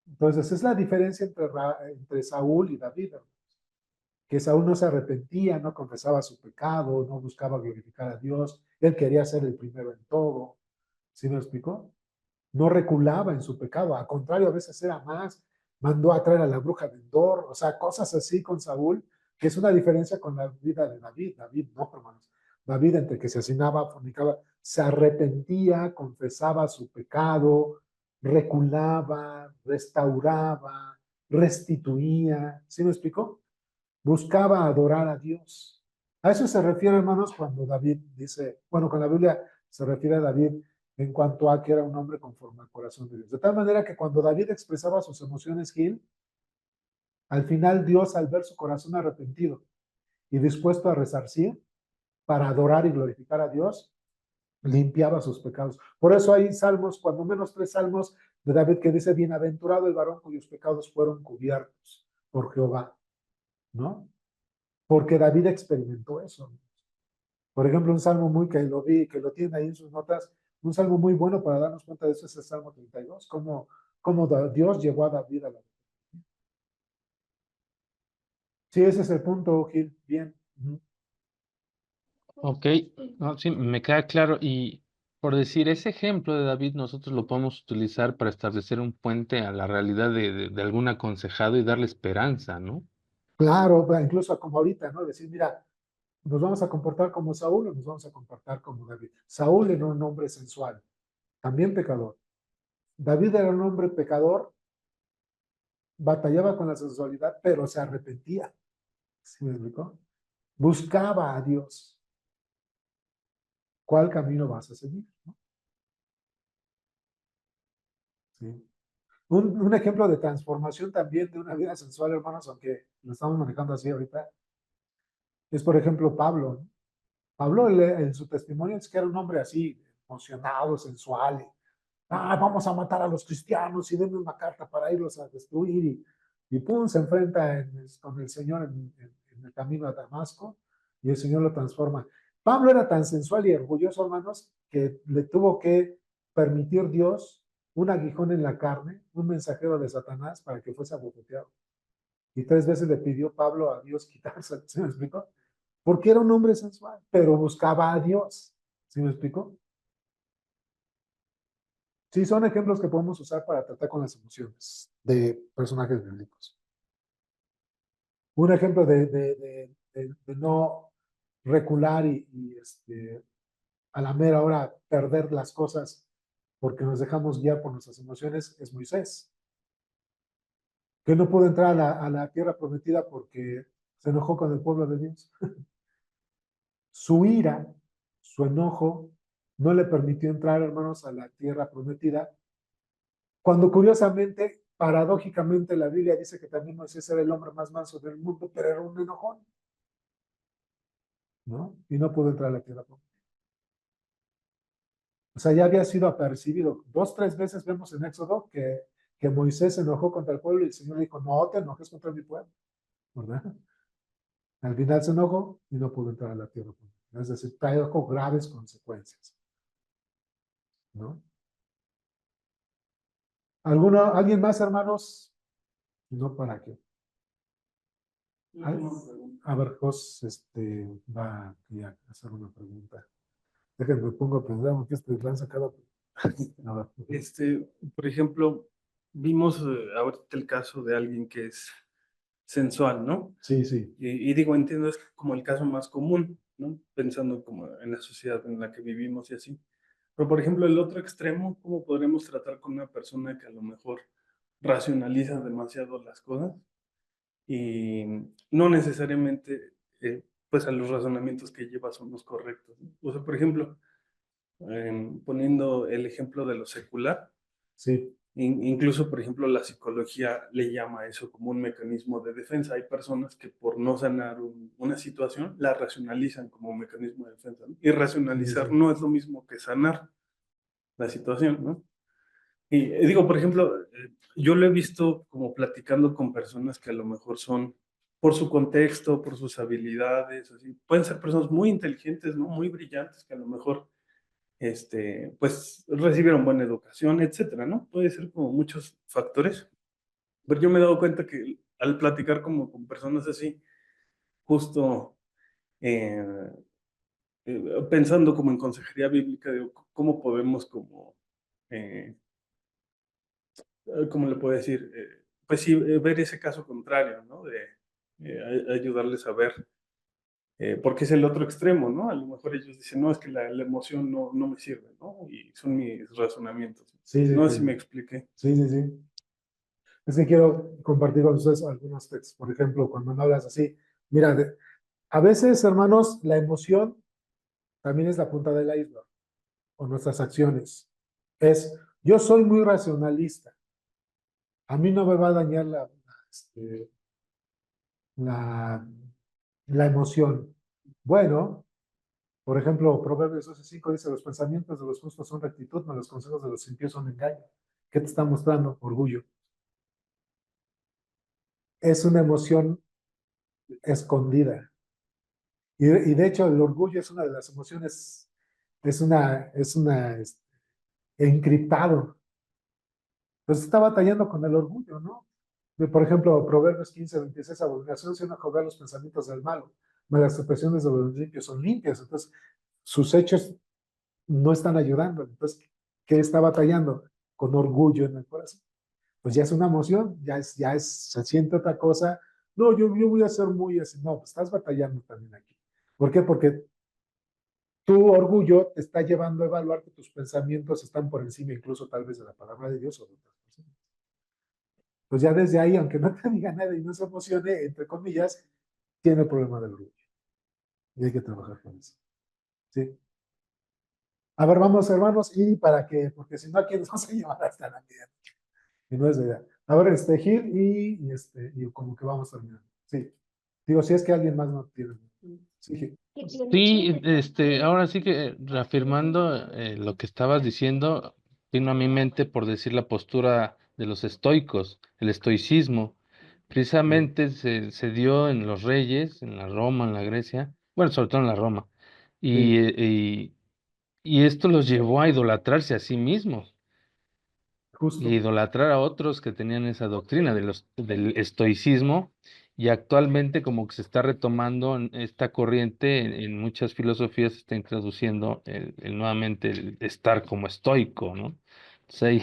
A: Entonces, es la diferencia entre Saúl y David, que Saúl no se arrepentía, no confesaba su pecado, no buscaba glorificar a Dios, él quería ser el primero en todo. ¿Sí me explicó? No reculaba en su pecado, al contrario, a veces era más, mandó a traer a la bruja de Endor, o sea, cosas así con Saúl, que es una diferencia con la vida de David. David no, hermanos. David, entre que se asesinaba, fornicaba, se arrepentía, confesaba su pecado, reculaba, restauraba, restituía. ¿Sí me explicó? Buscaba adorar a Dios. A eso se refiere, hermanos, cuando David dice, bueno, con la Biblia se refiere a David en cuanto a que era un hombre conforme al corazón de Dios. De tal manera que cuando David expresaba sus emociones, Gil, al final Dios, al ver su corazón arrepentido y dispuesto a resarcir para adorar y glorificar a Dios, limpiaba sus pecados. Por eso hay salmos, cuando menos 3 salmos de David que dice, bienaventurado el varón cuyos pecados fueron cubiertos por Jehová, ¿no? Porque David experimentó eso. Por ejemplo, un salmo muy que lo vi, que lo tiene ahí en sus notas, un salmo muy bueno para darnos cuenta de eso es el Salmo 32, cómo Dios llevó a David a la... Sí, ese es el punto, Gil. Bien.
B: Ok, no, sí, me queda claro. Y por decir, ese ejemplo de David, nosotros lo podemos utilizar para establecer un puente a la realidad de algún aconsejado y darle esperanza, ¿no?
A: Claro, incluso como ahorita, ¿no? Decir, mira, nos vamos a comportar como Saúl o nos vamos a comportar como David. Saúl era un hombre sensual, también pecador. David era un hombre pecador, batallaba con la sensualidad, pero se arrepentía. ¿Sí me explicó? Buscaba a Dios. ¿Cuál camino vas a seguir? ¿No? Sí. Un ejemplo de transformación también de una vida sensual, hermanos, aunque lo estamos manejando así ahorita, es por ejemplo Pablo, ¿no? Pablo en su testimonio es que era un hombre así, emocionado, sensual, vamos a matar a los cristianos y denme una carta para irlos a destruir y pum, se enfrenta con el Señor en el camino a Damasco y el Señor lo transforma. Pablo era tan sensual y orgulloso, hermanos, que le tuvo que permitir Dios un aguijón en la carne, un mensajero de Satanás para que fuese abofeteado. Y 3 veces le pidió Pablo a Dios quitarse, ¿se me explicó? Porque era un hombre sensual, pero buscaba a Dios, ¿sí me explicó? Sí, son ejemplos que podemos usar para tratar con las emociones de personajes bíblicos. Un ejemplo de no recular y a la mera hora perder las cosas porque nos dejamos guiar por nuestras emociones es Moisés, que no pudo entrar a la tierra prometida porque se enojó con el pueblo de Dios. Su ira, su enojo, no le permitió entrar, hermanos, a la tierra prometida, cuando curiosamente, paradójicamente, la Biblia dice que también Moisés era el hombre más manso del mundo, pero era un enojón, ¿no? Y no pudo entrar a la tierra prometida. O sea, ya había sido apercibido. 2, 3 veces vemos en Éxodo que Moisés se enojó contra el pueblo y el Señor le dijo, no te enojes contra mi pueblo, ¿verdad? Al final se enojó y no pudo entrar a la tierra prometida. Es decir, trajo graves consecuencias, ¿no? ¿Alguien más, hermanos? No, ¿para qué? A ver, Jos, va aquí a hacer una pregunta. Déjenme pongo a pensar, porque le han sacado. A ver.
G: Por ejemplo, vimos ahorita el caso de alguien que es sensual, ¿no?
A: Sí, sí.
G: Y digo, entiendo, es como el caso más común, ¿no? Pensando como en la sociedad en la que vivimos y así. Pero, por ejemplo, el otro extremo, ¿cómo podremos tratar con una persona que a lo mejor racionaliza demasiado las cosas y no necesariamente, pues, a los razonamientos que lleva son los correctos, ¿no? O sea, por ejemplo, poniendo el ejemplo de lo secular,
A: Sí,
G: incluso, por ejemplo, la psicología le llama a eso como un mecanismo de defensa. Hay personas que por no sanar una situación la racionalizan como un mecanismo de defensa, ¿no? Y racionalizar
A: sí.
G: no es lo mismo que sanar la situación, ¿no? Y digo, por ejemplo, yo lo he visto como platicando con personas que a lo mejor son, por su contexto, por sus habilidades, así, pueden ser personas muy inteligentes, ¿no? Muy brillantes, que a lo mejor pues recibieron buena educación, etcétera, ¿no? Puede ser como muchos factores, pero yo me he dado cuenta que al platicar como con personas así, justo eh, pensando como en consejería bíblica, digo, ¿cómo podemos como, eh, cómo le puedo decir? Pues sí, ver ese caso contrario, ¿no? De ayudarles a ver, porque es el otro extremo, ¿no? A lo mejor ellos dicen, no, es que la emoción no me sirve, ¿no? Y son mis razonamientos.
A: Sí, sí,
G: No sé si me
A: sí.
G: expliqué.
A: Sí, sí, sí. Es que quiero compartir con ustedes algunos textos. Por ejemplo, cuando me hablas así, mira, a veces, hermanos, la emoción también es la punta del iceberg, o nuestras acciones. Es, yo soy muy racionalista. A mí no me va a dañar la, la emoción. Bueno, por ejemplo, Proverbios 12:5 dice, los pensamientos de los justos son rectitud, mas los consejos de los impíos son engaño. ¿Qué te está mostrando? Orgullo. Es una emoción escondida. Y de hecho, el orgullo es una de las emociones, encriptado. Entonces está batallando con el orgullo, ¿no? Por ejemplo, Proverbios 15:26, abominación si uno juzga los pensamientos del malo, mas las expresiones de los limpios son limpias. Entonces, sus hechos no están ayudando. Entonces, ¿qué está batallando? Con orgullo en el corazón. Pues ya es una emoción, se siente otra cosa. No, yo voy a ser muy así. No, pues estás batallando también aquí. ¿Por qué? Porque tu orgullo te está llevando a evaluar que tus pensamientos están por encima incluso tal vez de la palabra de Dios o de otras personas. Pues ya desde ahí, aunque no te diga nada y no se emocione, entre comillas, tiene el problema del orgullo. Y hay que trabajar con eso. ¿Sí? A ver, vamos, hermanos, y para que, porque si no, aquí nos vamos a llevar hasta la medianoche. Y no es de idea. A ver, Gil, y como que vamos terminando. Sí. Digo, si es que alguien más no tiene. Sí, Gil.
B: Sí, ahora sí que reafirmando lo que estabas diciendo, vino a mi mente por decir la postura de los estoicos, el estoicismo. Precisamente se dio en los reyes, en la Roma, en la Grecia, bueno, sobre todo en la Roma, y,
A: Sí,
B: y esto los llevó a idolatrarse a sí mismos y
A: justo.
B: idolatrar a otros que tenían esa doctrina del estoicismo, y actualmente como que se está retomando esta corriente en muchas filosofías, se está introduciendo nuevamente el estar como estoico, ¿no? Entonces ahí,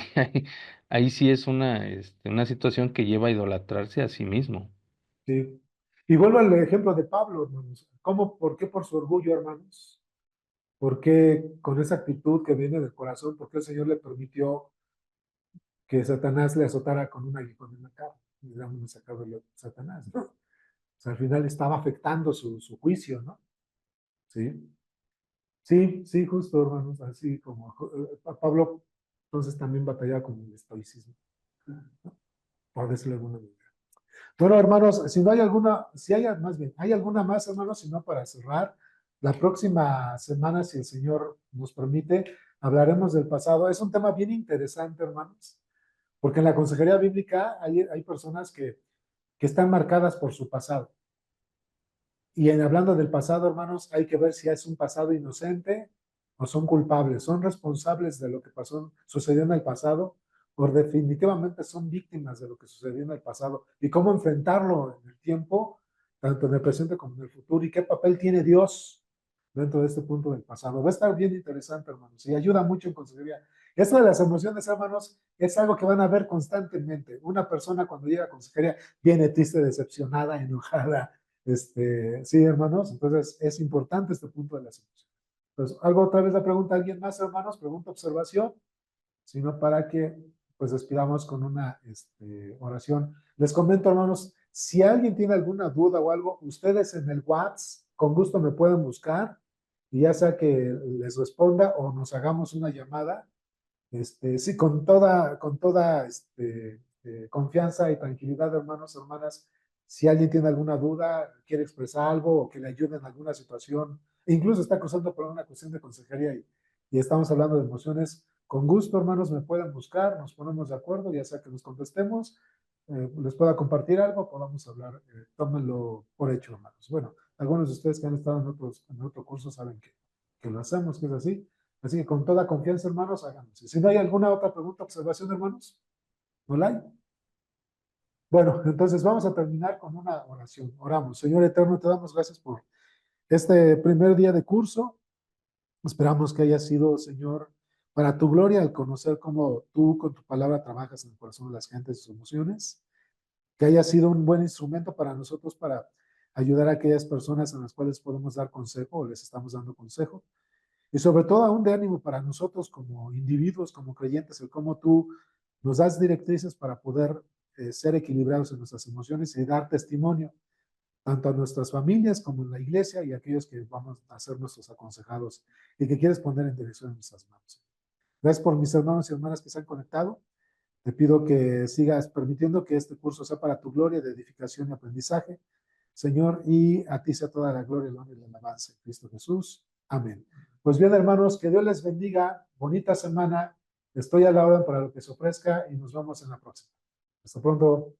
B: ahí sí es una situación que lleva a idolatrarse a sí mismo.
A: Sí. Y vuelvo al ejemplo de Pablo, hermanos. ¿Cómo, por qué por su orgullo, hermanos? ¿Por qué con esa actitud que viene del corazón? ¿Por qué el Señor le permitió que Satanás le azotara con un aguijón en la cara? Y le damos sacado de Satanás, ¿no? O sea, al final estaba afectando su juicio, ¿no? Sí. Sí, sí, justo, hermanos. Así como Pablo, entonces también batallaba con el estoicismo, ¿no? Por decirlo de alguna manera. Bueno, hermanos, si no hay alguna, si hay más bien, hay alguna más, hermanos, si no, para cerrar, la próxima semana, si el Señor nos permite, hablaremos del pasado. Es un tema bien interesante, hermanos, porque en la consejería bíblica hay personas que están marcadas por su pasado. Y en hablando del pasado, hermanos, hay que ver si es un pasado inocente o son culpables, son responsables de lo que pasó, sucedió en el pasado, o definitivamente son víctimas de lo que sucedió en el pasado, y cómo enfrentarlo en el tiempo, tanto en el presente como en el futuro, y qué papel tiene Dios dentro de este punto del pasado. Va a estar bien interesante, hermanos, y ayuda mucho en consejería. Esto de las emociones, hermanos, es algo que van a ver constantemente. Una persona cuando llega a consejería viene triste, decepcionada, enojada. Sí, hermanos, entonces es importante este punto de las emociones. Entonces, algo otra vez la pregunta, ¿alguien más, hermanos? Pregunta, observación, sino para que pues despidamos con una oración. Les comento, hermanos, si alguien tiene alguna duda o algo, ustedes en el WhatsApp con gusto me pueden buscar y ya sea que les responda o nos hagamos una llamada. Sí, con toda confianza y tranquilidad, hermanos, hermanas, si alguien tiene alguna duda, quiere expresar algo o que le ayude en alguna situación, e incluso está cruzando por una cuestión de consejería y estamos hablando de emociones, con gusto, hermanos, me pueden buscar, nos ponemos de acuerdo, ya sea que nos contestemos, les pueda compartir algo, podamos hablar, tómenlo por hecho, hermanos. Bueno, algunos de ustedes que han estado en otro curso saben que lo hacemos, que es así. Así que con toda confianza, hermanos, háganos. Si no hay alguna otra pregunta, observación, hermanos, ¿no la hay? Bueno, entonces vamos a terminar con una oración. Oramos. Señor eterno, te damos gracias por este primer día de curso. Esperamos que haya sido, Señor, para tu gloria al conocer cómo tú con tu palabra trabajas en el corazón de las gentes y sus emociones. Que haya sido un buen instrumento para nosotros para ayudar a aquellas personas a las cuales podemos dar consejo o les estamos dando consejo. Y sobre todo aún de ánimo para nosotros como individuos, como creyentes, el cómo tú nos das directrices para poder ser equilibrados en nuestras emociones y dar testimonio tanto a nuestras familias como en la iglesia y a aquellos que vamos a ser nuestros aconsejados y que quieres poner en dirección en nuestras manos. Gracias por mis hermanos y hermanas que se han conectado. Te pido que sigas permitiendo que este curso sea para tu gloria de edificación y aprendizaje, Señor, y a ti sea toda la gloria, el honor y la alabanza en Cristo Jesús. Amén. Pues bien, hermanos, que Dios les bendiga. Bonita semana. Estoy a la orden para lo que se ofrezca y nos vemos en la próxima. Hasta pronto.